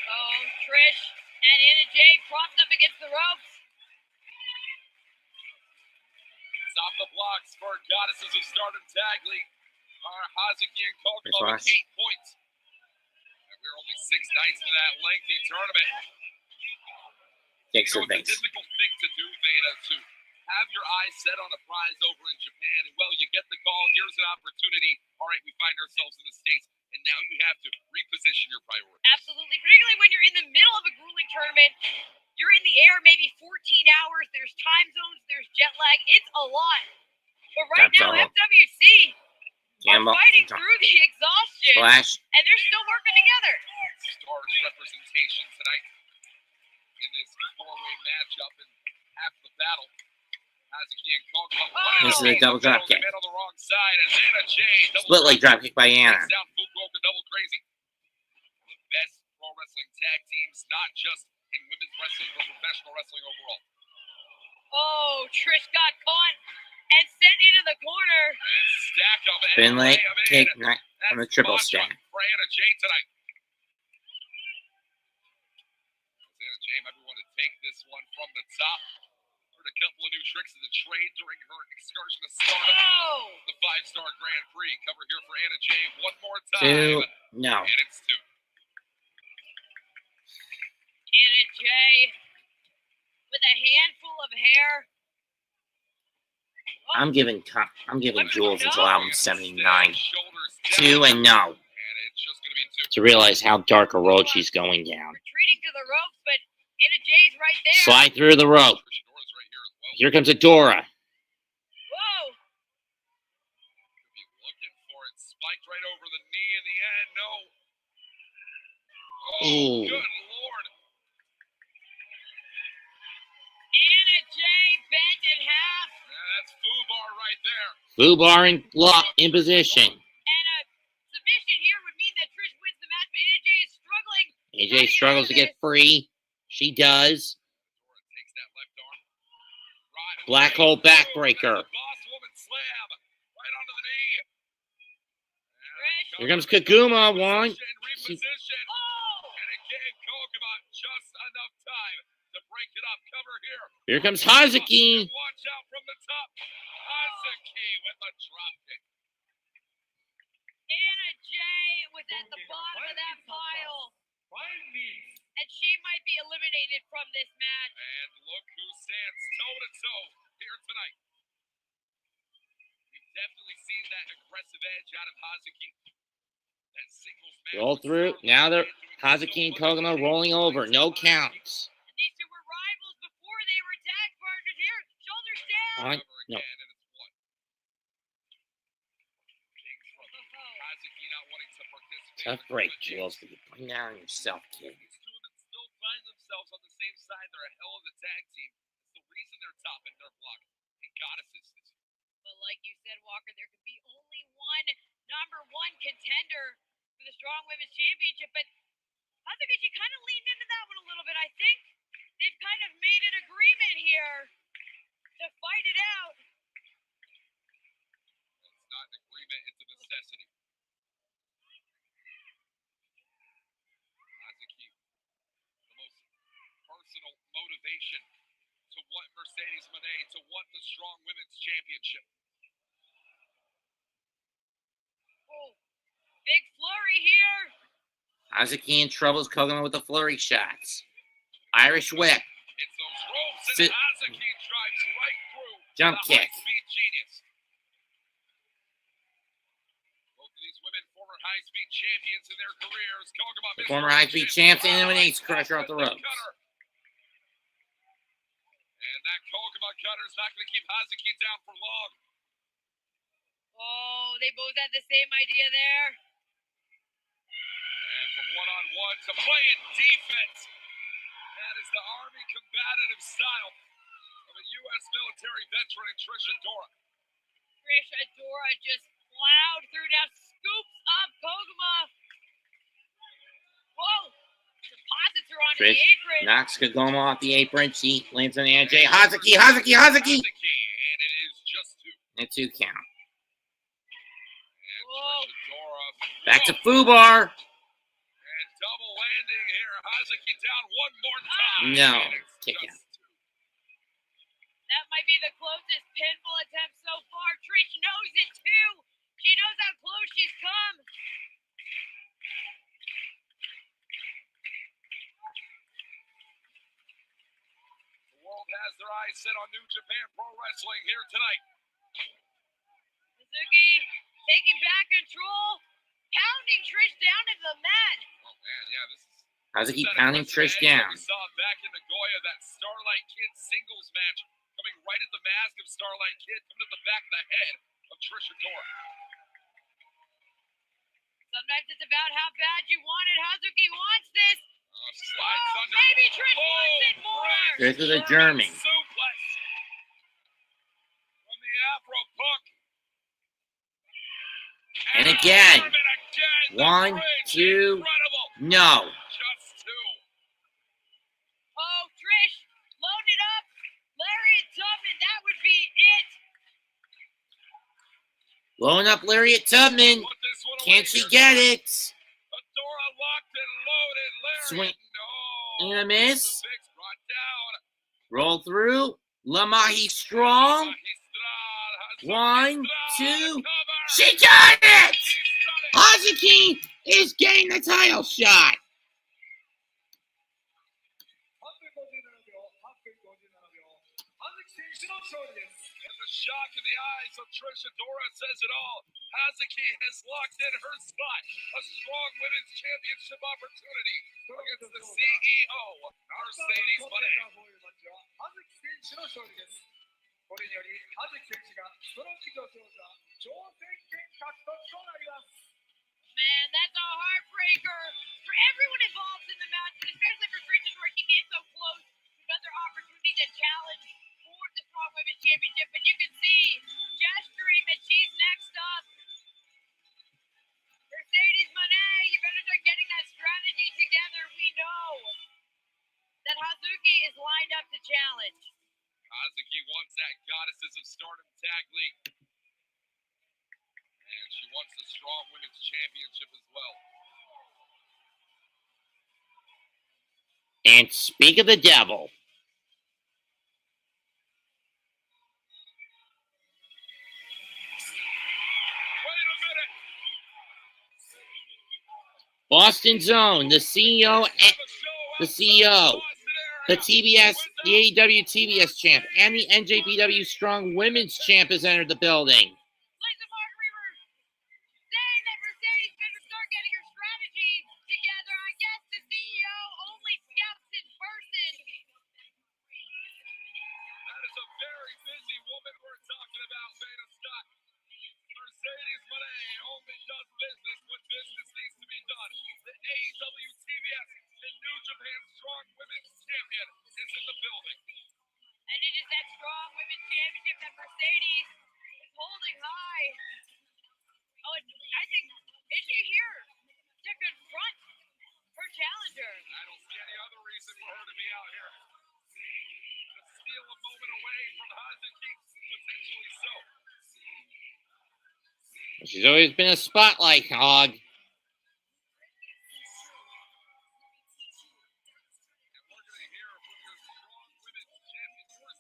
Oh, Trish and Anna Jay propped up against the ropes. Stop the blocks for Goddesses of Stardom Tag League. Are Hazuki and Koguma with 8 points. And we're only 6 nights into that lengthy tournament. Kicks her It's a face. difficult thing to do, Veda, to have your eyes set on a prize over in Japan. And, well, you get the call. Here's an opportunity. All right, we find ourselves in the States. And now you have to reposition your priorities. Absolutely. Particularly when you're in the middle of a grueling tournament. You're in the air maybe 14 hours. There's time zones. There's jet lag. It's a lot. But right now, FWC are fighting through the exhaustion. And they're still working together. Stars representation tonight in this 4-way matchup and half the battle. Hazuki and Koguma. This is a double drop kick. On the wrong side, and Anna Jay, Split leg drop kick by Anna. Down Fukuoka Double Crazy. The best pro wrestling tag teams, not just in women's wrestling, but professional wrestling overall. Oh, Trish got caught and sent into the corner. And stack of it. Finlay kick on the triple stack. For Anna Jay tonight. Anna Jay might want to take this one from the top. Heard a couple of new tricks of the trade during her excursion to Stardom. Oh. The 5-star Grand Prix. Cover here for Anna Jay one more time. 2. No. And it's 2. Anna Jay with a handful of hair. Oh. I'm giving Jules until album 79. 2 and no. To realize how dark a road she's going down. Retreating to the ropes, but Anna Jay's right there. Slide through the rope. Here comes Adora. Whoa. Looking for it. Spiked right over the knee in the end. No. Oh, Ooh. Good Lord. Anna Jay bent in half. That's Fubar right there. Fubar in position. And a submission here would mean that Trish wins the match, but Anna Jay is struggling. AJ struggles to get free. She does. Takes that left arm. Right Black hole backbreaker. Boss woman slam. Right onto the knee. Trish. Here comes Koguma. 1. Reposition. Oh. And it gave Koguma just enough time to break it up. Cover here. Here comes Hazuki. Watch out from the top. Hazuki with a drop kick. Anna Jay was at the bottom of that pile. And she might be eliminated from this match. And look who stands toe-to-toe here tonight. We've definitely seen that aggressive edge out of Hazuki. That singles match. Roll through. Now they're Hazuki and Koguma rolling over. No counts. And these two were rivals before they were tag partners here. Shoulders down. One. No. Again, and it's 1. Kings from Hazuki not wanting to participate. Tough break, Jules. But you bring that on yourself, kid. These two women still find themselves on the same side. They're a hell of a tag team. It's the reason they're top in their block. And Goddesses this year. But like you said, Walker, there could be only one #1 contender for the Strong Women's Championship. But Hazuki, she kind of leaned into that one a little bit. I think they've kind of made an agreement here to fight it out. It's not an agreement. It's a necessity. Hazuki, the most personal motivation to want Mercedes Moné to want the Strong Women's Championship. Oh, big flurry here. Hazuki in trouble as Koguma with the flurry shots. Irish whip. It's those ropes, and Hazuki drives right through Jump the kick. high-speed genius. Both of these women, former high-speed champions in their careers. Koguma, The former high-speed champs and an ace crusher off the ropes. And that Koguma cutter is not going to keep Hazuki down for long. Oh, they both had the same idea there. And from one-on-one to playing defense. That is the Army combative style of a U.S. military veteran in Trish Adora. Trish Adora just plowed through, now scoops up Koguma. Whoa! Deposits her onto Trish the apron. knocks Koguma off the apron. She lands on the NJ. Hazuki, Hazuki, Hazuki! And it is just two. And 2 count. And Trish Adora. Back to Fubar. And double landing here. Hazuki down one more time. No. And it's Kick just out. two. That might be the closest pinfall attempt so far. Trish knows it too. She knows how close she's come. The world has their eyes set on New Japan Pro Wrestling here tonight. Hazuki taking back control, pounding Trish down into the mat. Oh man, yeah, this is Hazuki set a pounding precedent Trish that down. We saw back in Nagoya, that Starlight Kid singles match, coming right at the mask of Starlight Kid, coming at the back of the head of Trish Adora. Sometimes it's about how bad you want it. Hazuki wants this. Slides Oh, under. maybe Trish Low wants it more. Trish with a German German. suplex from the Afro Punk. And again. German again. The 1, bridge, 2. incredible. No. Just two. Oh, Trish, load it up. Lariat Tubman, that would be it. Blowing up Lariat Tubman. Put this one away Can she here. get it? Adora locked and loaded. Lariat. Swing. No. And a miss. Six brought down. Roll through. Lamahi strong. 1, 2. She got it! Hazuki is getting the title shot. And the shock in the eyes of Trish Adora says it all. Hazuki has locked in her spot. A strong women's championship opportunity against the CEO, Mercedes Moné. これにより葉月選手がストロング女王座挑戦権獲得となります。 Man, that's a heartbreaker for everyone involved in the match, and especially for Trish Adora. She came so close to another opportunity to challenge for the Strong Women's Championship, but you can see gesturing that she's next up. Mercedes Moné, you better start getting that strategy together. We know that Hazuki is lined up to challenge. Hazuki wants that Goddesses of Stardom Tag League. And she wants the Strong Women's Championship as well. And speak of the devil. Wait a minute. Boston Zone, the CEO, the CEO, the TBS, the AEW TBS champ, and the NJPW Strong Women's champ has entered the building. Like the Mark Reaver saying that Mercedes better start getting her strategy together. I guess the CEO only scouts in person. That is a very busy woman we're talking about, Beta Scott. Mercedes Moné only does business when business needs to be done. The AEW TBS and New Japan Strong Women's Champion is in the building. And it is that Strong Women's Championship that Mercedes is holding high. Oh, and I think, is she here to confront her challenger? I don't see any other reason for her to be out here. To steal a moment away from Hazuki, potentially so. She's always been a spotlight hog. And we're going to hear from your Strong Women's Champion, your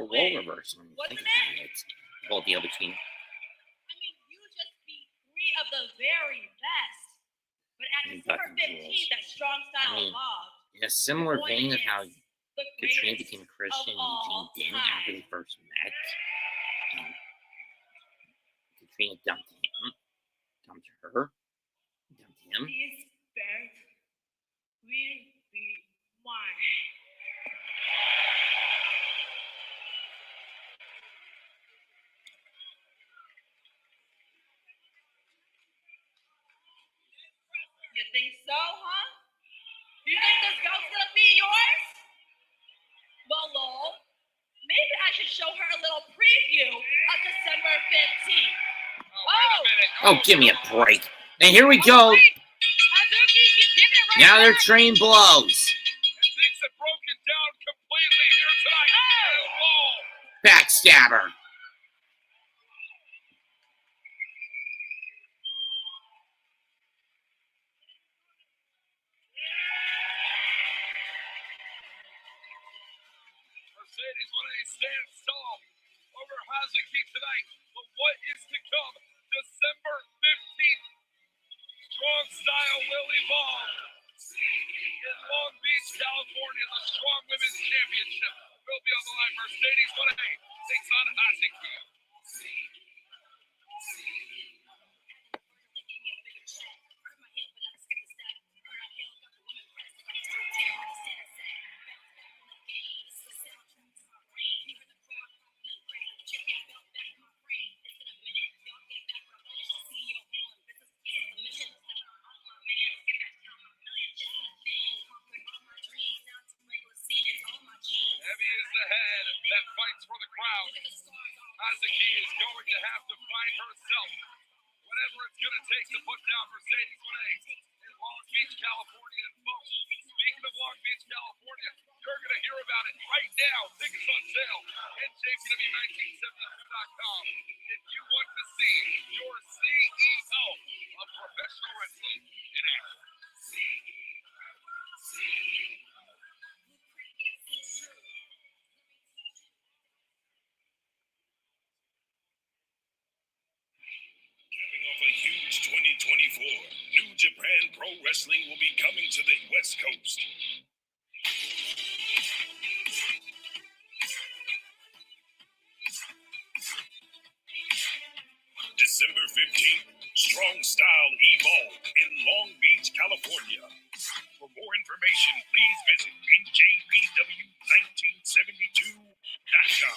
a role reversal when you think about it. The whole deal between. I mean, you just beat 3 of the very best. But at December 15th, that strong style evolved. In a similar vein of how Katrina became a Christian and Eugene didn't after they first met. Katrina dumped him. Dumped her. Dumped him. This belt will be mine. You think so, huh? You think this belt's gonna be yours? Well, Lowell, maybe I should show her a little preview of December 15th. Oh, give me a break. And here we go. Hazuki, she's giving it right Now their back. train blows. And things have broken down completely here tonight. Oh. Backstabber. Mercedes Moné stands tall over Hazuki tonight. But what is to come? December 15th. Strong Style will evolve. In Long Beach, California, the Strong Women's Championship will be on the line. Mercedes Moné takes on Hazuki. Heavy is the head that fights for the crowd. Hazuki is going to have to find herself. Whatever it's going to take to put down Mercedes Moné in Long Beach, California. And folks, speaking of Long Beach, California, you're going to hear about it right now. Tickets on sale. NJPW1972.com. If you want to see your CEO of professional wrestling in action. Capping off a huge 2024, New Japan Pro Wrestling will be coming to the West Coast. December 15th, Strong Style Evolve in Long Beach, California. For more information, please visit NJPW1972.com.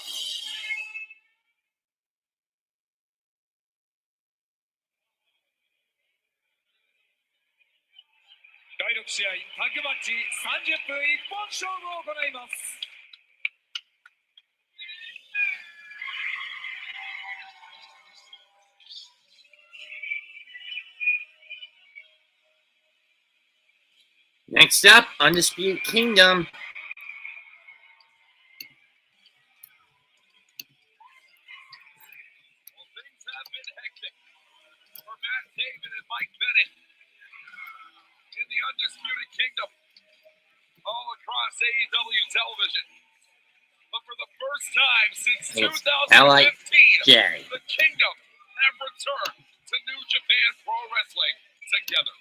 第6試合タッグマッチ30分一本勝負を行います。 Next up, Undisputed Kingdom. Well, things have been hectic for Matt Taven and Mike Bennett in the Undisputed Kingdom all across AEW television. But for the first time since It's 2015, the Kingdom have returned to New Japan Pro Wrestling together.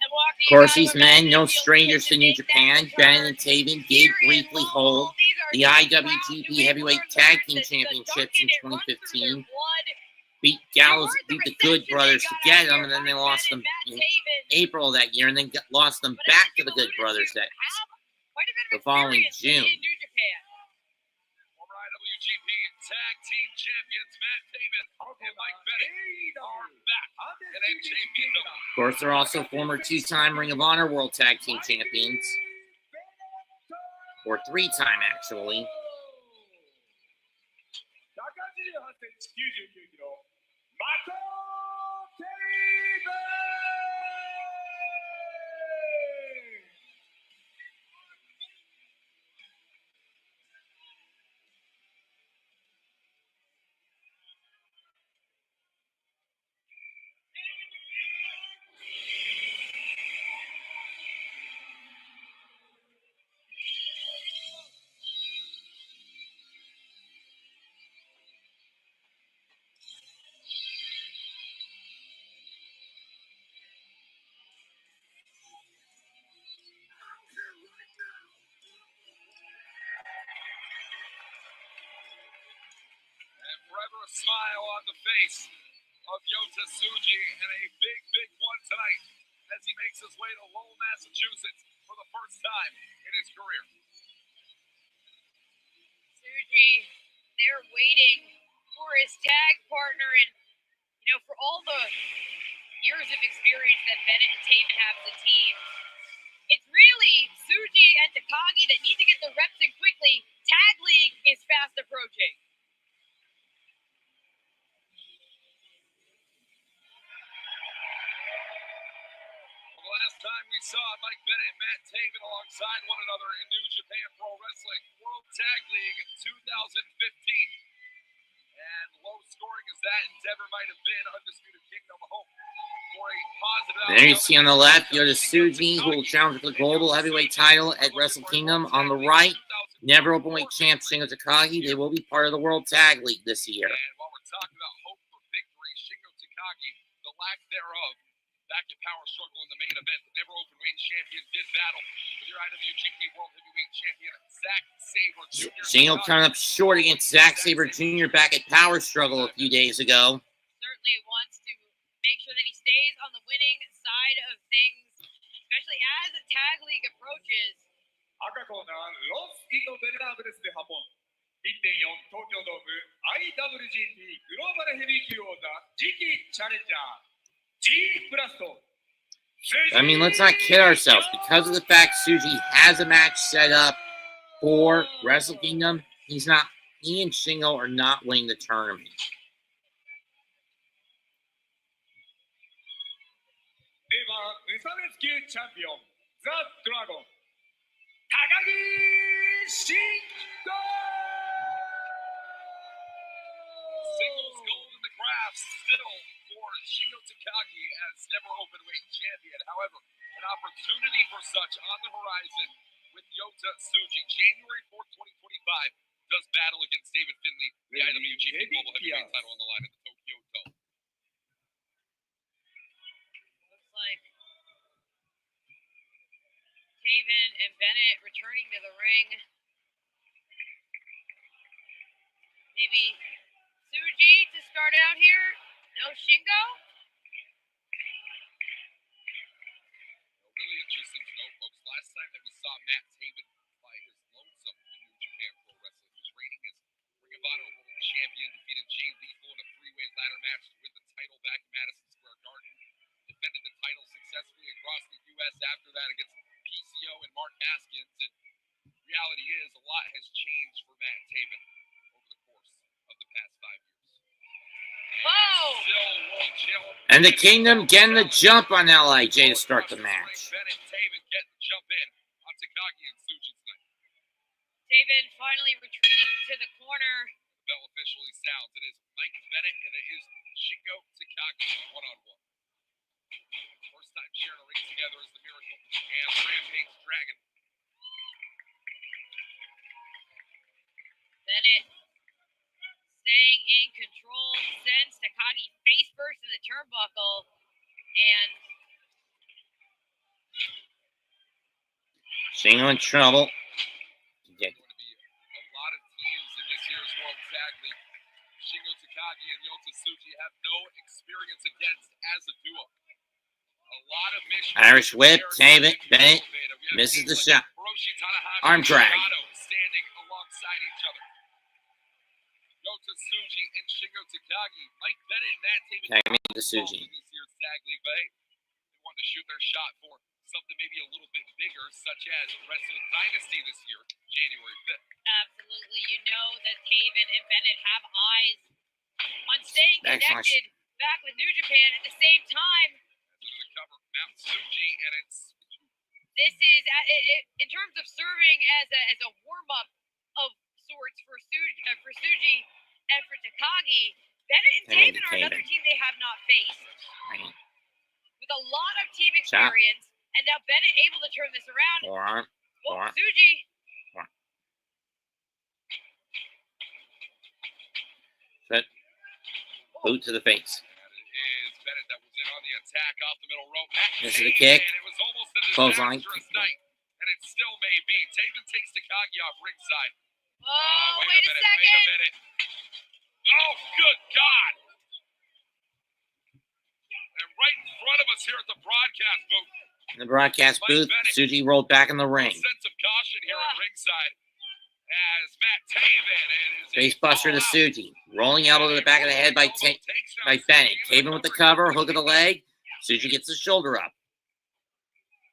Of course, these men, no strangers to New Japan. Bennett and Taven did briefly hold the IWGP Heavyweight Tag Team Championships in 2015. Beat the Good Brothers to get them, and then they lost them in April of that year, and then lost them back to the Good Brothers the following June. Former IWGP Tag Team Champions Matt Taven and Mike Bennett are back at NJPW. Of course, they're also former 2-time Ring of Honor World Tag Team Champions. Or 3-time, actually. 188cm、99キロ、マコテイベン。 Well, on the face of Yota Tsuji, and a big, big one tonight as he makes his way to Lowell, Massachusetts for the first time in his career. Tsuji, they're waiting for his tag partner, and for all the years of experience that Bennett and Taven have as a team, it's really Tsuji and Takagi that need to get the reps in quickly. Tag League is fast approaching. Well, the last time we saw Mike Bennett and Matt Taven alongside one another in New Japan Pro Wrestling World Tag League 2015. And low scoring as that endeavor might have been, Undisputed Kingdom hope for a positive outcome. There you see on the left, Yota Tsuji, who will challenge for the global heavyweight title at Wrestle Kingdom. On the right, never openweight champ Shingo Takagi. They will be part of the World Tag League this year. And while we're talking about hope for victory, Shingo Takagi, the lack thereof, back at Power Struggle in the main event, the never openweight champion did battle with your IWGP World Heavyweight Champion Zack Sabre Jr. Shingo coming up short against Zack Sabre Jr. back at Power Struggle a few days ago. Certainly wants to make sure that he stays on the winning side of things, especially as the tag league approaches. 赤コーナーロス・インゴベルナブレスでハポン 1.4 東京ドーム IWGP グローバルヘビー級王座次期チャレンジャー G プラスト I mean, let's not kid ourselves. Because of the fact Tsuji has a match set up for Wrestle Kingdom, he and Shingo are not winning the tournament. では無差別級チャンピオンザ・ドラゴン高木慎吾 Singles gold in the graphs still for Shingo Takagi as never openweight champion. However, an opportunity for such on the horizon with Yota Tsuji. January 4th, 2025, does battle against David Finlay, the IWGP Global Heavyweight title on the line at the Tokyo Dome. Looks like Taven and Bennett returning to the ring. Maybe Tsuji to start out here. No Shingo. Really interesting to note, folks. Last time that we saw Matt Taven fight his lonesome in New Japan Pro Wrestling, he was reigning as Ring of Honor World Champion, defeated Jay Lethal in a three-way ladder match to win the title back in Madison Square Garden, defended the title successfully across the U.S. after that against PCO and Mark Haskins, and reality is a lot has changed for Matt Taven over the course of the past 5 years. And the Kingdom getting the jump on LIJ to start the match. Bennett, Taven getting the jump in on Takagi and Tsuji tonight. Taven finally retreating to the corner. The bell officially sounds. It is Mike Bennett and it is Shingo Takagi one-on-one. First time sharing a ring together as the Miracle and Rampage Dragon. Bennett staying in control, sends Takagi face first in the turnbuckle, and Shingo in trouble. There's going to be a lot of teams in this year's World Tag League. Shingo Takagi and Yota Tsuji have no experience against as a duo. A lot of missions. Irish whip, Taven, Bennett misses the shot. Arm drag. Standing alongside each other. Yota Tsuji and Shingo Takagi. Mike Bennett and Matt Taven. Takagi to Tsuji. In this year's Tag League, but hey, they wanted to shoot their shot for something maybe a little bit bigger, such as Wrestling Dynasty this year, January 5th. Absolutely. You know that Taven and Bennett have eyes on staying connected back with New Japan at the same time. The cover, Mount Tsuji, and it's this is in terms of serving as a warm-up of sorts for Tsuji and for Takagi. Bennett and Taven are another team they have not faced. Right. With a lot of team experience, and now Bennett able to turn this around. Tsuji. But boot to the face. Is Bennett that was in on the attack off the middle rope. This is the kick. And it was almost a Clothesline. disastrous night, and it still may be. Taven takes Takagi off ringside. Oh, wait a second. Oh, good God. here at the broadcast booth. In the broadcast booth, Tsuji rolled back in the ring. Sense of caution here at ringside as Matt Taven Face buster to Tsuji. Rolling elbow to the back of the head by Bennett. Taven with the cover, hook of the leg. Tsuji gets the shoulder up.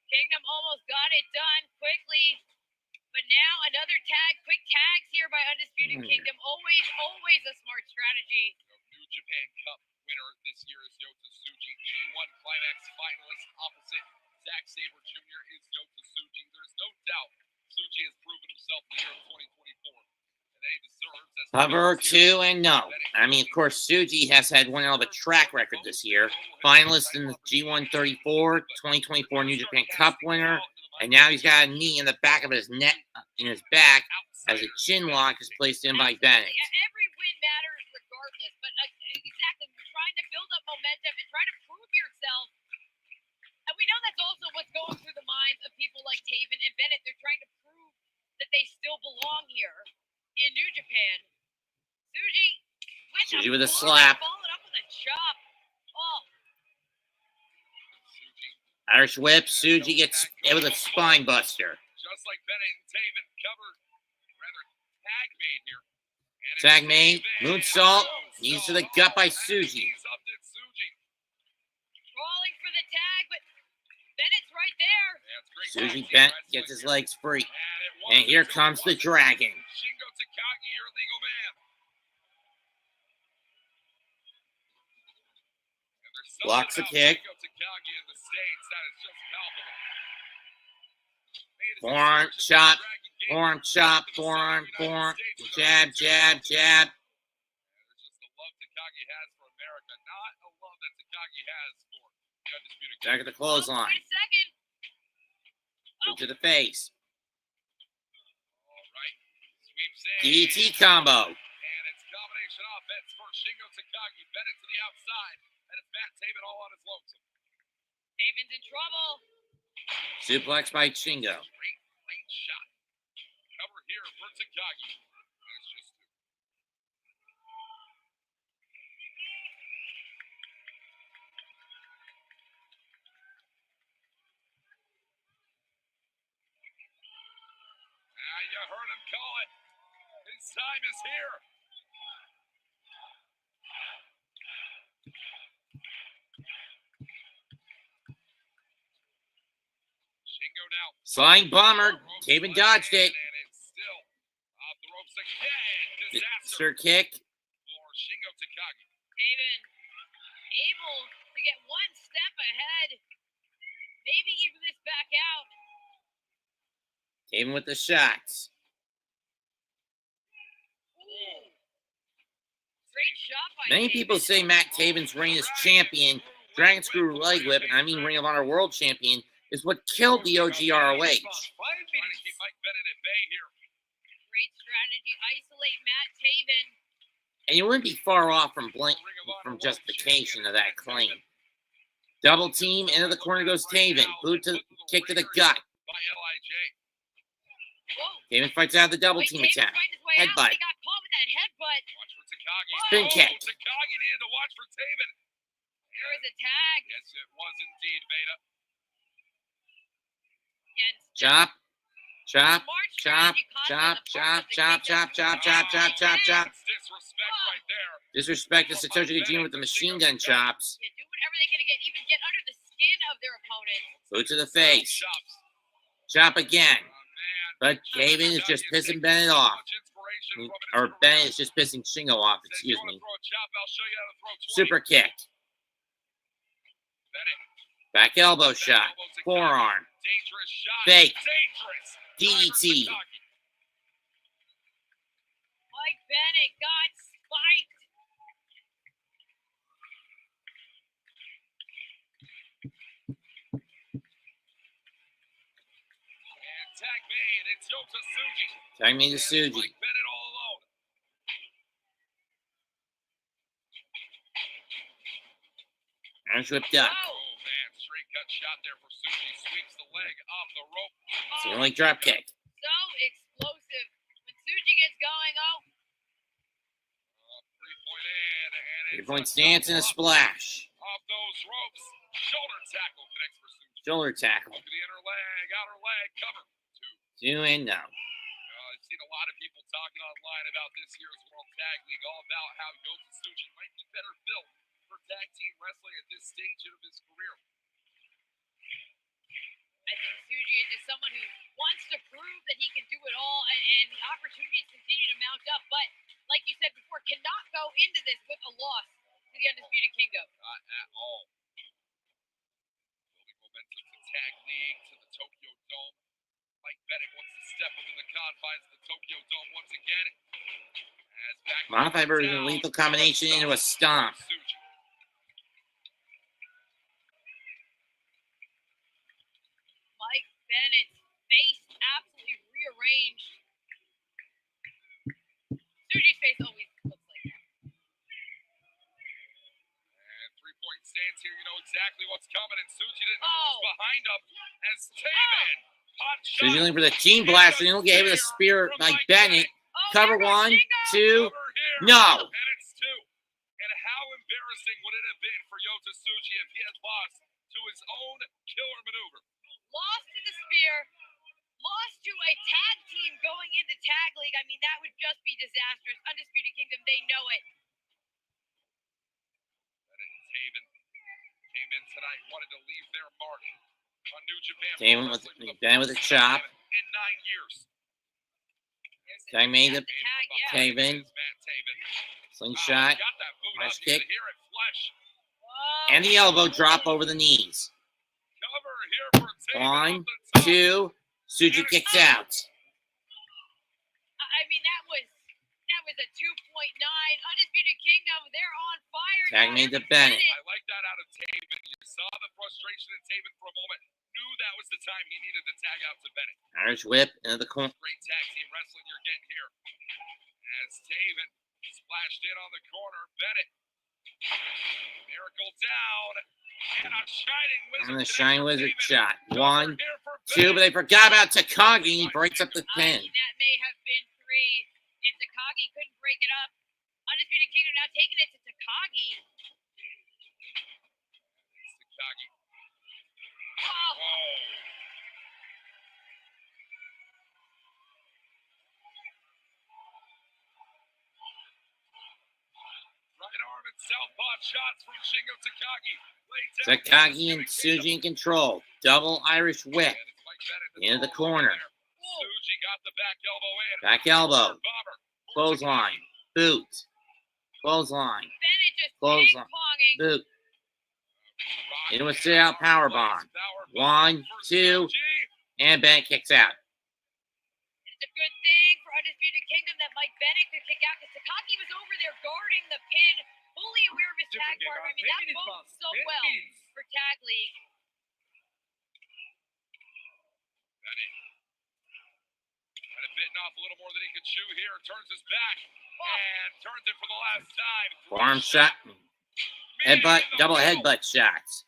Kingdom almost got it done quickly. But now another tag. Quick tags here by Undisputed Kingdom. Always a smart strategy. New Japan Cup winner this year is Yota Tsuji. G1 Climax finalist opposite Zack Sabre Jr. is Yota Tsuji. There's no doubt Tsuji has proven himself in the year of 2024. And he deserves as Cover 2 and no. I mean, of course, Tsuji has had one hell of a track record this year. Finalist in the G1 34, 2024 New Japan Cup winner. And now he's got a knee in the back of his neck, in his back, as a chin lock is placed in by Bennett. Every win matters regardless, but exactly, you're trying to build up momentum and try to prove yourself. And we know that's also what's going through the minds of people like Taven and Bennett. They're trying to prove that they still belong here in New Japan. Tsuji with a slap. Followed up with a chop. Oh. Irish whip. Tsuji gets hit with a spine buster. Just like Bennett and Taven covered, rather tag made here. Tag made. Moonsault. Knees to the gut by Tsuji. Crawling for the tag, but Bennett's right there. Tsuji Bennett gets his legs free. And here comes the dragon. Shingo Takagi, your legal man. Blocks the kick. Forearm chop. Forearm chop. Forearm. Jab, jab, jab. Back at the clothesline. Good to the face. DDT combo. And it's combination offense for Shingo Takagi. Bennett to the outside. And it's Matt Taven all on his lonesome. Taven's in trouble. Suplex by Shingo. Straight lane shot. Cover here for Takagi. That's just two. You heard him call it. His time is here. Shingo now. Sliding bomber. Taven dodged it. And it's still off the ropes again. Disaster Disaster kick. for Shingo Takagi. Taven able to get one step ahead. Maybe even this back out. Taven with the shots. Great shot by Many Taven. people say Matt Taven's reign as champion, Dragon Screw Leg Whip, and I mean Ring of Honor World Champion, is what killed the OG ROH. Trying to keep Mike Bennett at bay here. Great strategy. Isolate Matt Taven. And you wouldn't be far off from justification of that claim. Double team, into the corner goes Taven. Boot to kick to the gut. By LIJ. Whoa. Taven fights out the double team Taven attack. fighting his way out. Headbutt. He got caught with that headbutt. Watch for Takagi. Spin kick. Takagi needed to watch for Taven. There was a tag. Yes, it was indeed, Beta. Against Chop. Chop. smart Chop. strategy Chop. caught Chop. the Chop. Kingdom. Chop. Chop. Chop. Chop. Chop. That's disrespect right there. Disrespect to Satoshi Kojima with the machine gun chops. Yeah, do whatever they can to get under the skin of their opponent. Boot to the face. Chops. Chop again. Oh, man. But Taven is just pissing Bennett off. Much inspiration from it Or as well. Bennett is just pissing Shingo off, Says, excuse "You wanna me. throw a chop, I'll show you how to throw 20." Super kick. Bennett. Back elbow shot. Forearm. Dangerous shot. Fake. Dangerous. DDT. Mike Bennett got spiked. And tag made. It's Yota Tsuji. Tag me to And it's Tsuji. Mike Bennett all alone. Irish whip duck. Oh, man. Straight cut shot there for Tsuji. Sweeps the leg off the rope. Ceiling drop kick. So explosive. When Tsuji gets going, oh, 3-point in. And it's 3-point stance and a splash. off those ropes. Shoulder tackle connects for Tsuji. Shoulder tackle. To the inner leg, outer leg, cover. 2 and no. I've seen a lot of people talking online about this year's World Tag League, all about how Yota Tsuji might be better built for tag team wrestling at this stage of his career. I think Tsuji is just someone who wants to prove that he can do it all, and the opportunities continue to mount up. But like you said before, cannot go into this with a loss to the Undisputed Kingdom. Not at all. Building momentum to Tag League, to the Tokyo Dome. Mike Bennett wants to step within the confines of the Tokyo Dome once again. Modified version of lethal combination into a stomp. Mike Bennett's face absolutely rearranged. Tsuji's face always looks like that. And 3-point stance here. You know exactly what's coming. And Tsuji didn't know what was behind him as Taven. Tsuji looking for the team blast. And he'll get him a spear by Bennett. Cover 1, 2. No. And it's 2. And how embarrassing would it have been for Yota Tsuji if he had lost to his own killer maneuver? Lost to the spear, lost to a tag team going into Tag League. I mean, that would just be disastrous. Undisputed Kingdom, they know it. Taven came in tonight, wanted to leave their mark on New Japan. Taven with a chop. In 9 years. Tag made the tag, yeah. Taven. Slingshot. Nice kick. And the elbow drop over the knees. 1, 2. Tsuji kicks out. I mean, that was a 2.9. Undisputed Kingdom, they're on fire. Tag made to Bennett. I like that out of Taven. You saw the frustration in Taven for a moment. Knew that was the time he needed to tag out to Bennett. Irish whip into the corner. Great tag team wrestling you're getting here. As Taven splashed in on the corner, Bennett. Miracle down. And a Shining Wizard. And the Shining Wizard shot. 1, 2, but they forgot about Takagi. He breaks up the pin. That may have been 3. If Takagi couldn't break it up. Undisputed Kingdom now taking it to Takagi. It's Takagi. Oh. Right arm and southpaw shots from Shingo Takagi. Takagi and Tsuji in control. Double Irish whip. Into the corner. Tsuji got the back elbow in. Back elbow. Clothesline. Boot. Clothesline. Bennett just Clothesline. ping-ponging. Boot. Into a sit-out powerbomb. 1, 2. And Bennett kicks out. It's a good thing for Undisputed Kingdom that Mike Bennett could kick out because Takagi was over there guarding the pin, fully aware of his tag partner. I mean, that bodes so well for Tag League. Bennett kind of bitten off a little more than he could chew here. Turns his back and turns it for the last time. Forearm shot. Headbutt. Double headbutt shots.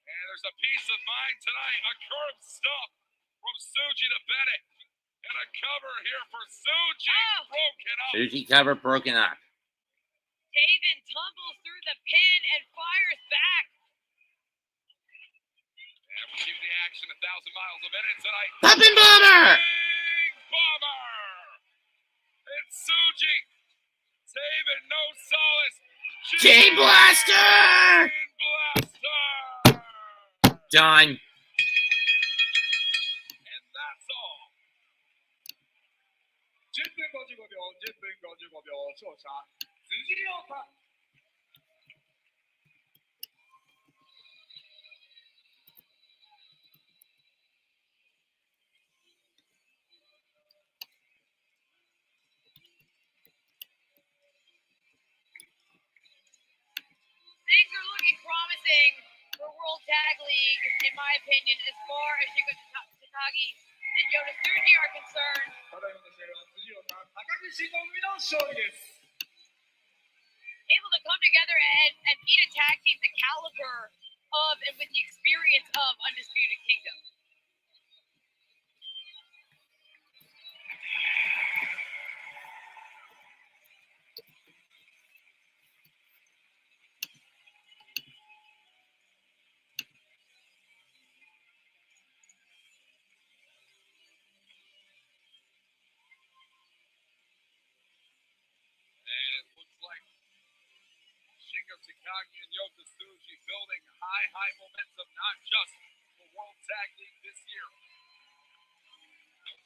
And there's a piece of mind tonight. A curb stomp from Tsuji to Bennett. And a cover here for Tsuji. Broken up. Tsuji cover broken up. Taven tumbles through the pin and fires back. And we'll keep the action 1,000 miles a minute tonight. Pumping bomber! Big bomber! It's Tsuji. Taven, no solace. Chain Blaster! Chain Blaster! Done. And that's all. 10分55秒、10分55秒、勝者、辻亮太。Things are looking promising for World Tag League, in my opinion, as far as Shingo Takagi and Yota Tsuji are concerned. ただいまの試合は辻亮太、高木慎吾組の勝利です。 Able to come together and beat a tag team the caliber of and with the experience of Undisputed Kingdom. Takagi and Yota Tsuji building high momentum, not just for World Tag League this year.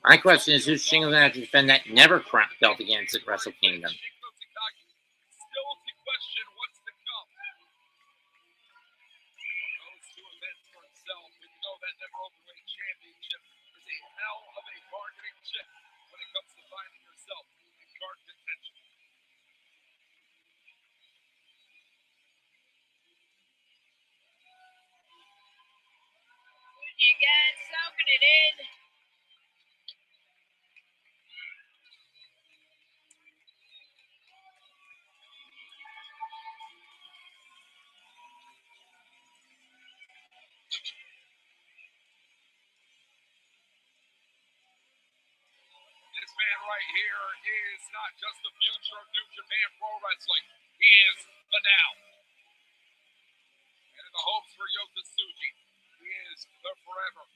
My question is, who's Shingo going to have to defend that never crown belt against at Wrestle Kingdom? Shingo Takagi still to question what's to come. Those two events for himself, and you know that never openweight championship is a hell of a bargaining chip when it comes to finding yourself in card contention. Tsuji again, soaking it in. This man right here is not just the future of New Japan Pro Wrestling. He is the now. And in the hopes for Yota Tsuji, he is the forever.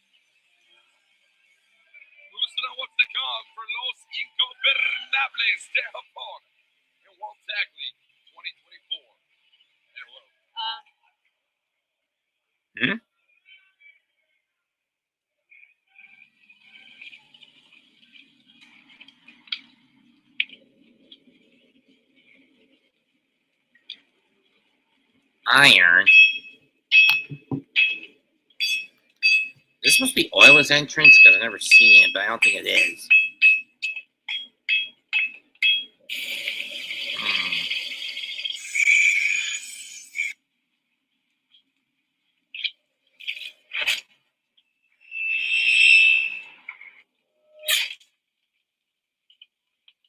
Who's to know what's to come for Los Ingobernables de Japon in World Tag League 2024. And hello. Iron. This must be Oiwa's entrance because I've never seen it, but I don't think it is.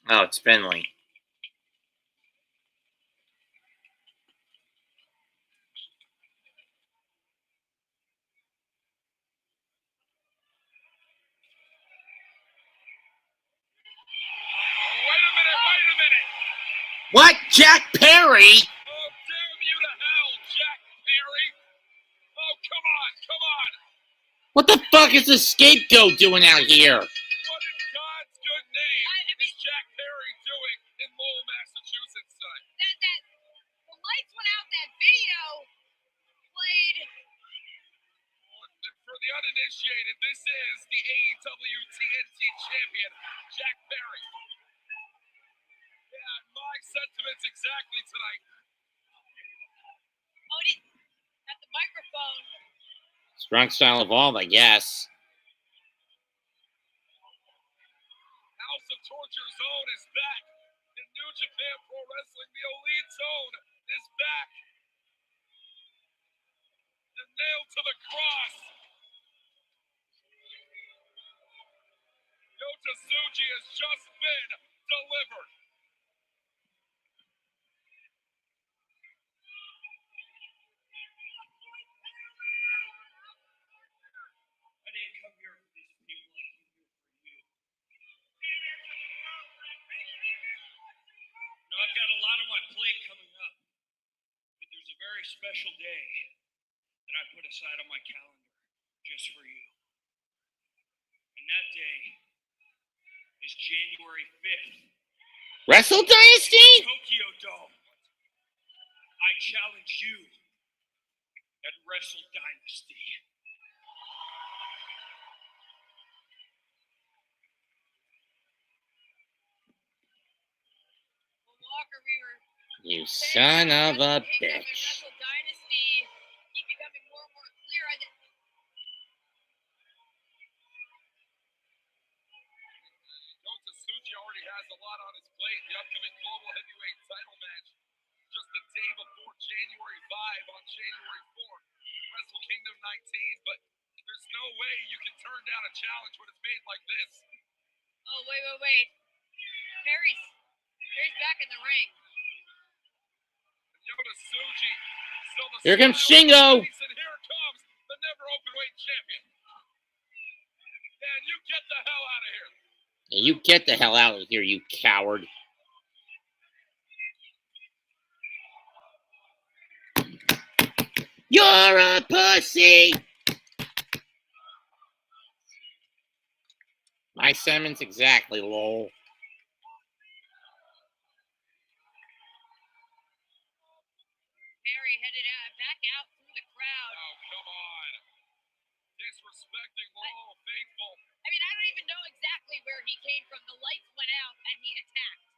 Oh, it's Finlay. Wait a minute. What? Jack Perry? Oh, damn you to hell, Jack Perry. Oh, come on. What the fuck is the scapegoat doing out here? What in God's good name is Jack Perry doing in Lowell, Massachusetts tonight? That the lights went out. That video played. For the uninitiated, this is the AEW TNT champion, Jack Perry. Yeah, my sentiments exactly tonight. Oh, at the microphone. Strong style evolved, I guess. House of Torture Zone is back. In New Japan Pro Wrestling, the Elite Zone is back. The nail to the cross. Yota Tsuji has just been delivered. I didn't come here for these people. I came here for you. No, I've got a lot on my plate coming up, but there's a very special day that I put aside on my calendar just for you. And that day is January 5th. Wrestle Dynasty? Tokyo Dome. I challenge you at Wrestle Dynasty. Walker, we were You son of a bitch. Wrestle Dynasty keep becoming more and more clear. Yota Tsuji already has a lot on his plate. The upcoming global heavyweight title match just the day before January 5 on January 4th. Wrestle Kingdom 19, but there's no way you can turn down a challenge when it's made like this. Oh, wait. Perry's back in the ring. Yota Tsuji still the Here comes style Shingo. of the face, and here comes the never openweight champion. Man, you get the hell out of here. You get the hell out of here, you coward. You're a pussy. My sentiments exactly, lol. Ryohei headed back out through the crowd. Oh, come on. Disrespecting all faithful. I mean, I don't even know exactly where he came from. The lights went out and he attacked.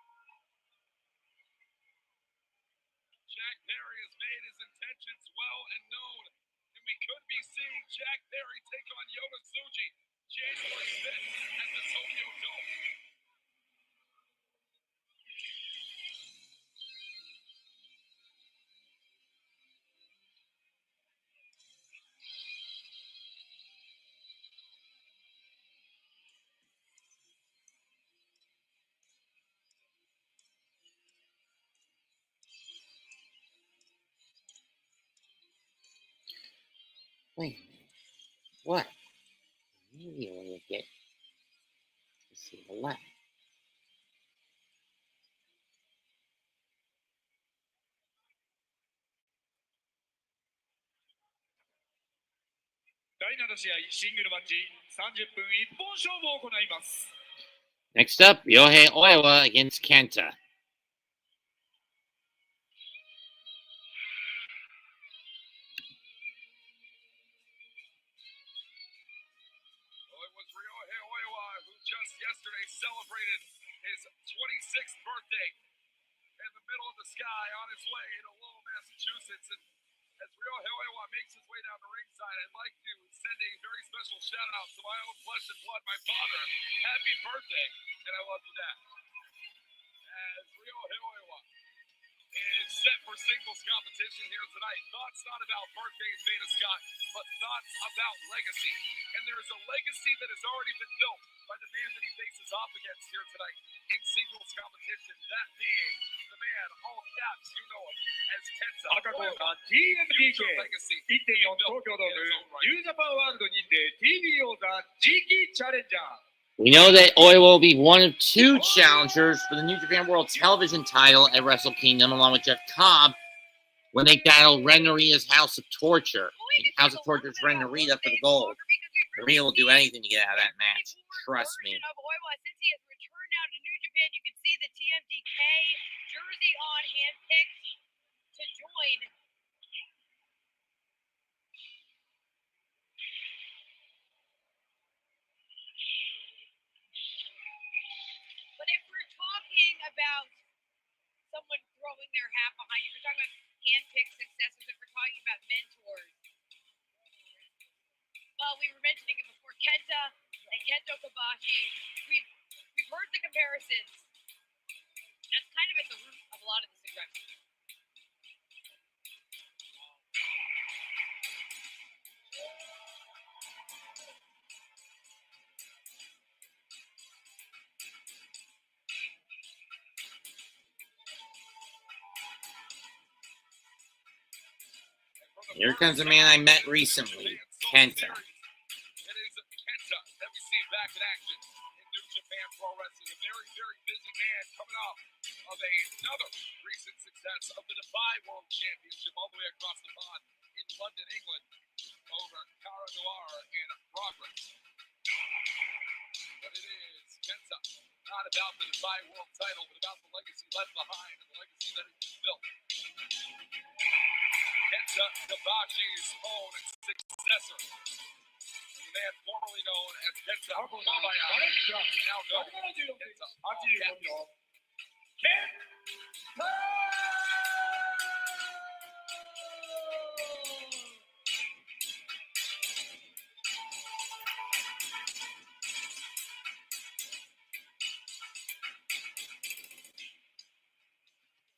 Jack Perry has made his intentions well and known, and we could be seeing Jack Perry take on Yota Tsuji January 5th at the Tokyo Dome. Wait a minute. What? Maybe when you get to see the left. Next up, Ryohei Oiwa against Kenta. Well, it was Ryohei Oiwa who just yesterday celebrated his 26th birthday in the middle of the sky on his way to Lowell, Massachusetts. And as Ryohei Oiwa makes his way down the ringside, I'd like to send a very special shout out to my own flesh and blood, my father. Happy birthday, and I love you, Dad. As Ryohei Oiwa is set for singles competition here tonight. Thoughts not about birthdays, Veda Scott, but thoughts about legacy. And there is a legacy that has already been built by the man that he faces off against here tonight in singles competition. That being the man, all caps, you know him as Kenta. 赤コーナー Future TMDK legacy 1.4 東京ドームニュージャパンワールドにて TV 王座次期チャレンジャー We know that Oiwa will be one of two challengers for the New Japan World Television title at Wrestle Kingdom, along with Jeff Cobb, when they battle Ren Narita's House of Torture. House of Torture's Ren Narita for the gold. Narita will do anything to get out of that match. Trust me. Since he has returned now to New Japan, you can see the TMDK jersey on, handpicked to join. But if we're talking about someone throwing their hat behind you, if we're talking about handpicked successors, if we're talking about mentors, well, we were mentioning it before, Kenta and Kento Kobashi. We've heard the comparisons. That's kind of at the root of a lot of the successes. Here comes a man I met recently, Kenta. It is Kenta that we see back in action in New Japan Pro Wrestling. A very, very busy man coming off of another recent success of the Defy World Championship all the way across the pond in London, England, over Cara Noir and Progress. But it is Kenta, not about the Defy World title, but about the legacy left behind and the legacy that has been built. Kenta Kobashi's own successor. The man formerly known as Kenta Kobayashi, now known as Kenta. 85キロ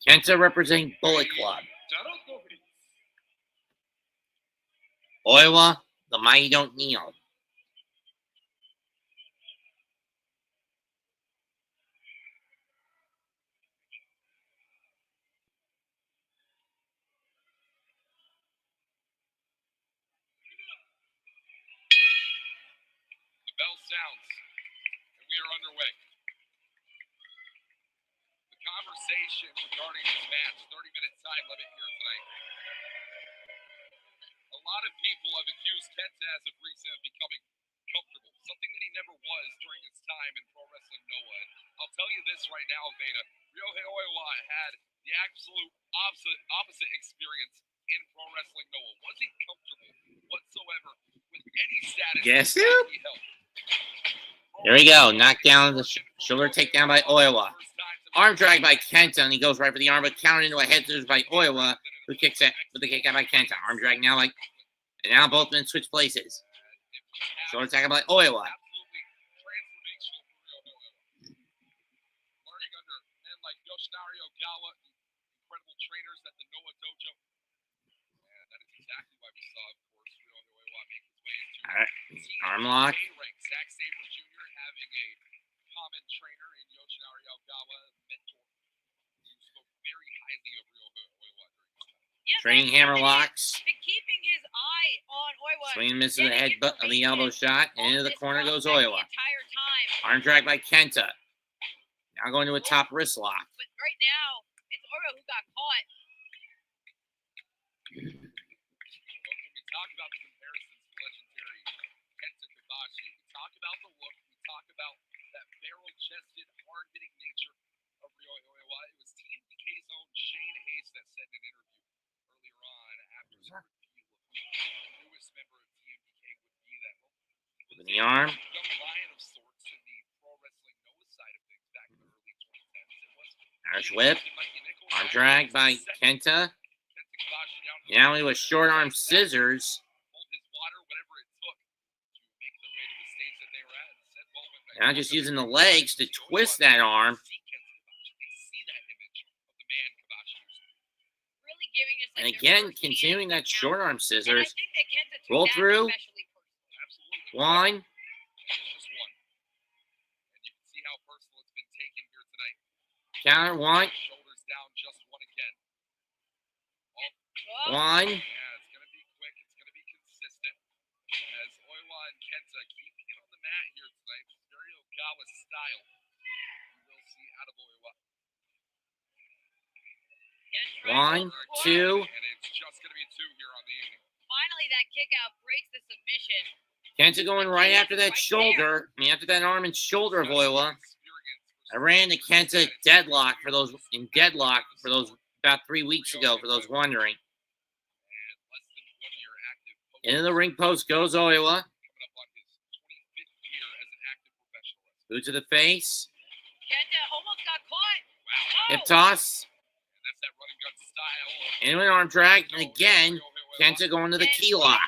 Kenta representing Bullet Club. Oiwa, the mighty don't kneel. The bell sounds, and we are underway. The conversation regarding this match, 30-minute time limit here tonight. A lot of people have accused Kenta as of recent of becoming comfortable, something that he never was during his time in Pro Wrestling Noah. And I'll tell you this right now, Veda, Ryohei Oiwa had the absolute opposite experience Guess who? There we go. Knocked down the shoulder takedown by Oiwa. Arm drag by Kenta, and he goes right for the arm, but countered into a head scissors by Oiwa, who kicks it with the kick out by Kenta. Arm drag now, and now both men switch places. Shoulder tackle by Oiwa. Incredible trainers at the Noah Dojo. And that is exactly why we saw, of course, Ryohei make his way into arm lock. Zack Sabre Jr. having a common trainer in Yoshinari Ogawa, mentor, who spoke very highly of Ryohei during this time. Training hammer locks. Been keeping his eye on Oiwa. Swing and misses the headbutt of the elbow shot, and into the corner goes Oiwa. Arm drag by Kenta. Now going to a top wrist lock. But right now, it's Oiwa who got caught. When we talk about the comparisons to legendary Kenta Kobashi, we talk about the look, we talk about that barrel-chested, hard-hitting nature of Ryohei. It was TMDK's own Shane Haste that said in an interview earlier on after his repeal of the newest member of TMDK would be that in the arm. young lion of sorts in the pro wrestling Noah side of things back in the early 2010s. It was Irish whip. Arm drag by Kenta. Now he was short arm scissors. Now just using the legs to twist that arm. And again, continuing that short arm scissors. Roll through. One. Counter one. One. Yeah, it's going to be quick. It's going to be consistent. As Oiwa and Kenta keeping it on the mat here tonight. Very Ogawa style. We will see out of Oiwa. One, two. And it's just going to be two here on the evening. Finally, that kick out breaks the submission. Kenta going right after that shoulder. After that arm and shoulder of Oiwa. I ran the Kenta deadlock for those about 3 weeks ago, for those wondering. Into the ring post goes Oiwa. Boot to the face. Kenta almost got caught. Hip toss. Into an arm drag. And again, Kenta going to the key lock.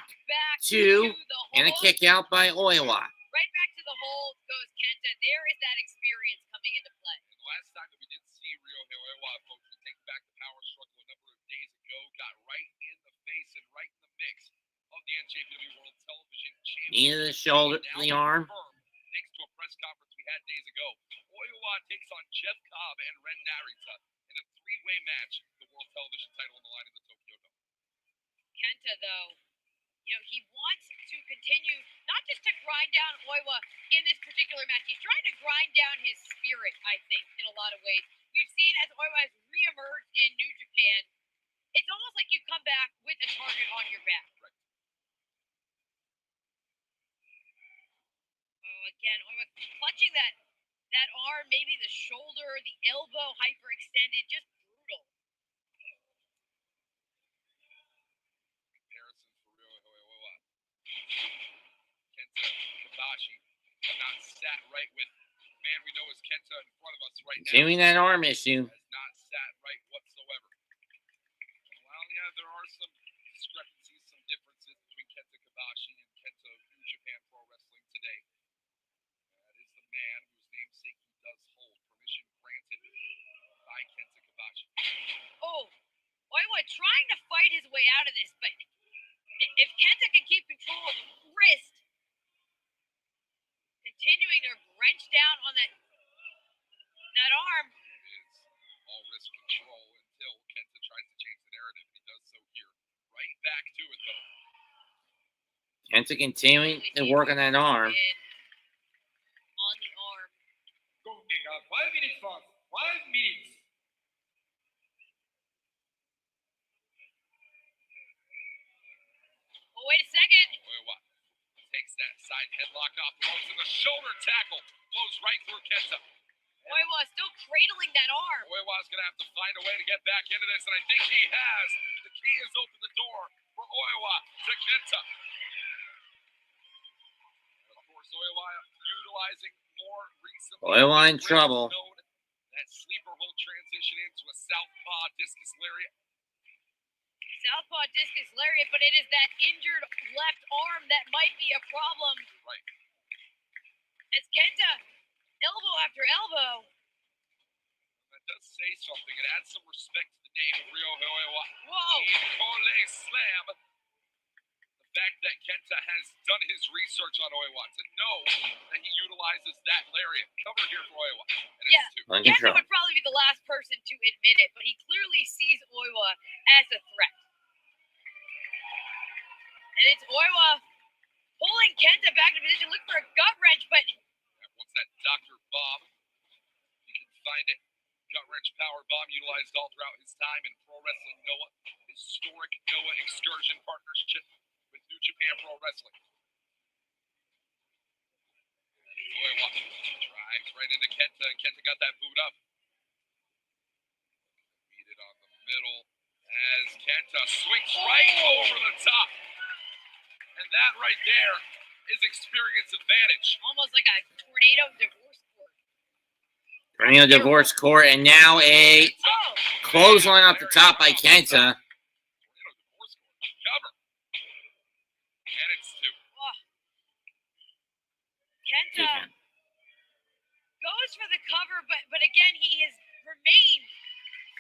Two. And a kick out by Oiwa. Right back to the hold goes Kenta. There is that experience coming into play. And the last time that we did see Ryohei Oiwa, folks, we take back the power struggle a number of days ago, got right in the face and right in the mix of the NJPW World Television Championship. Knee to the shoulder, to the arm. Thanks to a press conference we had days ago, Oiwa takes on Jeff Cobb and Ren Narita in a three-way match, the World Television title on the line in the Tokyo Dome. Kenta, though, he wants to continue, not just to grind down Oiwa in this particular match. He's trying to grind down his spirit, I think, in a lot of ways. We've seen as Oiwa has reemerged in New Japan, it's almost like you come back with a target on your back. Right. Oh, again, Oiwa clutching that arm, maybe the shoulder, the elbow hyperextended, just brutal. Kenta Kobashi not sat right with the man we know as Kenta in front of us right now. Continuing that arm issue. Has not sat right whatsoever. Well, yeah, there are some discrepancies, some differences between Kenta Kobashi and Kenta New Japan Pro Wrestling today. That is the man whose namesake he does hold. Permission granted by Kenta Kobashi. Oh, Oiwa trying to fight his way out of this, but if Kenta can keep control of the wrist, continuing to wrench down on that arm. It is all wrist control until Kenta tries to change the narrative. He does so here. Right back to it, though. Kenta continuing to work on that arm. On the arm. Go, 5 minutes fast. 5 minutes. Oh, wait a second. Oiwa takes that side headlock off the ropes, and the shoulder tackle blows right through Kenta. Oiwa still cradling that arm. Oiwa's going to have to find a way to get back into this, and I think he has. The key has opened the door for Oiwa to Kenta. utilizing more recently. Oiwa in trouble. That sleeper hold transition into a southpaw discus lariat. Southpaw discus lariat, but it is that injured left arm that might be a problem. Right. As Kenta, elbow after elbow. That does say something. It adds some respect to the name of Ryohei Oiwa. Whoa! Kole slam. The fact that Kenta has done his research on Oiwa to know that he utilizes that lariat. Cover here for Oiwa. And Yeah. it's 2. On Kenta control. would probably be the last person to admit it, but he clearly sees Oiwa as a threat. And it's Oiwa pulling Kenta back into position, looking for a gut wrench, but What's that Dr. Bob? You can find it. Gut wrench power bomb utilized all throughout his time in Pro Wrestling Noah. Historic Noah excursion partnership with New Japan Pro Wrestling. Oiwa drives right into Kenta, and Kenta got that boot up. Beat it on the middle as Kenta swings right over the top. And that right there is experience advantage. almost like a tornado divorce court. Tornado divorce court, and now a Oh! clothesline off the top by Kenta. Tornado divorce court. Cover. And it's 2. Kenta goes for the cover, but again, he has remained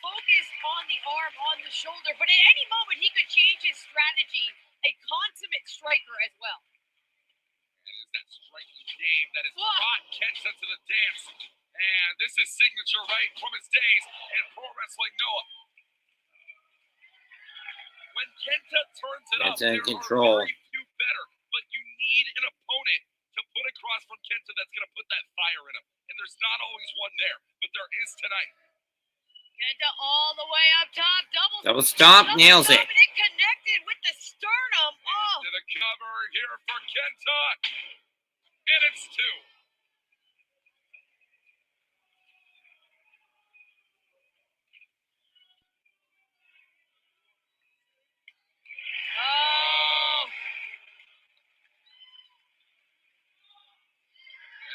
focused on the arm, on the shoulder. But at any moment, he could change his strategy. A consummate striker as well. And it is that striking game that has brought Kenta to the dance. And this is signature right from his days in Pro Wrestling Noah. When Kenta turns it up, Kenta in there control. are very few better. But you need an opponent to put across from Kenta that's going to put that fire in him. And there's not always one there, but there is tonight. Kenta all the way up top. Double stomp, nails it. And it connected with the sternum. Oh, To the cover here for Kenta. And it's 2. oh.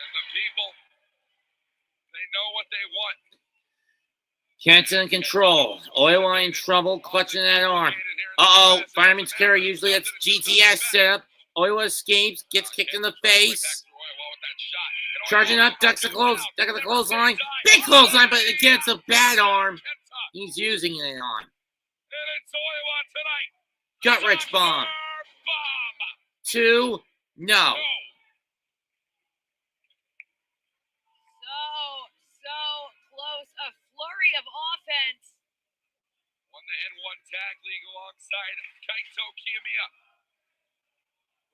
And the people, they know what they want. Kenta in control. Oiwa in trouble, clutching that arm. Uh-oh, fireman's carry. Usually that's GTS setup. Oiwa escapes, gets kicked in the face. Charging up, ducks the clothesline. Big clothesline, but again, it's a bad arm. He's using it on. And it's Oiwa tonight. Gut wrench bomb. 2, no. So close. A flurry of offense. Won the N1 Tag League alongside Kaito Kiyomiya.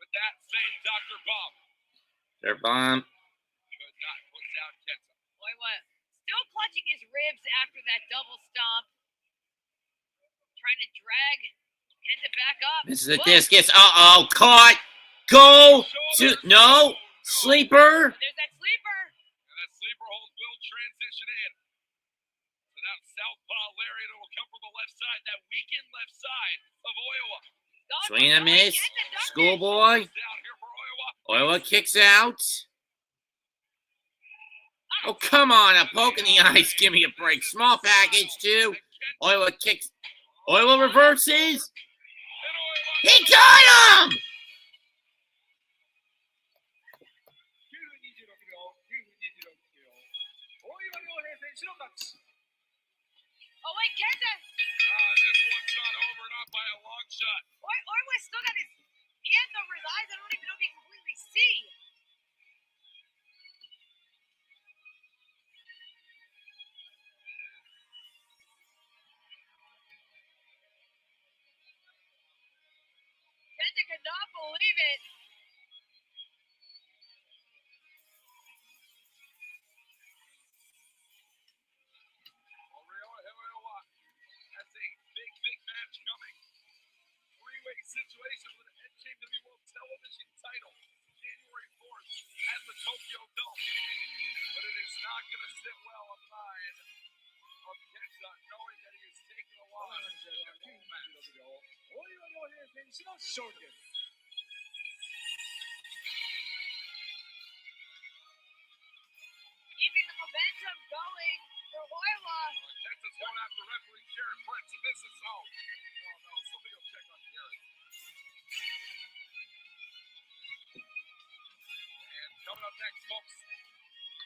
With that same Dr. Bomb. Their bomb. Could not put down Kenta. Oiwa still clutching his ribs after that double stomp. Trying to drag Kenta back up. This is a Whoa. discus. Uh-oh, caught. Go to, no. Sleeper. There's that sleeper. And that sleeper hold will transition in. So that southpaw lariat will come from the left side. That weakened left side of Oiwa. Swing and a miss. Schoolboy. Down here for Oiwa. Oiwa kicks out. Oh, come on. A poke in the eyes. Give me a break. Small package, too. Oiwa kicks. Oiwa reverses. He got him! Oh wait, Kenta. This one's not over, not by a long shot. Oiwa still got his hands over his eyes. I don't even know if he can completely see. Kenta could not believe it. Ryohei has a big match coming. Three-way situation with an NJPW World Television title January 4th at the Tokyo Dome. But it is not going to sit well on the mind of Kenta, knowing that he is taking a loss in that full match. next, folks.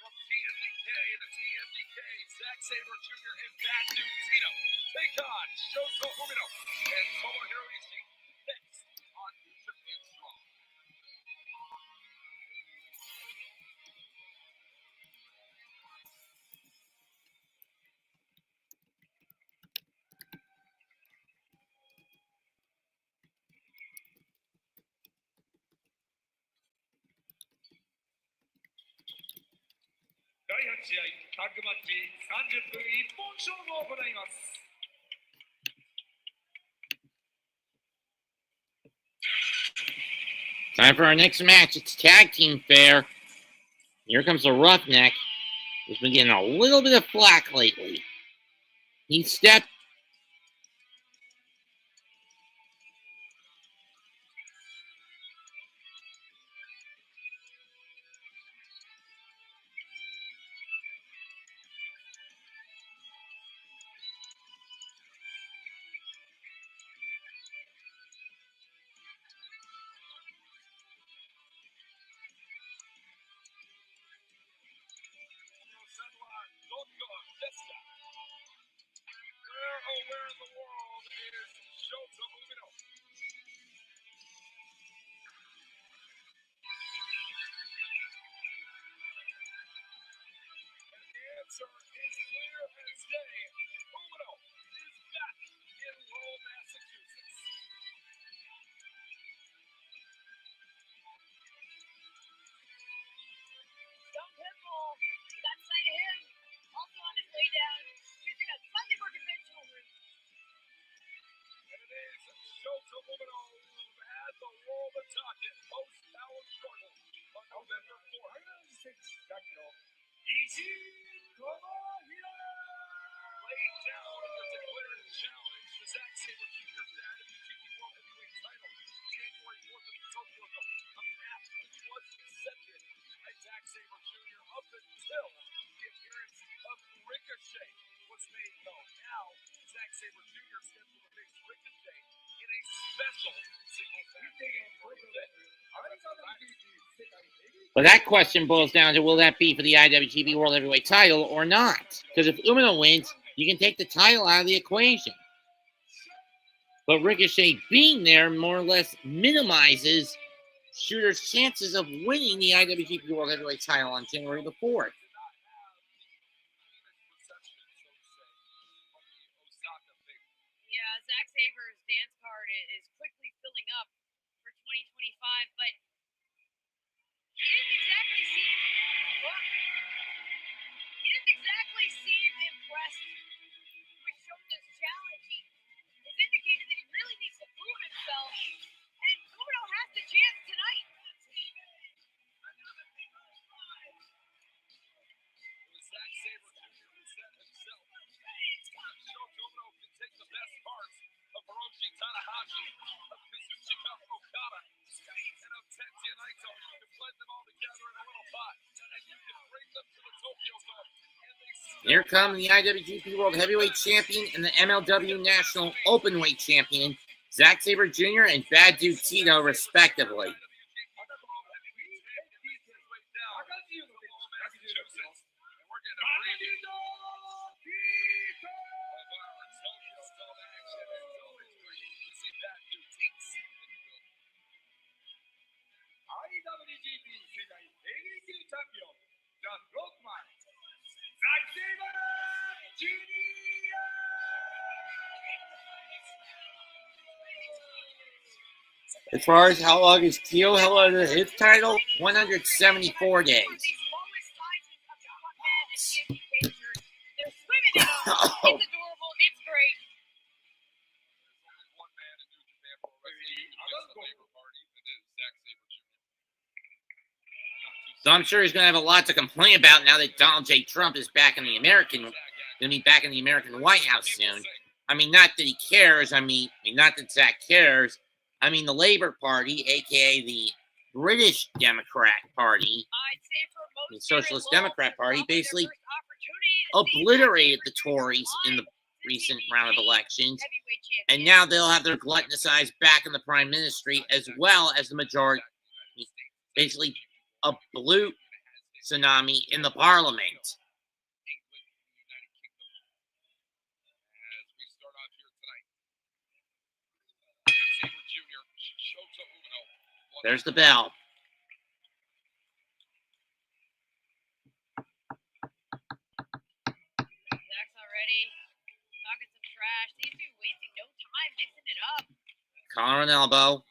From TMDK to TMDK, Zack Sabre Jr. and Bad Dude Tito take on Shota Umino and Tomohiro Ishii next on New Japan Strong. 第8試合タッグマッチ30分一本勝負を行います。 Time for our next match. It's tag team fair. Here comes the Roughneck, who's been getting a little bit of flack lately. He stepped. Where in the world is Shota Umino? And the answer is clear as day. Umino is back in Lowell, Massachusetts. Don't pinball. That side of him. Also on his way down. Using a slightly more conventional route. And it is Shota Umino who had the world of talking post-power struggle on November 4th. Laid down in the declared challenge, the Zack Sabre Jr. for the IWGP World Heavyweight title, January 4th in Tokyo Dome, a match which was accepted by Zack Sabre Jr. up until the appearance of Ricochet was made known. Now, Zack Sabre Jr. scheduled to face Ricochet in a special single-match event. But that question boils down to, will that be for the IWGP World Heavyweight title or not? Because if Umino wins, you can take the title out of the equation. But Ricochet being there more or less minimizes Shooter's chances of winning the IWGP World Heavyweight title on January the 4th. Yeah, Zack Saber's dance card is quickly filling up for 2025, but he didn't exactly seem impressed with Shota's challenge. He has indicated that he really needs to prove himself, and Umino has the chance tonight. Zack Sabre Jr. who said himself, Shota Umino can take the best parts of Hiroshi Tanahashi, of Kazuchika Okada, and of Tetsuya Naito. You can blend them all together in a little pot, and you can bring them to the Tokyo Dome. Here come the IWGP World Heavyweight Champion and the MLW National Openweight Champion, Zack Sabre Jr. and Bad Dude Tito, respectively. As far as how long is Tio held his title? 174 days. It's adorable. It's great. So I'm sure he's going to have a lot to complain about now that Donald J. Trump is back in the American White House soon. I mean, not that he cares. I mean, not that Zack cares. I mean, the Labour Party, a.k.a. the British Democrat Party, the Socialist Democrat Party, basically obliterated the Tories in the recent round of elections. And now they'll have their gluttonous eyes back in the prime ministry, as well as the majority, basically a blue tsunami in the parliament. England, the United Kingdom. As we start off here tonight. Saber Jr. Shota Umino. There's the bell. Zack's already talking some trash. These two wasting no time mixing it up. Collar and elbow.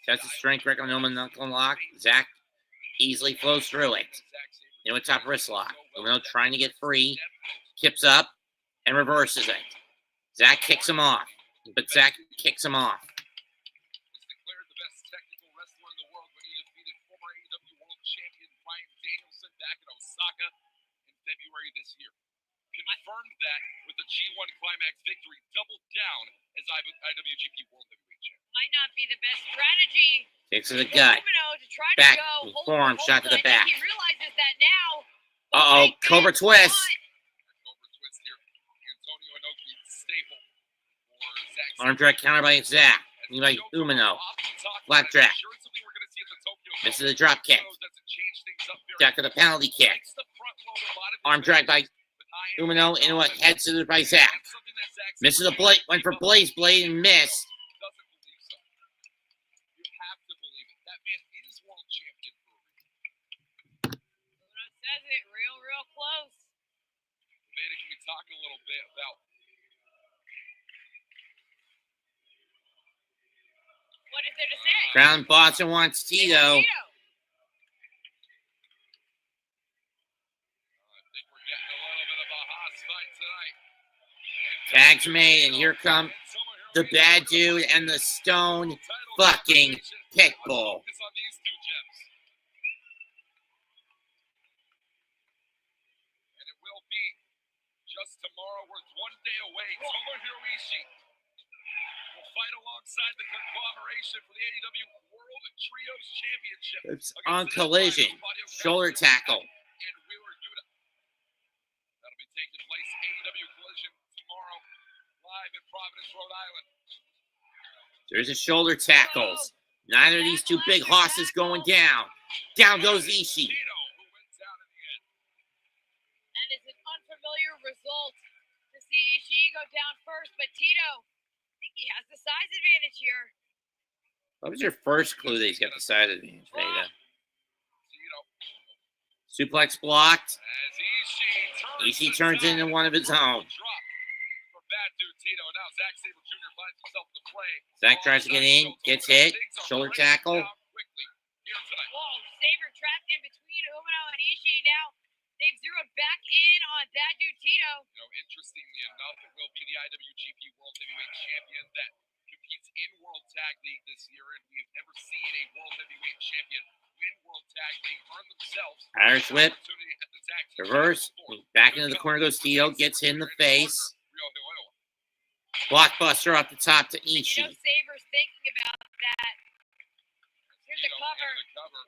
Test the strength, record knuckle lock. Zack easily flows through it. Into a top wrist lock. Umino trying to get free. Kips up and reverses it. Zack kicks him off. But Zack kicks him off. Was declared the best technical wrestler in the world when he defeated former AEW World Champion Bryan Danielson back in Osaka in February this year. Confirmed that with the G1 Climax victory, doubled down as IWGP World Heavyweight Champion. Might not be the best strategy. Kicks to the gut. Umino to try Back, to go hold forearm shot to the back. He realizes that now. Uh-oh, Cobra twist. Cobra twist here. Antonio Inoki staple for Zack. Arm drag counter by Zack. By Umino. Flapjack. Misses the drop kick. Jack with a penalty kick. Arm drag by Umino into a head scissors by Zack. Misses a blade. Went for Blaze Blade and missed. You have to believe it. That man is world champion for a reason. Umino says it real close. Bennett, can we talk a little bit about What is there to say? Crown Boston wants Tito. I think we're getting a little bit of a hot fight tonight. Tags made, and here come the bad dude and the stone fucking pitbull. Focus on these two gems. And it will be just tomorrow. We're 1 day away. Tomohiro Ishii will fight alongside the conglomeration for the AEW World Trios Championship. It's on Collision. Shoulder tackle. And Wheeler Yuta. That'll be taking place AEW Collision tomorrow, live in Providence, Rhode Island. There's a shoulder tackles. Neither of these two big horses going down. Down goes Ishii. Tito, who went down in the end. And it's an unfamiliar result to see Ishii go down first, but Tito, I think he has the size advantage here. What was your first clue that he's got the side advantage, Vega? Tito, Suplex blocked. as Ishii turns into one of his own. Drop for bad dude Tito. Now Zack Sabre Jr. finds himself in the play. Zack tries to get in, gets hit. Shoulder tackle. Quickly here tonight. Whoa, Saber trapped in between Umino and Ishii now. They've zeroed back in on that dude Tito. You know, interestingly enough, it will be the IWGP World Heavyweight Champion that competes in World Tag League this year, and we've never seen a World Heavyweight Champion win World Tag League, earn themselves Irish whip. opportunity at the tag team Reverse. before. Back into the corner goes Tito. Gets hit in the face. Ryohei Oiwa. Blockbuster off the top to You know, Ishii. Saber's thinking about that. Here's the Tito cover. into the cover.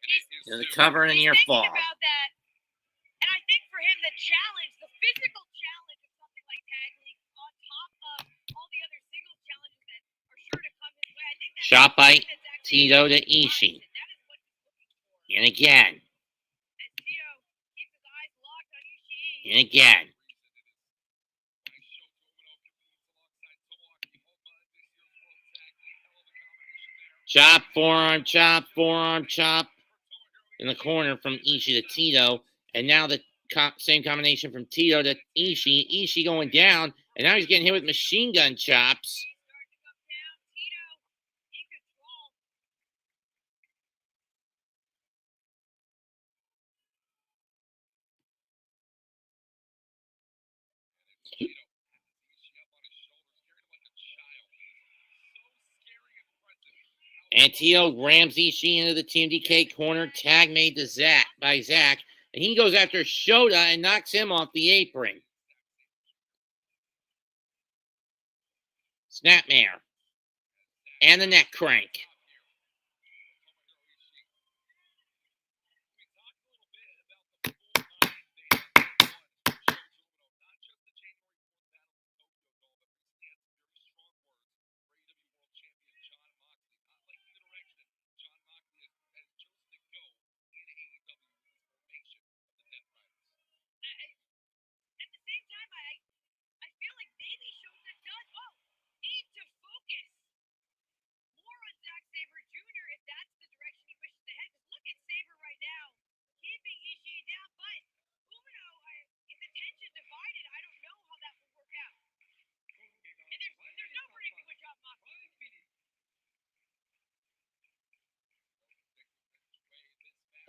And it is Into the two. cover and a He's near thinking fall. about that. And I think for him, the challenge, the physical challenge of something like Tag League, on top of all the other singles challenges that are sure to come his way, I think that's Shot by something that's actually Tito to wise, Ishii. and that is what he's looking for. And again. As Tito keeps his eyes locked on Ishii. And again. Chop, forearm, chop, forearm, chop. In the corner from Ishii to Tito. And now the same combination from Tito to Ishii. Ishii going down. And now he's getting hit with machine gun chops. He's starting to come down. Tito in control. And Tito rams Ishii into the TMDK corner. Tag made to Zack by Zack. And he goes after Shota and knocks him off the apron. Snapmare. And the neck crank.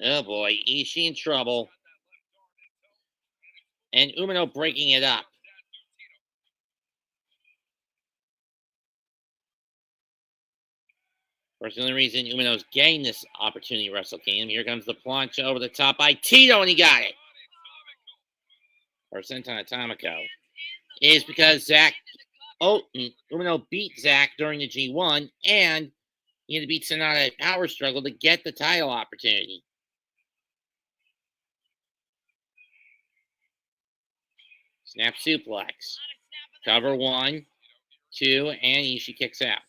Oh boy, Ishii in trouble. And Umino breaking it up. Of course, the only reason Umino's getting this opportunity to Wrestle Kingdom, here comes the plancha over the top by Tito, and he got it. Or Senton Atomiko. Is because Umino beat Zack during the G1, and he had to beat Sonata at Power Struggle to get the title opportunity. Snap suplex. Cover 1, 2, and Ishii kicks out.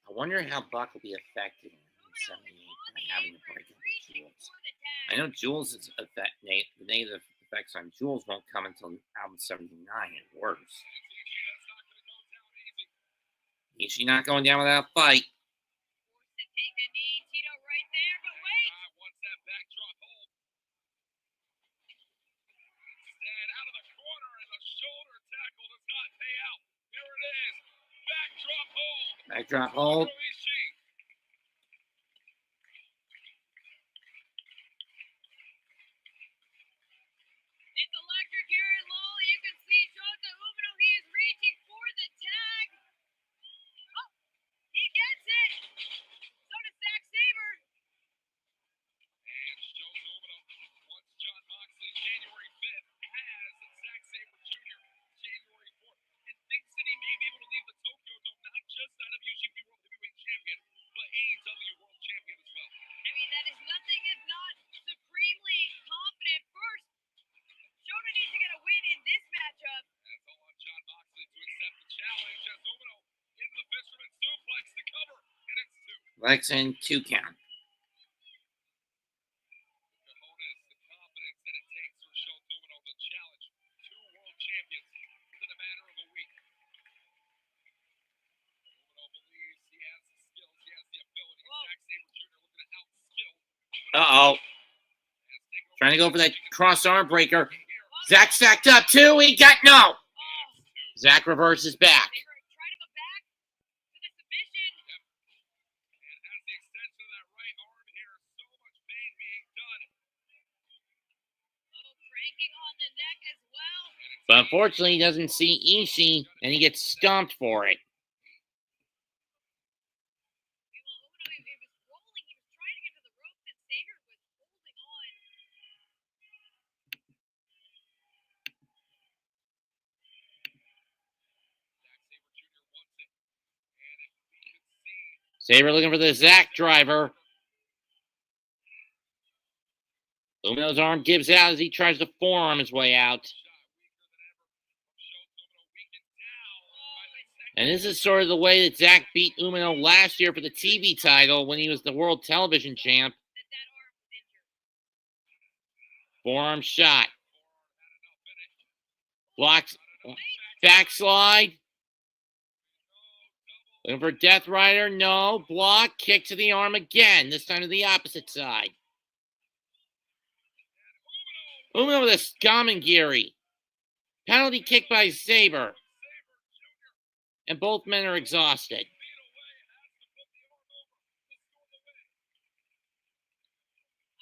I wonder how Buck will be affected in 78 by having to break up with Jules. I know Jules is the negative effects on Jules won't come until album 79 at worst. Ishii not going down without a fight. Take a knee, Tito right there, but wait! Wants that backdrop hold. Instead, out of the corner, and the shoulder tackle does not pay out. Here it is. Backdrop hold. Backdrop hold. It's electric here in Lowell. You can see Shota Umino. He is reaching for the tag. Oh, he gets it. So does Zack Sabre. And Shota Umino, once John Moxley, January 5th, has Zack Sabre Jr. January 4th, and thinks that he may be able to leave the Tokyo Dome, not just IWGP World Heavyweight Champion, but AEW World Champion as well. I mean, that is nothing if not supremely confident. First, Shota needs to get a win in this matchup. That's all on John Moxley to accept the challenge as Umino in the Fisherman Suplex to cover, and it's 2. Lex in 2 count. Cojones, the confidence that it takes for Shota Umino to challenge 2 world champions within a matter of a week. Umino believes he has the skills, he has the ability. Zack Sabre Jr. looking to outskill. Uh-oh. Trying to go for that cross arm breaker. Zack stacked up too. He got no. Zack reverses back. They were trying to go back to the submission. And has the extension of that right arm here. So much pain being done. Oh, cranking on the neck as well. But unfortunately, he doesn't see Ishii, and he gets stomped for it. Umino, he was rolling. He was trying to get to the ropes, and Sabre was holding on. Sabre looking for the Zack driver. Umino's arm gives out as he tries to forearm his way out. And this is sort of the way that Zack beat Umino last year for the TV title when he was the World Television Champ. Forearm shot. Blocks. Backslide. Looking for Death Rider. No. Block. Kick to the arm again. This time to the opposite side. Umino with a Skamengiri. Penalty kick by Sabre. And both men are exhausted. I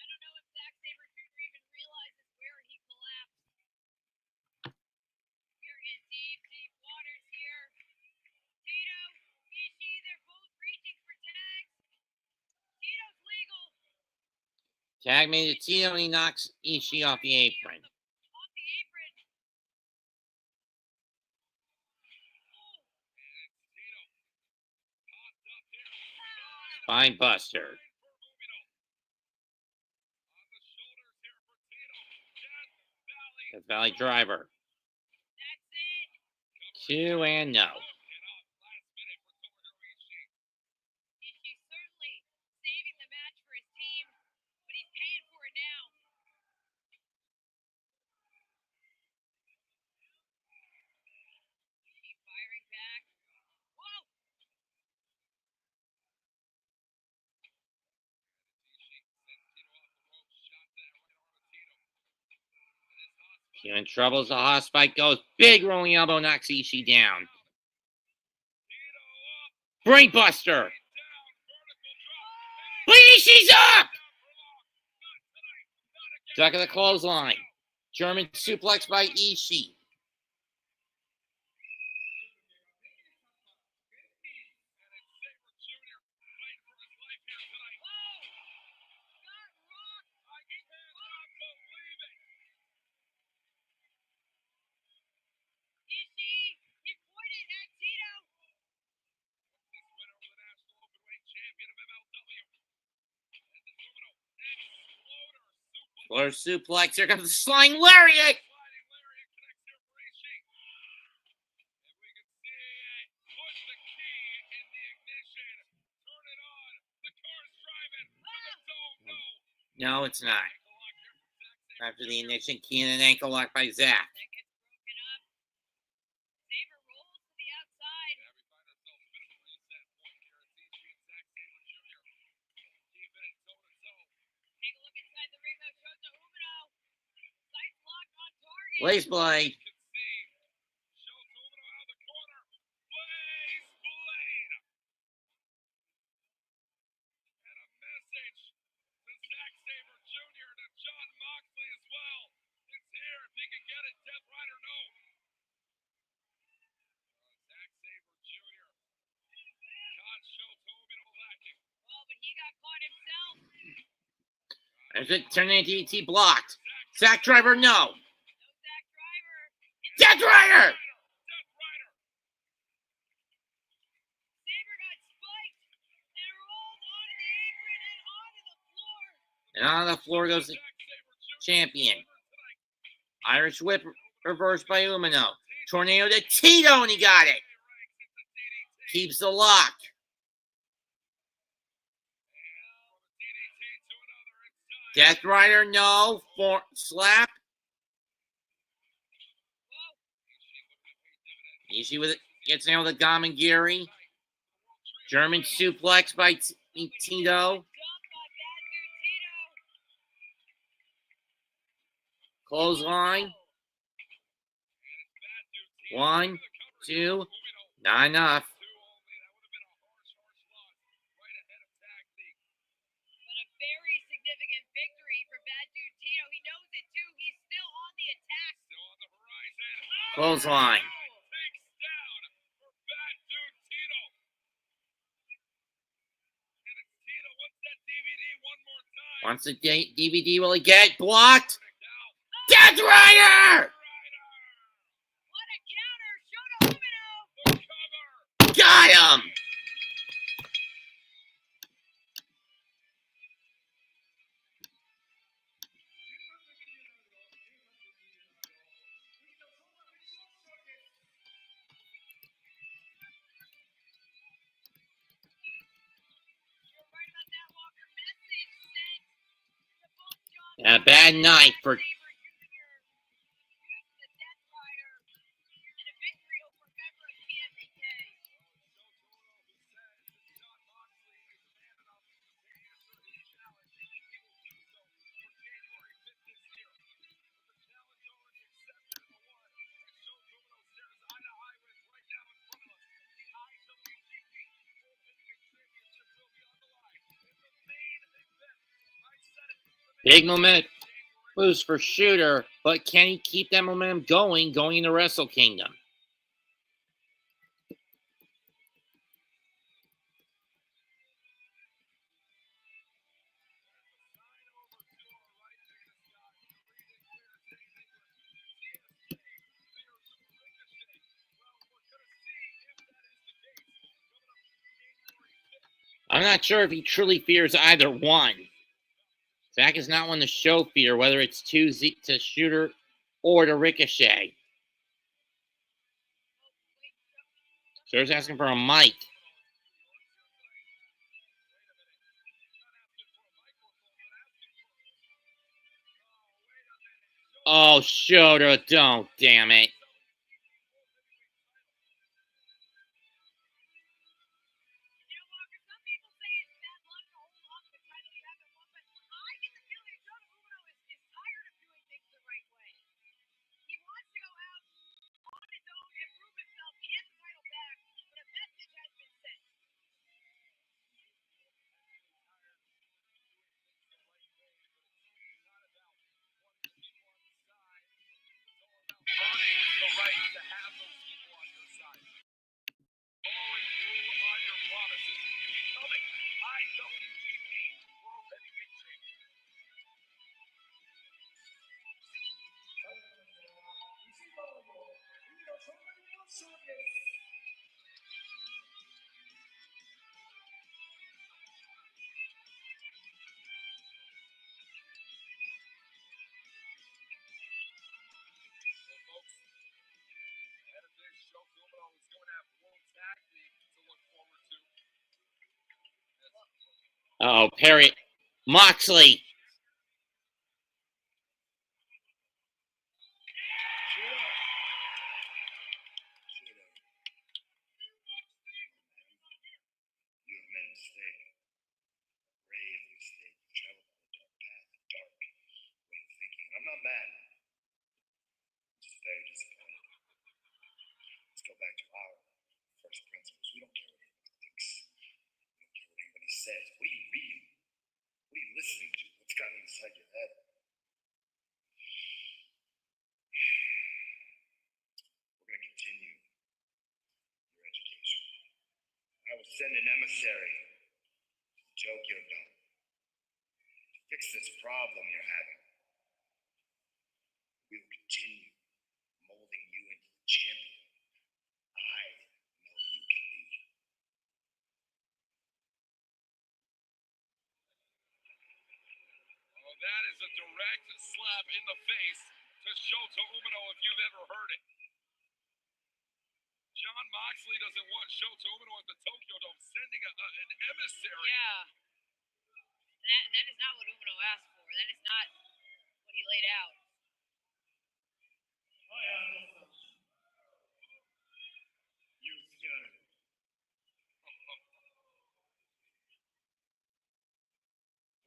don't know if Zack Sabre Jr. even realizes where he collapsed. We're in deep, deep waters here. Tito, Ishii, they're both reaching for tags. Tito's legal. Tag made to Tito, and he knocks Ishii off the apron. Off the apron. Spine buster. Death Valley driver. That's it. 2 and no. He's certainly saving the match for his team, but he's paying for it now. Keep firing back. Whoa! Tito in trouble as the hospice goes. Big rolling elbow knocks Ishii down. Brainbuster. Ishii's up. Duck of the clothesline. German suplex by Ishii. Or suplex. Here comes the sliding lariat. No, it's not. After the ignition, key and an ankle lock by Zack. Blaze Blade. As it turned into DT blocked. Zack Driver, no. Death Rider! And on the floor goes the champion. Irish whip reversed by Umino. Tornado to Tito, and he got it. Keeps the lock. Death Rider, no. Slap. Ishii with it. Gets nailed with a Gamagiri. German suplex by Tito. Clothesline. 1, 2. Not enough. But a very significant victory for Bad Dude Tito. He knows it too. He's still on the attack. Still on the horizon. Clothesline. Takes down for Bad Dude Tito. And it's Tito. What's that DVD one more time? Wants the DVD. Will he get blocked? Death Rider! What a counter. Shota Umino. The cover. Got him! A bad night for big momentum boost for Shooter, but can he keep that momentum going into Wrestle Kingdom? I'm not sure if he truly fears either one. Zack is not one to show fear, whether it's to Shooter or to Ricochet. Shooter's asking for a mic. Oh, Shooter, don't, damn it. Oh, Perry. Moxley. You have made a mistake. Grave mistake. You traveled on a dark path, a dark way of thinking. I'm not mad. I'm just very disappointed. Let's go back to our first principles. We don't care what anybody thinks. We don't care what anybody says. What are you reading? What are you listening to? What's gotten inside your head? We're going to continue your education. I will send an emissary to the Tokyo Dome to fix this problem you're having. We will continue molding you into the champion I know you can be. Oh, that is a direct slap in the face to Shota Umino if you've ever heard it. John Moxley doesn't want Shota Umino at the Tokyo Dome, sending an emissary. Yeah. That is not what Umino asked for. That is not what he laid out. You scared.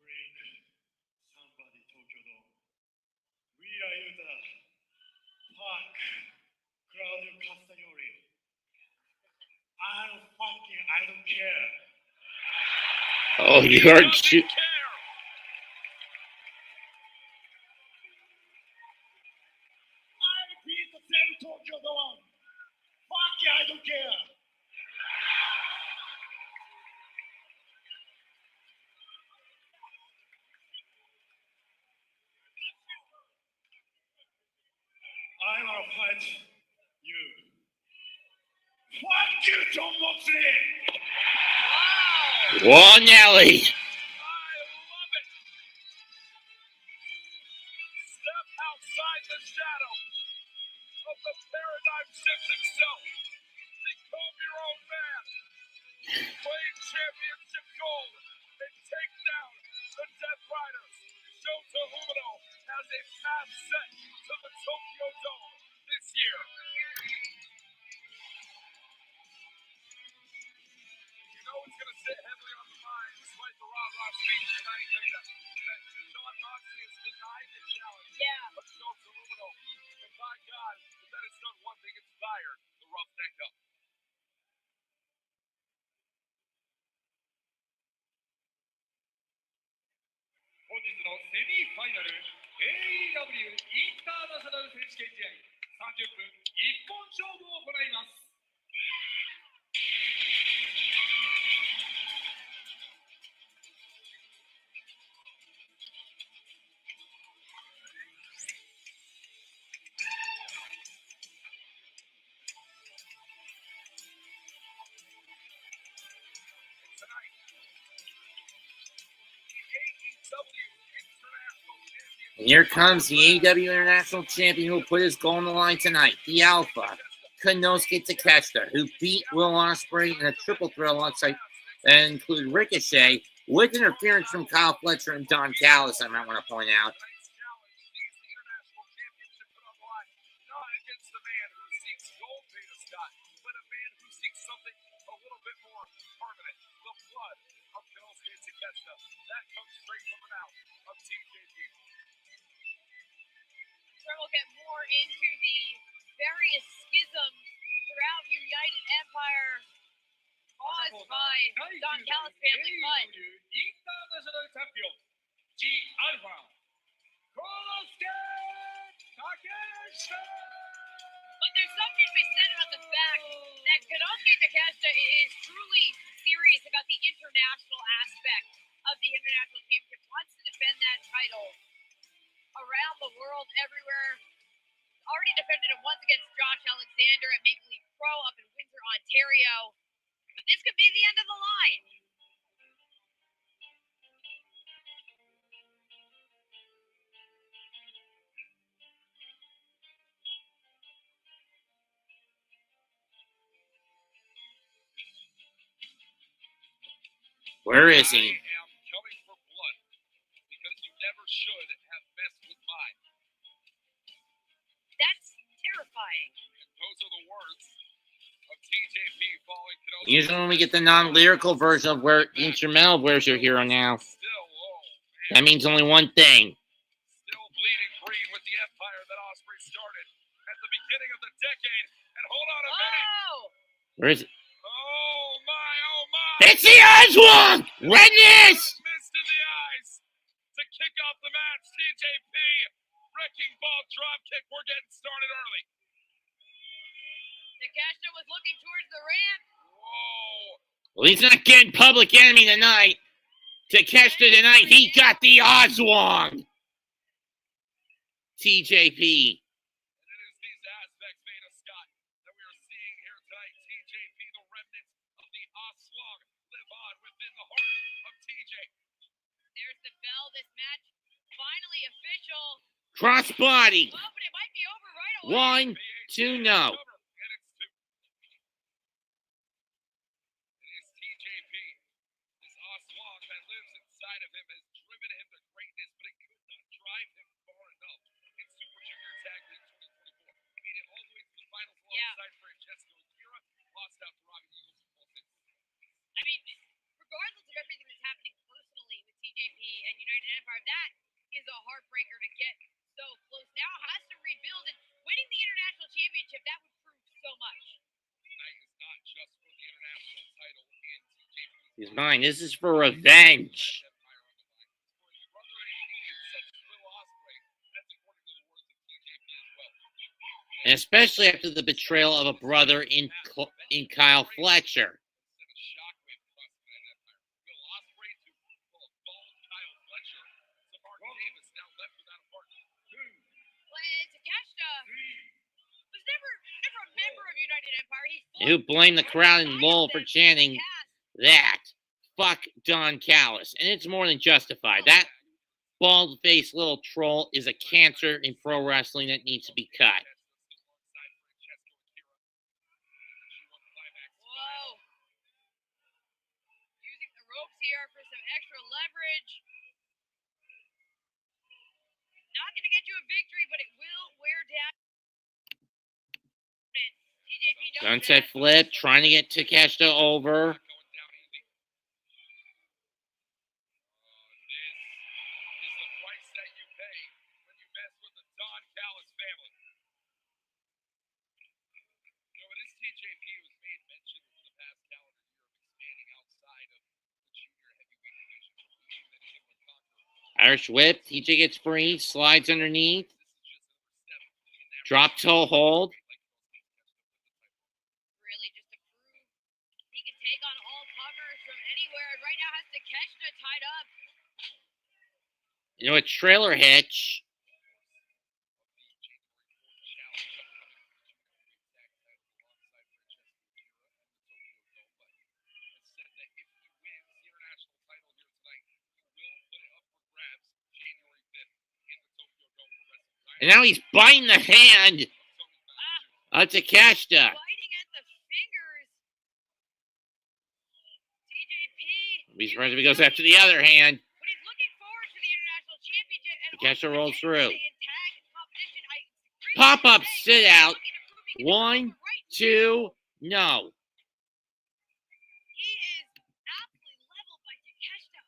Bring somebody Tokyo Dome. We are Yota. Fuck. Crowd Castagnoli. I don't care. Oh, you heard shoot. I repeat the same Tokyo Dome. Fuck yeah, I don't care. I wanna fight you. Fuck you, John Moxley! Whoa, Nelly. I love it. Step outside the shadow of the paradigm shift himself. Become your own man. Claim championship gold and take down the Death Riders. Shota Umino has a path set to the Tokyo Dome this year. You know it's going to sit heavily on the mind, despite the rah-rah speech tonight, that John Moxley has denied the challenge of Shota Umino. And by God, if that has done one thing, it's fired the roughneck up. 本日のセミファイナル AEW インターナショナル選手権試合30分一本勝負を行います。And here comes the AEW International Champion who will put his goal on the line tonight. The Alpha, Konosuke Takeshita, who beat Will Ospreay in a triple threat alongside that include Ricochet with interference from Kyle Fletcher and Don Callis, I might want to point out. We'll get more into the various schisms throughout United Empire caused by Don Callis family, but International Champion G Alpha Konosuke Takeshita. But there's something to be said about the fact that Konosuke Takeshita is truly serious about the international aspect of the International Championship, wants to defend that title around the world, everywhere. Already defended it once against Josh Alexander at Maple Leaf Pro up in Windsor, Ontario. But this could be the end of the line. Where is he? never should have messed with mine. That's terrifying. And those are the words of TJP following Konosuke. Usually when we get the non-lyrical version of where instrumental Where's Your Hero Now, that means only one thing. Still bleeding green with the empire that Osprey started at the beginning of the decade. And hold on a minute. Oh! Where is it? Oh my. It's the Oswald! Redness! Missed in the eyes. To kick off the match, TJP. Wrecking ball drop kick. We're getting started early. Takeshita was looking towards the ramp. Whoa. Well, he's not getting Public Enemy tonight. Takeshita tonight, he got the Oswald. TJP. And it is these aspects, Veda Scott, that we are seeing here tonight. TJP, the remnants of the Oswald, live on within the heart of TJ. There's the bell. This match finally official. Crossbody. Oh, but it might be over right away. 1, 2, no. And it's 2. It is TJP. This Oswald that lives inside of him has driven him to greatness, but it could not drive him far enough in Super Junior Tag League 2024. He made it all the way to the finals alongside Francesco and Kira, lost out to Robbie Eagles and Paul I mean, regardless of everything that's happening personally with TJP and United Empire, that is a heartbreaker to get so close. Now has to rebuild, and winning the international championship, that would prove so much. Tonight is not just for the international title in TJP's He's mine. This is for revenge. Empire on the line. For his brother in need, such as Will Ospreay, that's according to the words of TJP as well. And especially after the betrayal of a brother in Kyle Fletcher. Sent a shockwave across the United Empire. Will Ospreay to a bald Kyle Fletcher. Samar Davis now left without a partner. When Takeshita was never a member of United Empire. He Who blamed the crowd in Lowell for chanting that? Fuck Don Callis. And it's more than justified. That bald-faced little troll is a cancer in pro wrestling that needs to be cut. Whoa. Using the ropes here for some extra leverage. Not going to get you a victory, but it will wear down. TJP knows Sunset that. flip, trying to get Takeshita over. Going down easy. This is the price that you pay when you mess with the Don Callis family. You know, it is TJP who's made mention for the past calendar year of expanding outside of the junior heavyweight division. Believing that he's able to conquer. Irish whip, TJ gets free, slides underneath. This is just number 7 in that Drop toe hold. Really just to prove he can take on all comers from anywhere. And right now has Takeshita tied up. You know, a trailer hitch. And now he's biting the hand of Takeshita. Biting at the fingers. TJP. Be surprised if he goes after the other hand. But he's looking forward to the international championship. And Takeshita also rolls through. in tag competition. Pop-up sit out. Looking to prove he can do 1, it right. 2, no. He is absolutely leveled by Takeshita.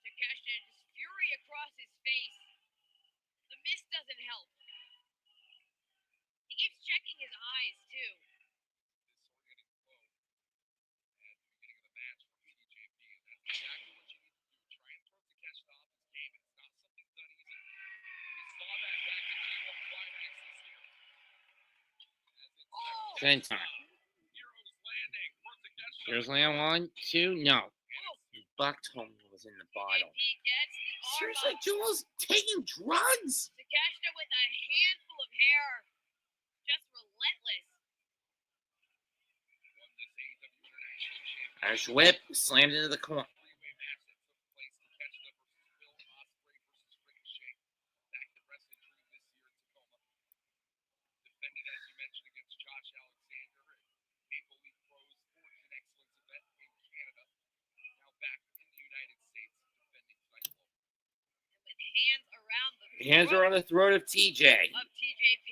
Takeshita, just fury across his face. The mist doesn't help. He keeps checking his eyes, too. Oh! Same time. Here's land 1, 2, no. Buckton was in the bottle. TJP gets the arm Seriously, up. Joel's taking drugs. Takeshita with a handful of hair. Just relentless. Irish whip, slammed into the corner. Hands are on the throat of TJ. Of TJP.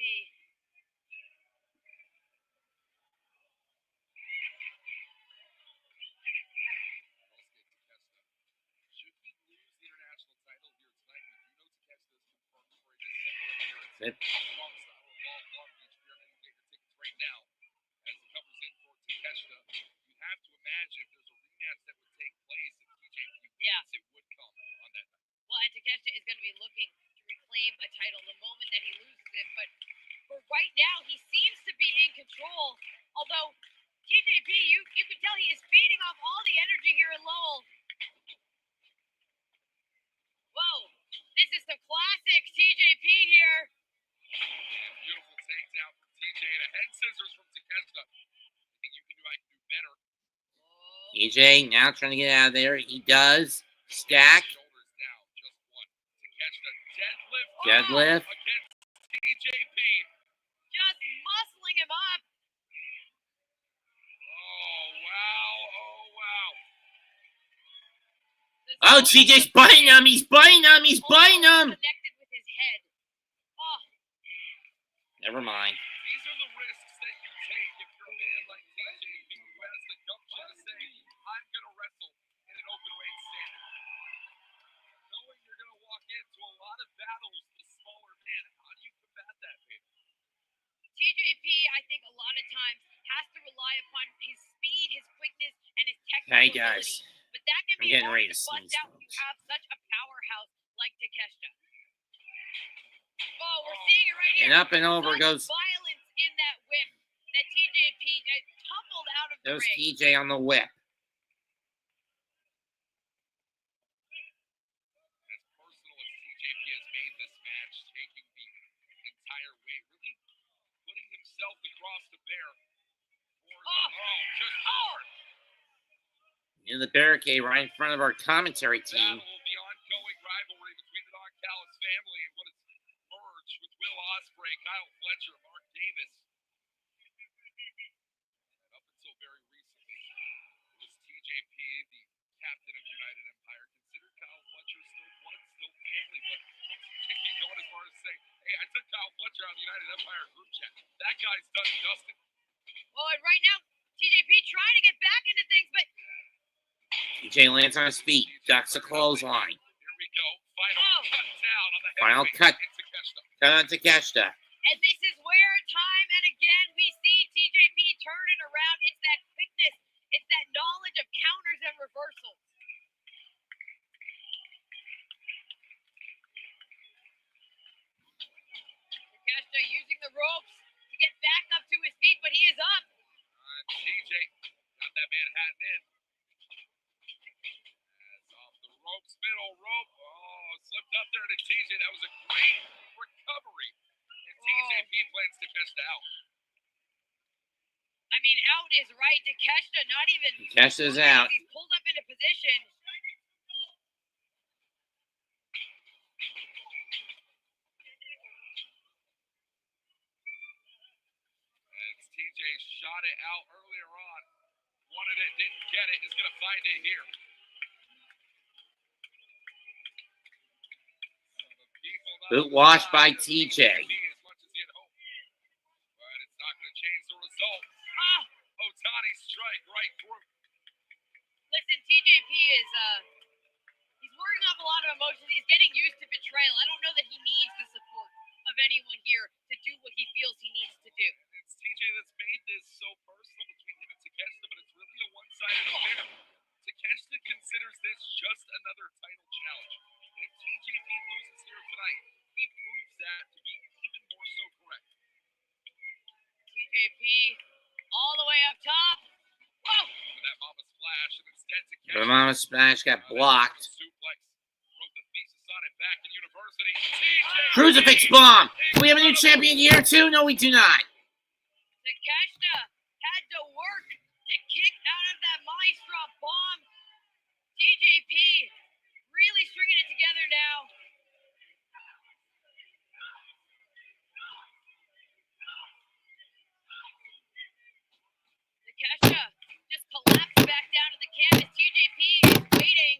Yep. Well, and Takeshita is going to be looking to reclaim a title the moment that he loses it. But for right now, he seems to be in control. Although TJP, you can tell he is feeding off all the energy here in Lowell. Whoa, this is some classic TJP here. Beautiful takedown from TJ and a head scissors from Takeshita. I can do better. TJ now trying to get out of there. He does. Stack. Shoulders down, just one. Takeshita deadlift. Deadlift. Against TJP. Just muscling him up. Oh, wow. Oh, wow. Oh, TJ's biting him. He's biting him. He's biting him. Connected with his head. Oh. Never mind. These are the risks that you take if you're a man like TJP who has the gumption to say, I'm going to wrestle in an open weight standard. Knowing you're going to walk into a lot of battles with a smaller man, how do you combat that, baby? TJP, I think a lot of times has to rely upon his speed, his quickness, and his technical Hey, ability. guys. But that can I'm be getting hard ready to to bust sneeze, out when you have such a powerhouse like Takeshita. Oh, we're seeing it right here. And up and over Such goes. violence in that whip that TJP tumbled out of the Goes ring. TJ on the whip. As personal as TJP has made this match, taking the entire weight, really putting himself across the bear. Just hard. In the barricade right in front of our commentary team. Battle of the ongoing rivalry between the Don Callis family and what has merged with Will Ospreay, Kyle Fletcher, Mark Davis. And up until very recently, it was TJP, the captain of United Empire, considered Kyle Fletcher still blood, still family, but TJP going as far as to say, hey, I took Kyle Fletcher out of the United Empire group chat. That guy's done and dusted. Oh, and right now, TJP trying to get back into things, but TJ lands on his feet, ducks a clothesline. Here we go. Final cut down on the Final heavyweight cut. in Takeshita. Cut on Takeshita. and this is where time and again we see TJP turn it around. It's that quickness, it's that knowledge of counters and reversals. Takeshita using the ropes to get back up to his feet, but he is up. TJ got that Manhattan in. As off the ropes, middle rope. Oh, slipped up there to TJ. That was a great recovery. And TJP plans Takeshita out. I mean, out is right. Takeshita not even. Takeshita's out. He's pulled up into position. As TJ shot it out earlier on. Wanted it, didn't get it. Is going to find it here. Boot wash by TJ. As much as he had hoped. But it's not going to change the result. Otani strike right through. Listen, TJP is he's working off a lot of emotions. He's getting used to betrayal. I don't know that he needs the support of anyone here to do what he feels he needs to do. It's TJ that's made this so personal between him and Takeshita, but it's really a one-sided affair. Takeshita considers this just another title challenge. And if TJP loses here tonight, he proves that to be even more so correct. TJP all the way up top. Whoa! With that mama splash, and instead Takeshita. The Mama Splash got blocked. Suplex. Wrote the thesis on it back in university. TJ. Crucifix bomb. Do we have a new champion here too? No, we do not. Takeshita had to work to kick out of that Maestro bomb. TJP really stringing it together now. Takeshita just collapsed back down to the canvas. TJP is waiting.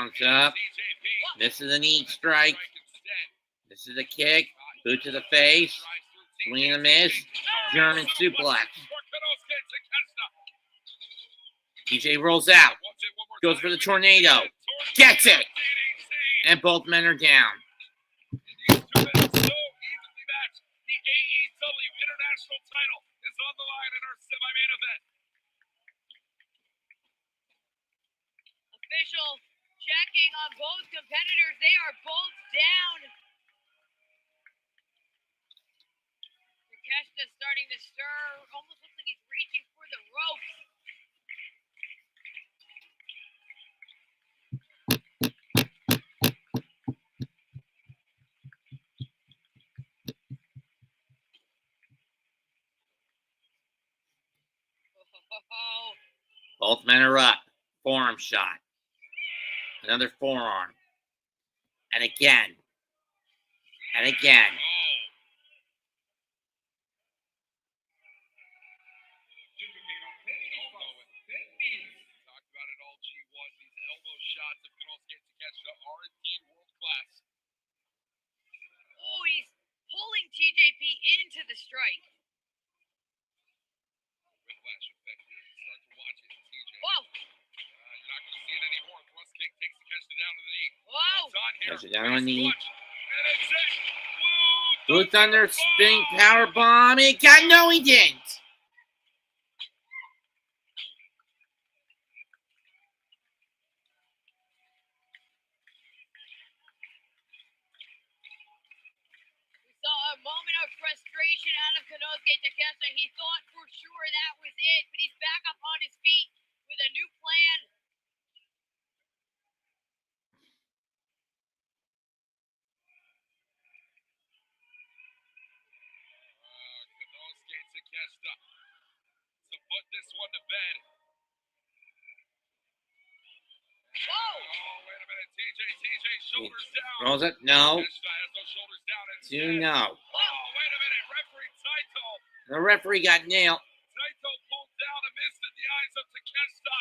Counts up. This is a knee strike. This is a kick. Boot to the face. Swing and a miss. German suplex. TJ rolls out. Goes for the tornado. Gets it. And both men are down. The AEW International title is on the line in our semi-main event. Official checking on both competitors. They are both down. Takeshita starting to stir. Almost looks like he's reaching for the ropes. Oh. Both men are up. Forearm shot. Another forearm. And again. And again. Talked about it all, G1. These elbow shots of Konosuke Takeshita are indeed world class. Oh, he's pulling TJP into the strike. Whiplash effect here. Start to watch it. TJ. Whoa. You're not going to see it anymore. Thrust kick takes Takeshita down to the knee. Whoa. It's on here. Takeshita down on the knee. And it's it. Blue Thunder spinning power bomb. It got no, he didn't. We saw a moment of frustration out of Konosuke Takeshita. He thought for sure that was it, but he's back up on his feet with a new plan. Konosuke Takeshita to put this one to bed. Whoa! Oh, wait a minute. TJ, shoulders down. Rolls it. No. Takeshita has those shoulders down. Two, no. Oh, wait a minute. Referee Taito. The referee got nailed. Taito pulled down and missed in the eyes of Takeshita.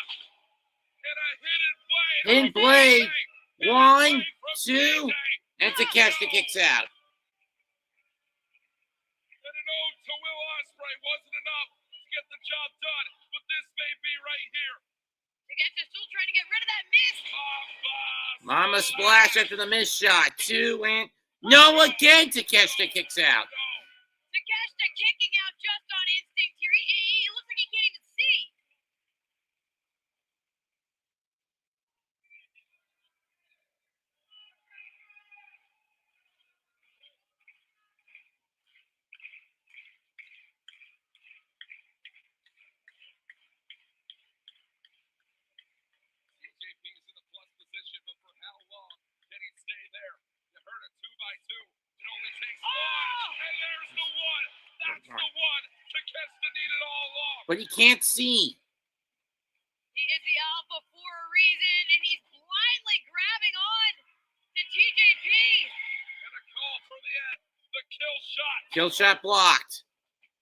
And a hidden blade. Hidden blade. 1, 2, and Takeshita kicks out. And an ode to Will Ospreay wasn't enough to get the job done, but this may be right here. Takeshita still trying to get rid of that miss. Mama splash after the miss shot. 2 and no again. Takeshita kicks out. Takeshita kicking out just on instinct here. He looks like he can't even see. TJP's in the plus position, but for how long can he stay there? You heard a 2x2. It only takes one. And there's the one. That's the one. Takeshita needed all along. But he can't see. He is the alpha for a reason, and he's blindly grabbing on to TJP. And a call for the end. The kill shot. Kill shot blocked.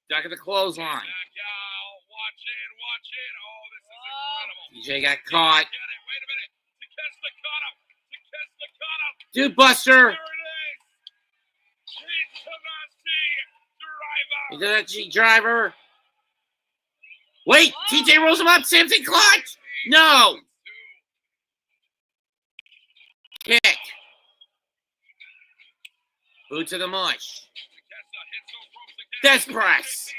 Duck at the clothesline. Back out. Watch in. Oh, this is incredible. TJ got caught. Get it. Wait a minute. Takeshita caught him. Dude Buster. There it is. Driver. He did that G driver. Wait, TJ rolls him up. Samson clutch. No. Kick. Boot to the mush. Death press.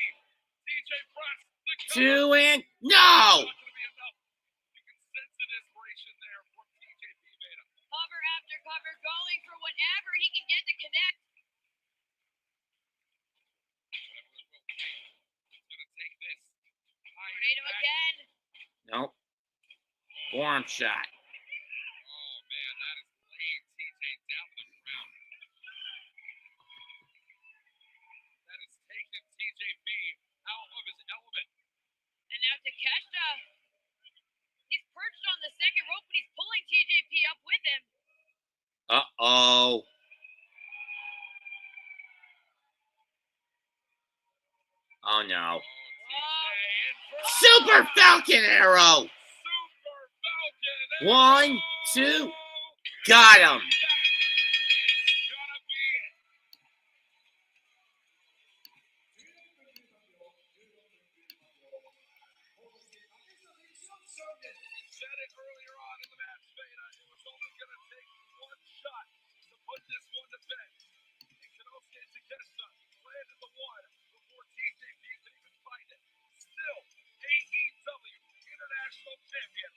2 and no. Cover after cover, going for whatever he can get to connect. Tornado again. Nope. Forearm shot. Oh man, that is laid TJ down to the ground. That has taken TJP out of his element. And now Takeshita, he's perched on the second rope, but he's pulling TJP up with him. Uh-oh. Oh, no. Super Falcon arrow. 1, 2. Got him. Said it earlier on in the match, Beta. It was only going to take one shot to put this one to bed. And Konosuke Takeshita landed the one before TJP could even find it. Still, AEW International Champion.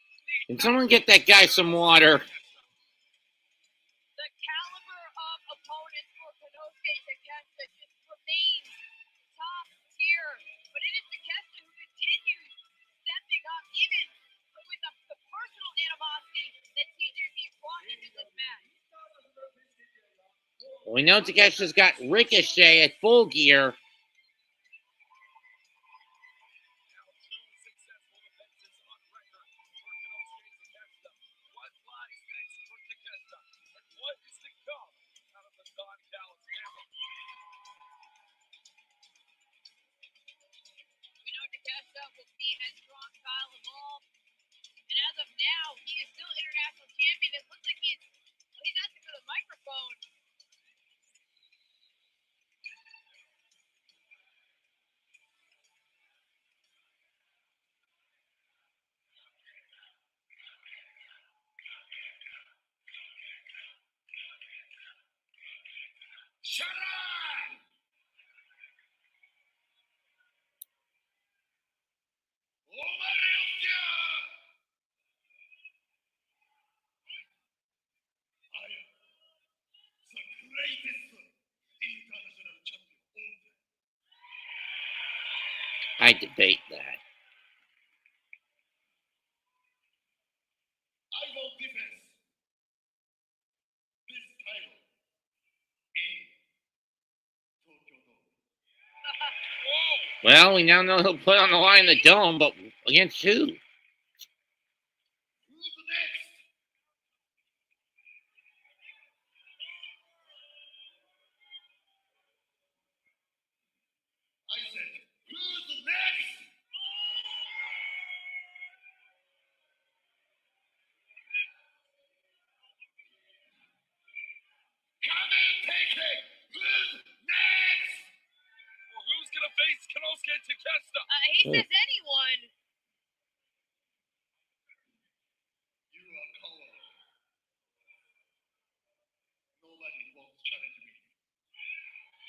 Can someone get that guy some water? The caliber of opponents for Konosuke Takeshita just remains top tier. But it is Takeshita who continues stepping up, even with the personal animosity that TJP brought into this match. We know Takeshita's got Ricochet at Full Gear. And as of now, he is still international champion. It looks like he's asking for the microphone. Shut up! I debate that. I will defend this title in Tokyo Dome. Whoa! Well, we now know he'll put on the line the Dome, but against who? Who's next? I said, who's next? Come and take it! Who's next? Well, who's gonna face Konosuke Takeshita? He says anyone. You are coward. Nobody wants to challenge me.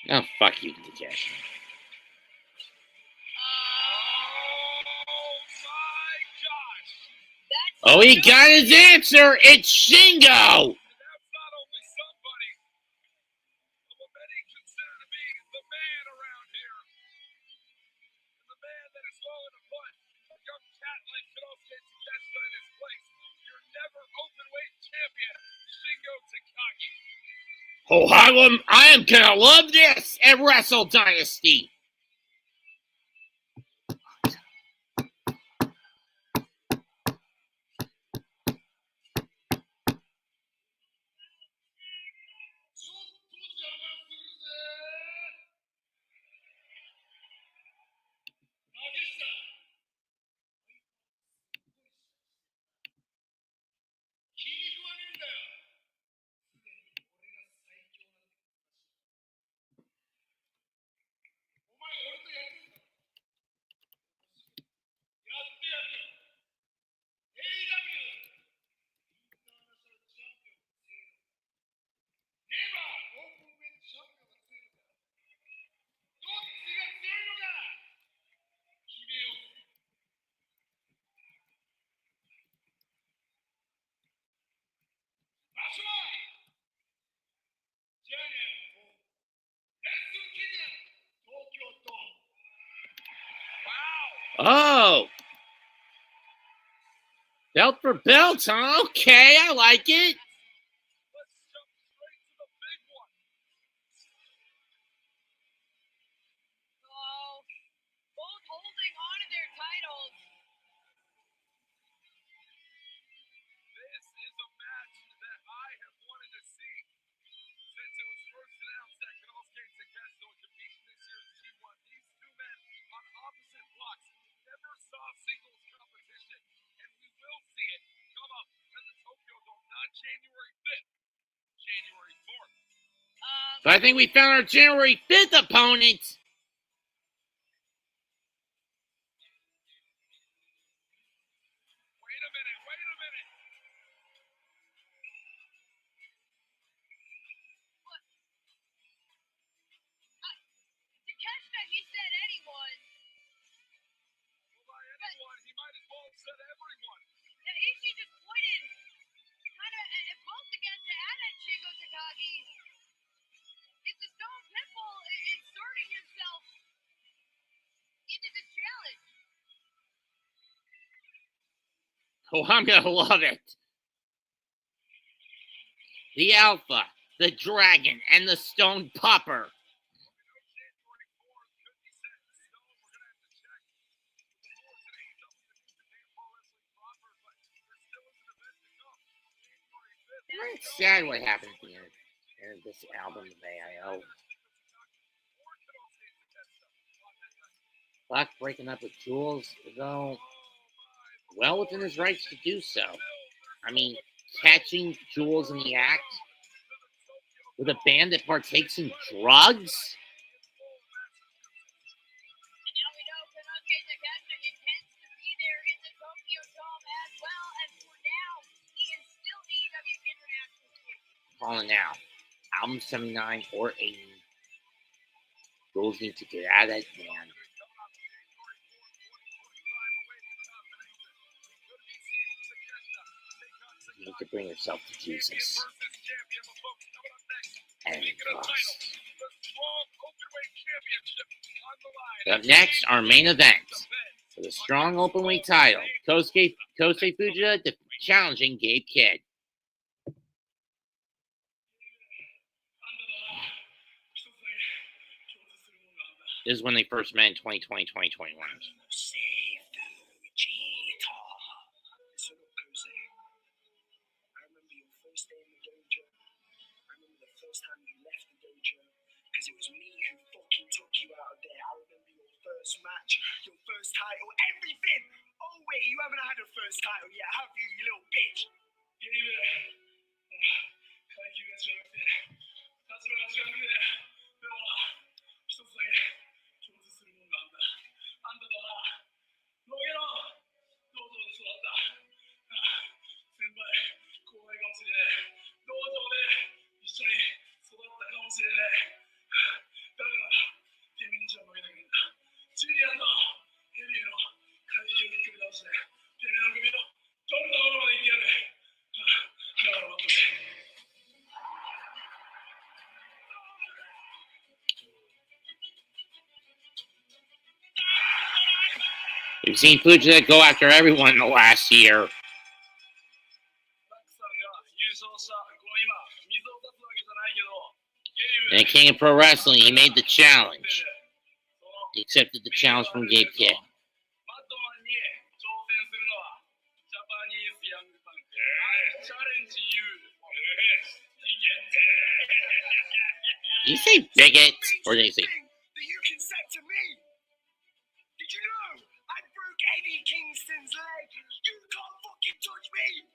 Oh, fuck you, Takeshita. Oh my gosh! That's Oh, he got his answer! It's Shingo! And that's not only somebody, but what many consider to be the man around here. And the man that is willing to put a young cat like Konosuke Takeshita in his place. Your never open-weight champion, Shingo Takagi. Oh, I am gonna love this at Wrestle Dynasty. Oh! Belt for belt, huh? Okay, I like it. Let's jump straight to the big one. Oh, both holding on to their titles. This is a match that I have wanted to see since it was first announced that Konosuke Takeshita would compete in this year's G1. These two men on opposite blocks never saw singles competition, and we will see it come up at the Tokyo Dome, not January 5th, So I think we found our January 5th opponent. Wait a minute. Takeshita, he said anyone. Well, by anyone, he might as well have said everyone. Yeah, Ishii just pointed kind of at both against and at Shingo Takagi. It's a stone pimple inserting himself into the challenge. Oh, I'm gonna love it. The Alpha, the Dragon, and the Stone Popper. January 4th could be set in stone. We're going to have to check the rules and AEW to do the Japan Pro Wrestling proper, but there still is an event to come. January 5th. It's sad what happened at the end of this album of AIO. Black breaking up with Jules, though, well within his rights to do so. I mean, catching Jules in the act with a band that partakes in drugs? And now we know Konosuke Takeshita intends to be there in the Tokyo Dome as well, and for now, he is still AEW International Champion. Calling now. Album 79 or 80. Jules needs to get out of that band. You need to bring yourself to Jesus. And cross. Up next, our main event for the strong openweight title. Kosei Fujita challenging Gabe Kidd. This is when they first met in 2020, 2021. Because it was me who fucking took you out of there. I remember your first match, your first title, everything. Oh wait, you haven't had a first title yet, have you, you little bitch? We've seen Fujita go after everyone in the last year. And at King of Pro Wrestling, he made the challenge. He accepted the challenge from Gabe Kidd. Did you say bigot? Or did he say... That you can say to me. Did you know I broke Eddie Kingston's leg? You can't fucking touch me.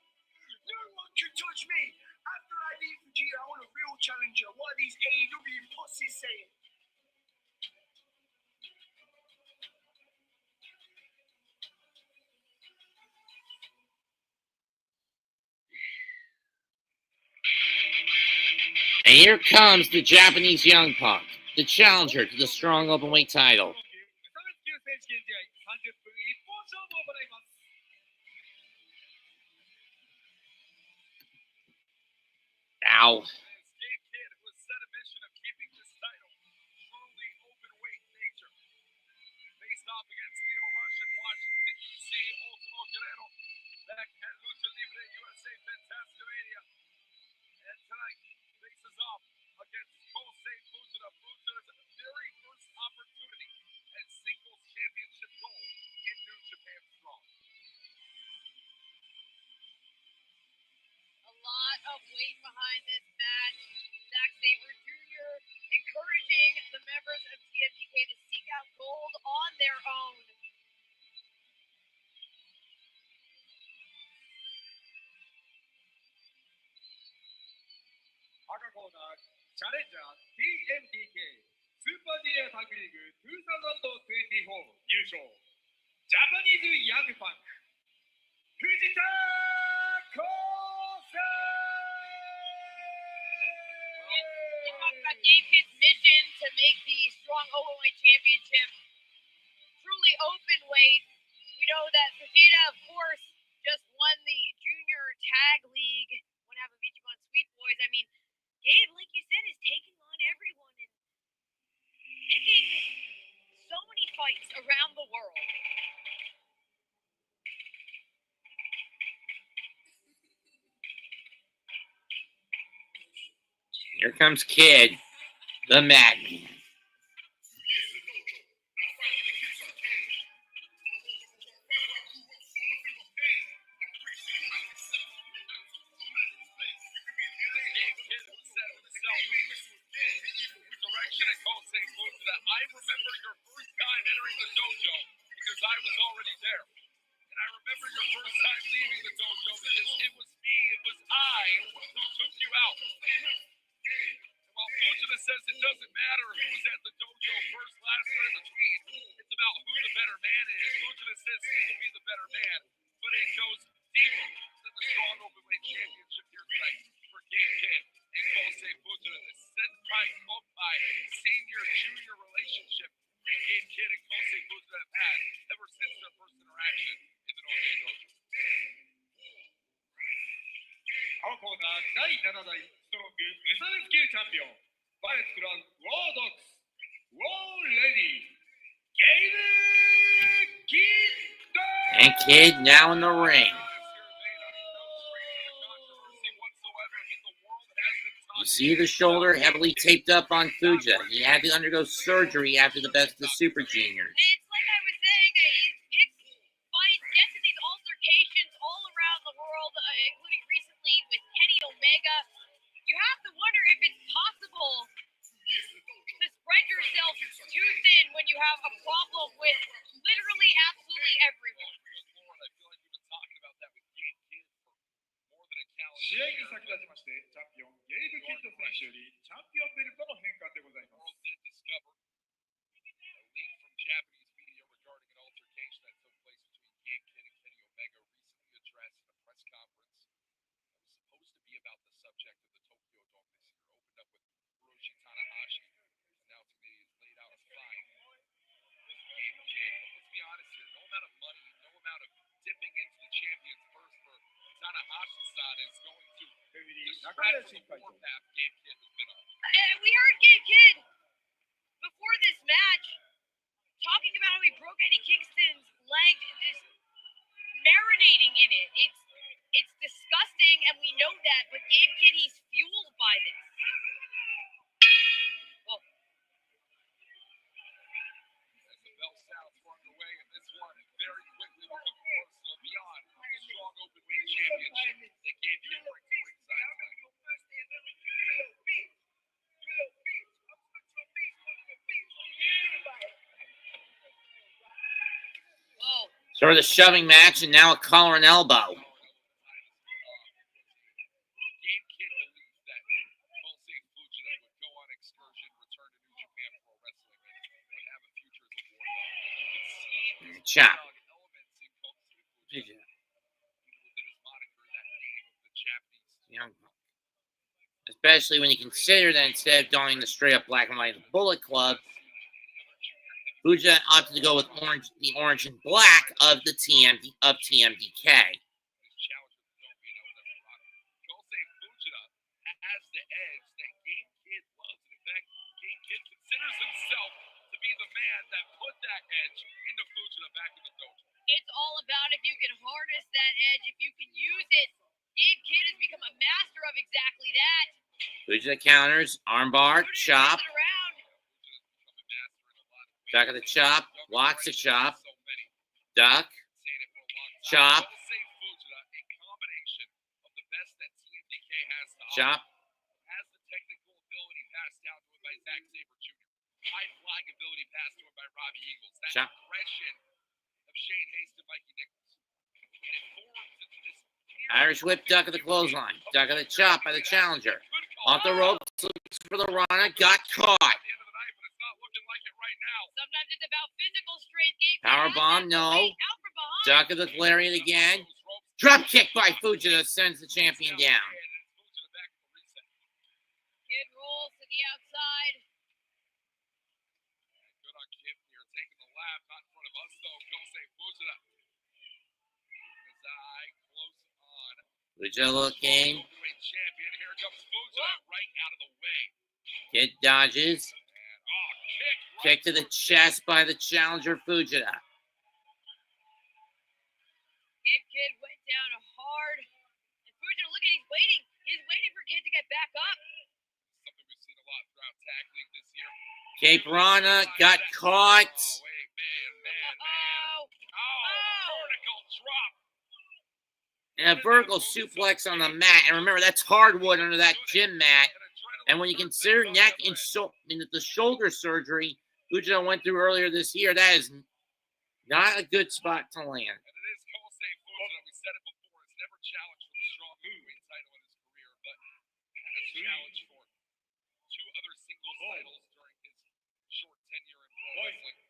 No one can touch me. After I leave Fujita, I want a real challenger. What are these AEW pussies saying? And here comes the Japanese Young Punk, the challenger to the strong openweight title. Ow. Gabe Kidd was set a mission of keeping this title truly open-weight nature. Faced off against Lio Rush in Washington, D.C., Ultimo Guerrero, Zack at Lucha Libre USA Fantasticmania. And tonight, faces off against Kosei Fujita. Fujita's very first opportunity at singles championship gold in New Japan Strong. A lot of weight behind this match. Zack Sabre Jr. encouraging the members of TMDK to seek out gold on their own. タッグリーグ2024優勝、ジャパニーズヤングパンク、藤田康生。They talked about Gabe Kidd's mission to make the strong overweight championship truly open weight. We know that Takeshita, of course, just won the junior tag league, one half of Ichiban Sweet Boys. I mean, Gabe, like you said, is taking on everyone and picking so many fights around the world. Here comes Kid, the Madman. I remember your first time entering the dojo because I was already there. And I remember your first time leaving the dojo because it was me, it was I who took you out. And while Fujita says it doesn't matter who's at the dojo first, last, or in between, it's about who the better man is. Fujita says he will be the better man, but it goes deeper than the strong openweight championship here tonight for Gabe Kidd and Kosei Fujita. The Senpai Kopai senior-junior relationship that Gabe Kidd and Kosei Fujita have had ever since their first interaction in the Noge Dojo. 青コーナー第7代ストロング無差別級チャンピオン、バレットクラウンワードックス、ウォーレディ、ゲームキッド And Kid now in the ring. You see the shoulder heavily taped up on Fujita. He had to undergo surgery after the Best of the Super Juniors. It's like I was saying, he picks fights, gets in these altercations all around the world, including recently with Kenny Omega. You have to wonder if it's possible to spread yourself too thin when you have a problem with literally absolutely everyone. 試合に先立ちまして、チャンピオンゲイブ・キッド選手よりチャンピオンベルトの返還でございます。We heard Gabe Kidd before this match talking about how he broke Eddie Kingston's leg, just marinating in it. It's disgusting, and we know that. But Gabe Kidd, he's fueled by this. Well, as the bell sounds for underway, and this one very quickly becomes personal beyond the strong openweight championship that Gabe Kidd brings to ringside tonight. whoa. Sort of the shoving match, and now a collar and elbow. Gabe Kidd believes that Kosei Fujita would go on excursion, return to New Japan Pro Wrestling, and would have a future as a war dog. You can see Chop. elements in Kosei Fujita within his moniker, that name of the Japanese. Young Buck. Especially when you consider that instead of donning the straight up black and white Bullet Club, Fujita opted to go with the orange and black of the TMDK. Kosei Fujita has the edge that Gabe Kidd loves. In fact, Gabe Kidd considers himself to be the man that put that edge into Fujita back in the dojo. It's all about if you can harness that edge, if you can use it. Gabe Kidd has become a master of exactly that. Fujita counters, armbar, chop, duck of the chop, walks the chop, duck, chop, chop. Has the technical ability passed down to him by Zack Sabre Jr. High flying ability passed to him by Robbie Eagles. That Chop. aggression of Shane Haste and Mikey Nicholls. And it forms into this Irish whip, duck of the clothesline, duck of the chop by the challenger. Off the ropes, looks for the runner, got caught. at the end of the night, but it's not looking like it right about physical strength. Gabe Kidd Power has bomb, that no. weight out from behind. Duck of the Lariat again. Drop kick by Fujita sends the champion down. Kidd rolls to the outside. Good on Kid here, taking the lap, not in front of us though. Kosei Fujita. Zai close on. Fujita looking. Openweight champion. Here comes Fujita right out of the way. Kid dodges. And kick. Kick to the chest by the challenger Fujita. Gabe Kidd went down hard. And Fujita, look at, he's waiting. He's waiting for Kidd to get back up. Something we've seen a lot throughout Tag League this year. Cape Rana got caught. Oh, wait, man. Oh, Vertical drop. And a vertical suplex on the mat. And remember, that's hardwood under that gym mat. And when you consider neck and the shoulder surgery Fujita went through earlier this year, that is not a good spot to land. And it is Kosei Fujita. We said it before. It's never challenged for the strong heavyweight title in his career, but has challenged for 2 other singles titles during his short tenure in pro wrestling.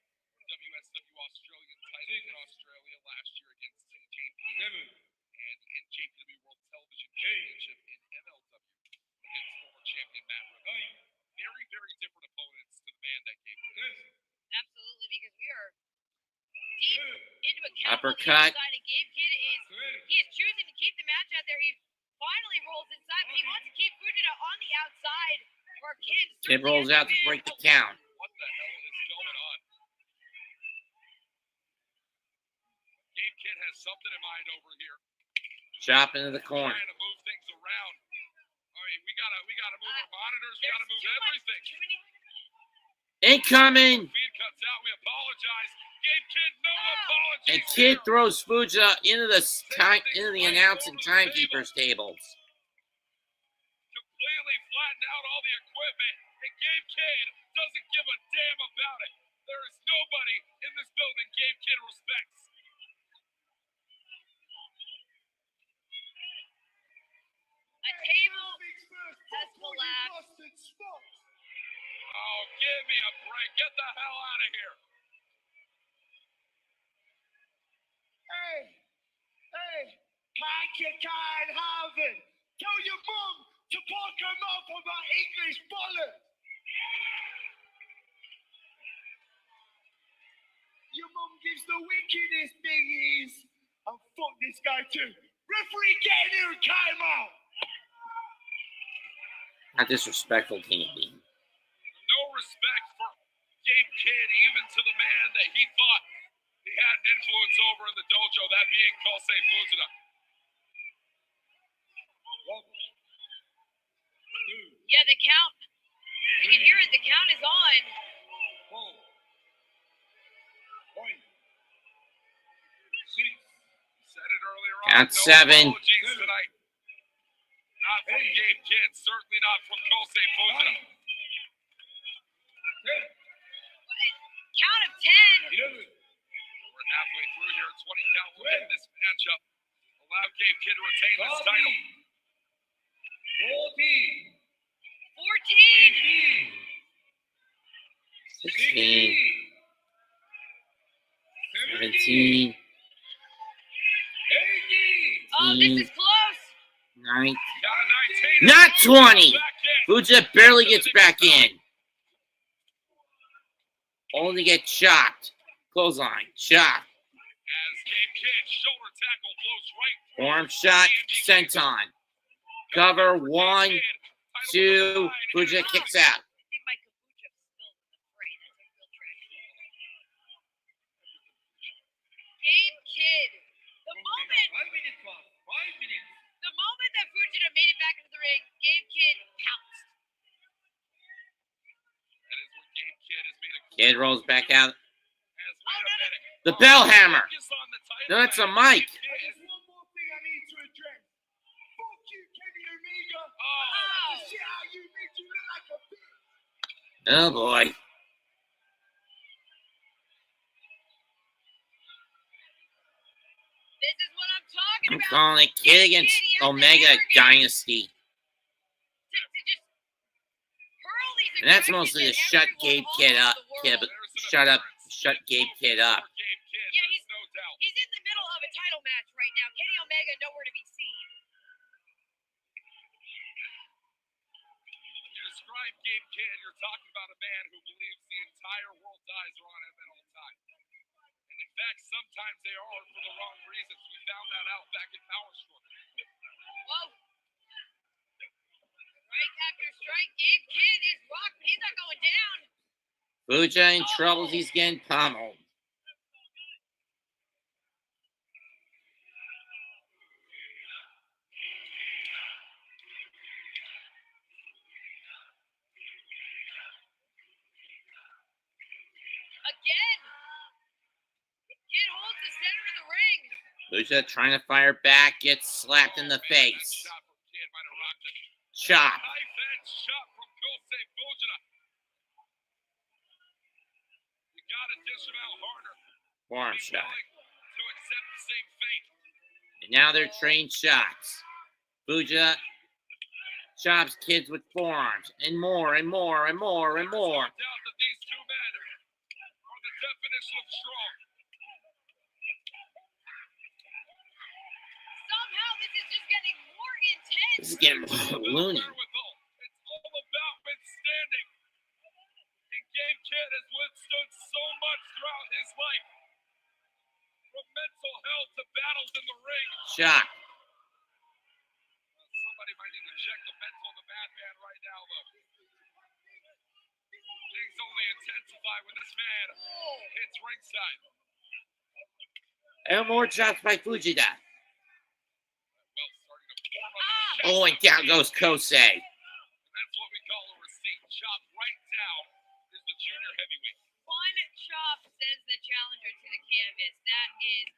WSW Australian title in Australia last year against NJPW and the NJPW World Television Championship in MLW against former champion Matt Riddle. Very, very different opponents to the man that gave him. absolutely, because we are deep into a count Uppercut. on the inside, and Gabe Kidd is choosing to keep the match out there. He finally rolls inside, but he wants to keep Fujita on the outside. Or Kid rolls out to break the count. What the hell is going on? Gabe Kidd has something in mind over here. Chop into the corner. Trying to move things around. I mean, we gotta move our monitors. We gotta move everything. Incoming. Feed cuts out. We apologize. Gabe Kidd, no apologies. And Kid throws Fujita into the announcing timekeeper's tables. Completely flattened out all the equipment, and Gabe Kidd doesn't give a damn about it. There is nobody in this building Gabe Kidd respects. A table has collapsed. Oh, give me a break. Get the hell out of here. Hey, pack your can have it. Tell your mum to fuck him up about English bollocks. Your mum gives the wickedest thingies. And fuck this guy too. Referee, get in here and cut him out. Not disrespectful, can it be? No respect for Gabe Kidd, even to the man that he thought he had an influence over in the dojo, that being Kosei Fujita. Yeah, the count. You can hear it. The count is on. Said it earlier on. Count no 7. apologies tonight. Not from Gabe Kidd. Certainly not from Kosei Fujita. Count of 10. We're halfway through here. 20 count will end this matchup. Allow Gabe Kidd to retain this title. 14. 16. 17. Oh, this is close. 9. Count of 19. Not 20. Back in. Fujita barely gets back in. Only get chopped. Clothesline. Chop. As Gabe Kidd shoulder tackle blows right. Arm shot. Senton. Cover. 1, 2. Fujita kicks out. I think my kombucha spilled in the fray. That's a real tragedy. Gabe Kidd. The moment that Fujita made it back into the ring, Gabe Kidd pounced. That is what Gabe Kidd has made a Kid rolls back out. The The bell hammer. No, that's a mic. There's one more thing I need to address. Fuck you, Kenny Omega. Oh. Shit how you make you look like a bitch. Oh boy. This is what I'm talking I'm about. calling it Kid against Omega Dynasty. To just hurl these And that's aggressions mostly to at shut everyone Gabe all Kidd over up. the Kid, world. shut Gabe Kidd up. Yeah, he's in the middle of a title match right now. Kenny Omega nowhere to be seen. When you describe Gabe Kidd, you're talking about a man who believes the entire world's eyes are on him at all times. And in fact, sometimes they are for the wrong reasons. We found that out back in Power Struggle. Whoa. Strike after strike. Gabe Kidd is rocked. He's not going down. Fuji in trouble. He's getting pummeled. Again. Kidd holds the center of the ring. Fuji trying to fire back, gets slapped in the face. Chop. Shot from Kosei Fujita. You gotta dish him out harder. Forearm Be shot. willing to accept the same fate. And now they're trained shots. Fuji chops Kids with forearms. And more, and more, and more, and more. There's no doubt that these two men are the definition of strong. Somehow this is just getting more intense. This is getting loony. It's all about withstanding. And Gabe Kidd has withstood so much throughout his life. From mental health to battles in the ring. Shot. Somebody might need to check the mental of the madman right now, though. Things only intensify when this man hits ringside. And more chops by Fujita. Well, starting to form up. Oh, and down goes Kosei. That's what we call a receipt. Chop right down is the junior heavyweight. One chop sends the challenger to the canvas. That is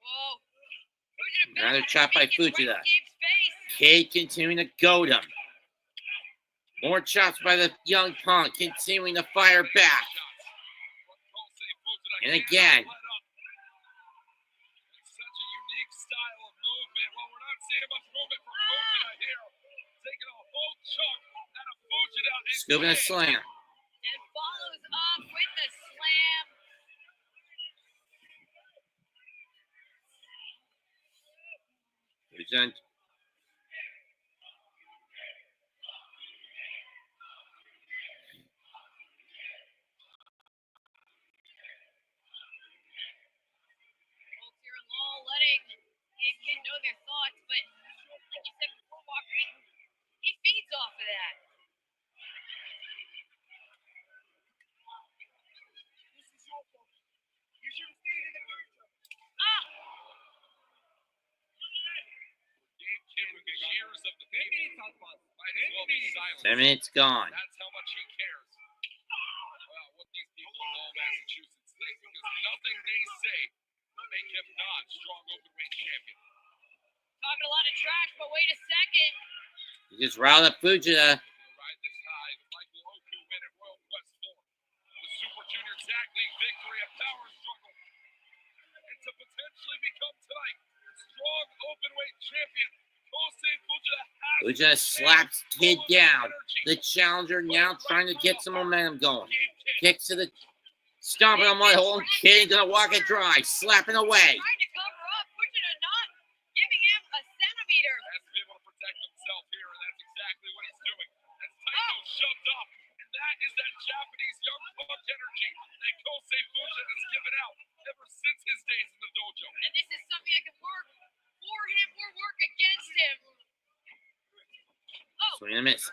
whoa. Fujita Another chop by speaking right Fujita. in Gabe's face. Cade continuing to goad him. More chops by the young punk, continuing to fire back. And again. It's such a unique style of movement. Well, we're not seeing much movement from Fujita here. Taking a whole chunk out of Fujita. Scooping a slam. And follows up with the slam. Present. Folks here in Law letting Gabe Kidd know their thoughts, but like you said before, Walker, he feeds off of that. Ah! Gabe Kidd with the cheers of the people. Might as well be silent. 10 minutes gone. That's how much he cares. Well, what these people in Lowell, Massachusetts think, because nothing they say will make him not strong openweight champion. Talking a lot of trash, but wait a second. He just riled up Fujita. He'll ride this high. Michael Oku win at Royal Quest 4. The Super Junior Tag League victory at Power Struggle. And to potentially become tonight strong openweight champion, Kosei Fujita has Fujita slaps Kid down. The challenger now trying to get some momentum going. Kicks to the stomping on my hole. Kid gonna walk it dry. Slapping away. Trying to cover up, Fujita not giving him a centimeter. Has to be able to protect himself here, and that's exactly what he's doing. As Taito shoved up, and that is that Japanese young punk energy that Kosei Fujita has given out ever since his days in the dojo. And this is something that can work for him or work against him. Oh, Swing and a miss.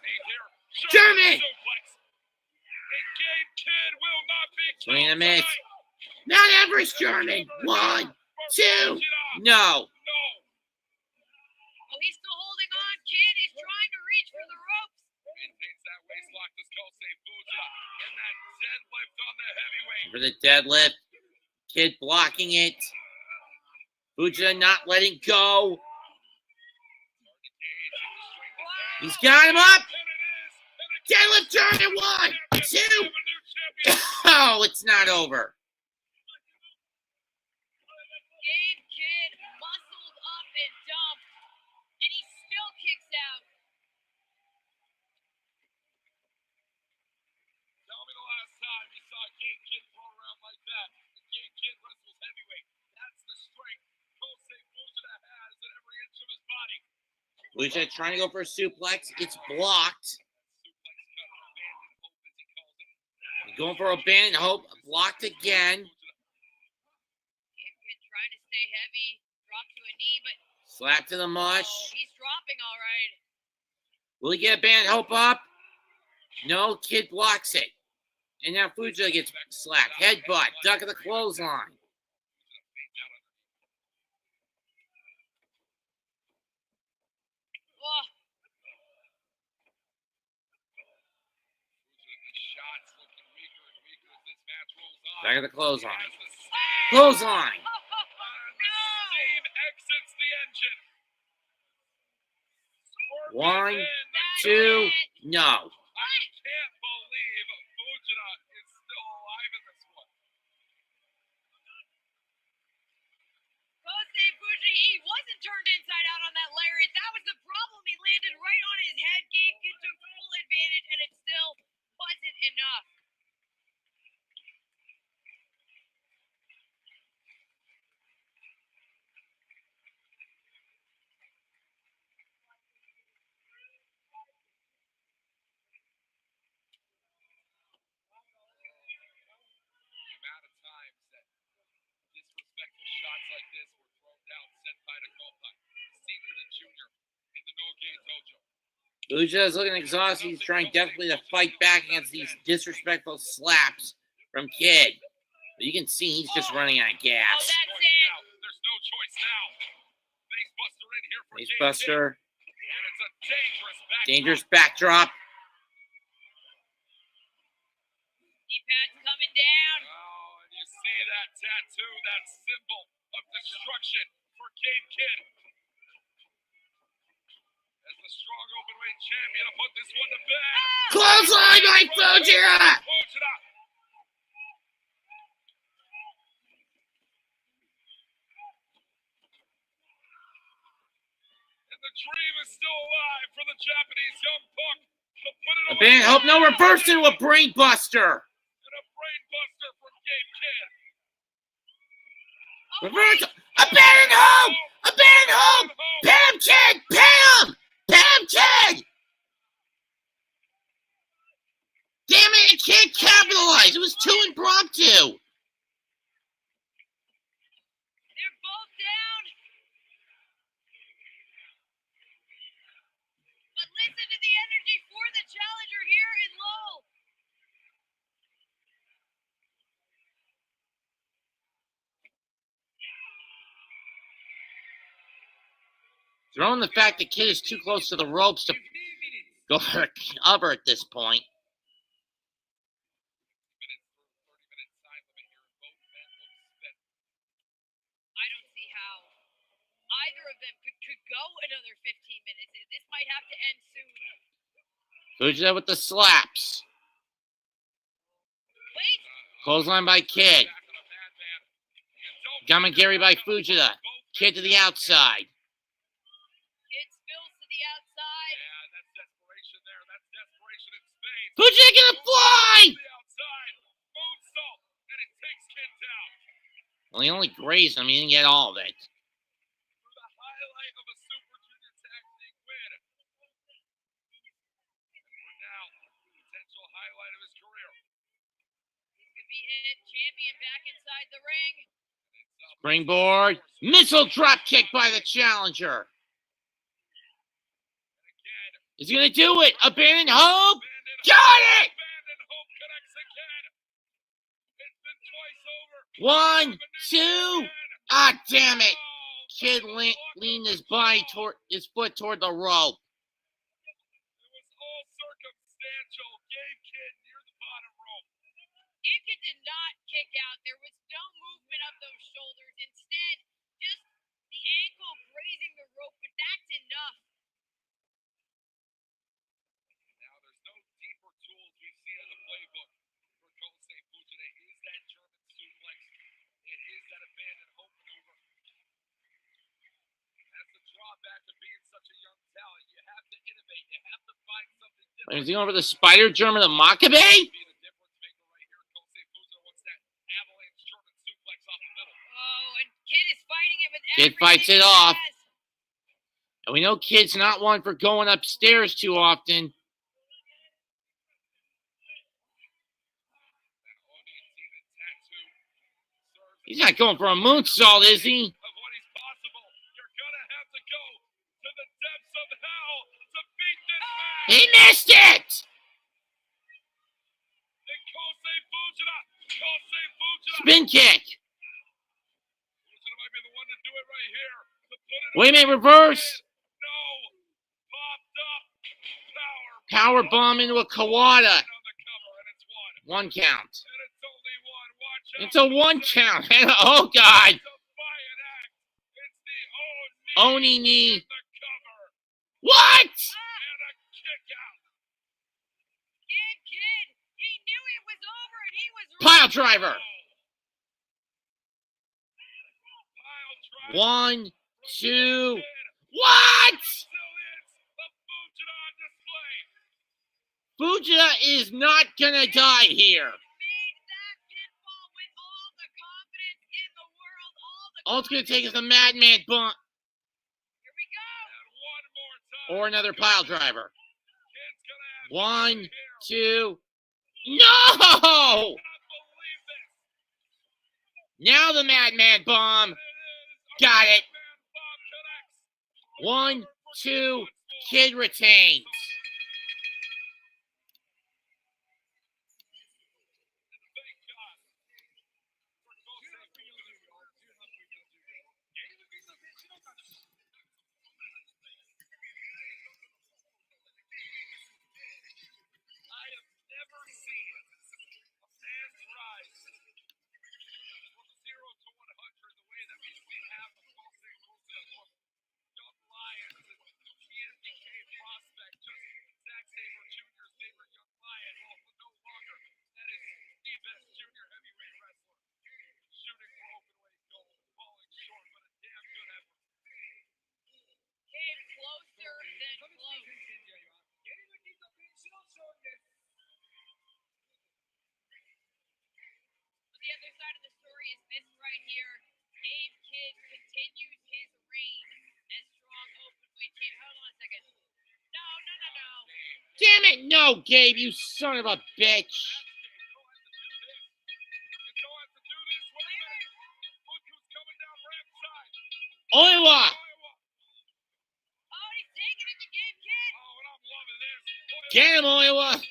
German! And Gabe Kidd will not be Swing and a miss. tonight. Not Everest German. 1, 2. No. No. oh, he's still holding on. Kidd is trying to reach for the ropes. Maintains that waist lock, this Kosei Fujita. And that deadlift on the heavyweight. For the deadlift. Kid blocking it. Fujita not letting go. He's got him up. Deadlift German. 1, 2. Oh, it's not over. Fuji's trying to go for a suplex. It's blocked. Going for a abandoned hope. Blocked again. Kid trying to stay heavy. Drop to a knee, but Slap to the mush. he's dropping all right. Will he get abandoned hope up? No, Kid blocks it. And now Fuji gets slapped. Headbutt. Duck of the clothesline. Oh, Back of the clothesline. Clothesline. Steam exits the engine. 1, 2, no. I can't believe Fujita is still alive in this one. Kosei Fuji, he wasn't turned inside out on that lariat. That was the problem. He landed right on his head. Gave Kid took full advantage, and it still wasn't enough. The amount of times that disrespectful shots like this were thrown down senpai to Gopai, senior to junior in the No-Gate Dojo. Fuji is looking exhausted. He's trying desperately to fight back against these disrespectful slaps from Kid. But you can see he's just running out of gas. That's it. There's no choice now. Facebuster in here for Facebuster. And it's a Dangerous backdrop. D-pad's coming down. Oh, and you see that tattoo, that symbol of destruction for Gabe Kidd. As the strong openweight champion to put this one to bed. Clothesline by Fujita. Fujita. And the dream is still alive for the Japanese young buck. To put it away. Abandoned hope. No, reverse into a brain buster. And a brain buster from Gabe Kidd. Reverse. Abandoned hope. Abandoned hope. Pam Kid. Pam. Pam Kid. Damn it! It can't capitalize. It was too impromptu. They're both down. But listen to the energy for the challenger here in Lowell. Throwing the fact that Kid is too close to the ropes to go for a cover at this point. I don't see how either of them could go another 15 minutes. This might have to end soon. Fujita with the slaps. Wait. Clothesline by Kid. Gamagiri by Fujita. Kid to the outside. Kid spills to the outside. Yeah, that's desperation there. That's desperation in spades. Fujita gonna fly! To the outside. Moonsault. And it takes Kid down. Well, he only grazed him. He didn't get all of it. For the highlight of a Super Junior Tag League win. For now, potential highlight of his career. This could be it. Champion back inside the ring. Springboard. Missile drop kick by the challenger. Is he gonna do it? Abandoned hope. Got it! Abandoned hope connects again. It's been twice over. 1, 2. Ah, damn it! Kid leaned his body toward his foot toward the rope. It was all circumstantial. Gabe Kidd near the bottom rope. Kid did not kick out. There was no movement of those shoulders. Instead, just the ankle grazing the rope, but that's enough. Now, there's no deeper tools we've seen in the playbook for Kosei Fujita. It is that German suplex. It is that abandoned hope maneuver. That's the drawback of being such a young talent. You have to innovate. You have to find something different. Is he going for the Spider German of Makabe? Be the difference maker right here. Kosei Fujita wants that avalanche German suplex off the middle. Oh, and Kid is fighting it with Kid everything fights it he off. has. And we know Kid's not one for going upstairs too often. He's not going for a moonsault, is he? He missed it! Spin kick. Wait a minute, reverse. Power bomb into a Kawada. 1 count. It's a 1 count. Oh, God. Oni knee. What? Kid, he knew it was over and he was Pile driver. 1, 2. What? Fujita is not gonna die here. All it's gonna take is the Madman bump. Or another pile driver. 1, 2. No! Now the Madman bomb. Got it. 1, 2. Kid retains. The other side of the story is this right here. Gabe Kidd continues his reign as strong openweight champion. Hold on a second. No. Damn it, no, Gabe, you son of a bitch. Oiwa! Oh, he's taking it to Gabe Kidd. Get him, Oiwa!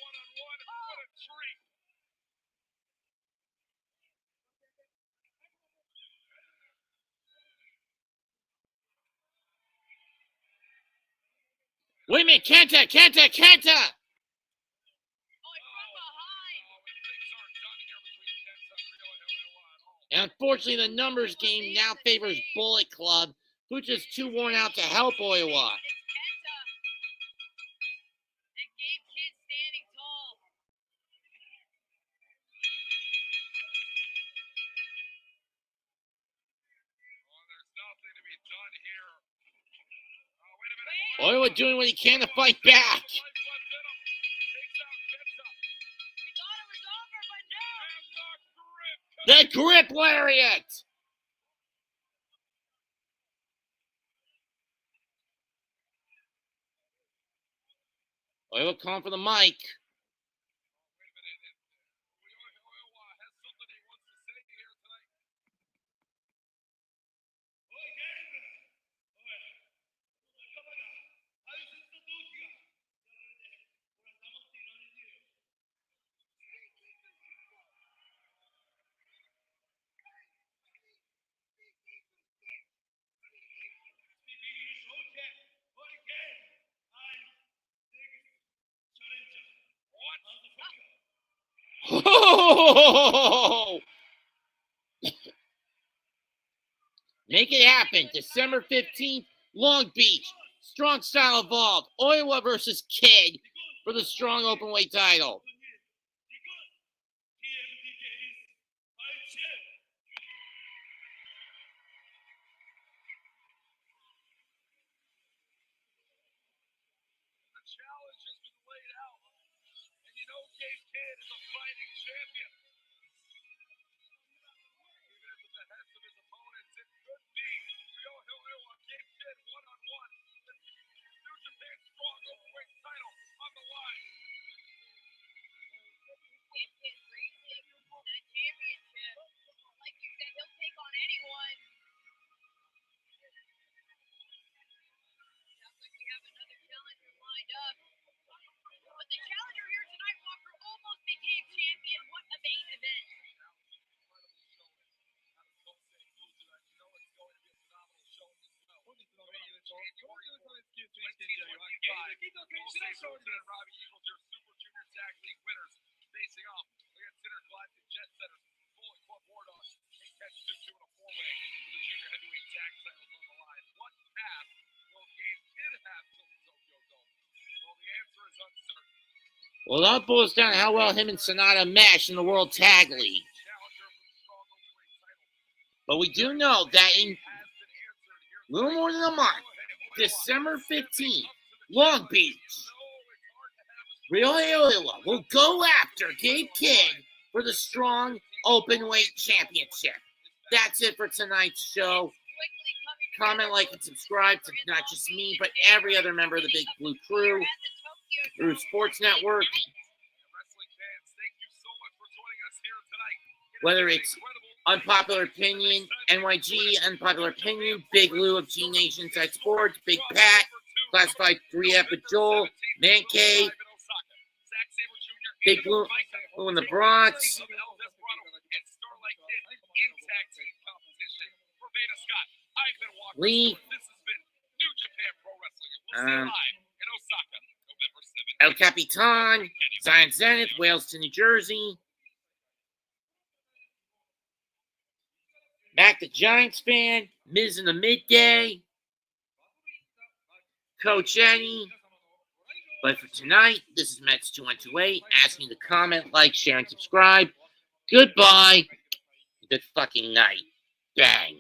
Wait a minute, Kenta! Oh, it's from behind. And unfortunately, the numbers game now favors Bullet Club, who's just too worn out to help Oiwa. It's Kenta. And Gabe Kidd standing tall. Oiwa doing what he can to fight back. We thought it was over, but no. The grip lariat! Oiwa calling for the mic. Oh! Make it happen. December 15th, Long Beach. Strong Style Evolved. Oiwa versus Kid for the strong openweight title. and Robbie Eagles, your Super Junior Tag League winners, facing off against Intergalactic Jet Setters, Bullet Club War Dogs, and Tetsuji in a four-way with the Junior Heavyweight Tag titles on the line. What path will Gabe Kidd have till the Tokyo Dome? Well, the answer is uncertain. Well, that boils down to how well him and Sonata mesh in the World Tag League. But we do know that in a little more than a month, December 15th, Long Beach, Ryohei Oiwa will go after Gabe Kidd for the Strong Openweight Championship. That's it for tonight's show. Comment, like, and subscribe to not just me, but every other member of the Big Blue Crew through Sports Network. Whether it's Unpopular Opinion, NYG, Unpopular Opinion, Big Lou of G Nation Side Sports, Big Pat, Classified 3F with Joel, Man Cave, Big Blue in the Bronx, Lee, El Capitan, Zion Zenith, Wales to New Jersey, Mac the Giants fan, Miz in the Midday, Coach Eddie. But for tonight, this is Mets2128 asking you to comment, like, share, and subscribe. Goodbye. Good fucking night. Bang.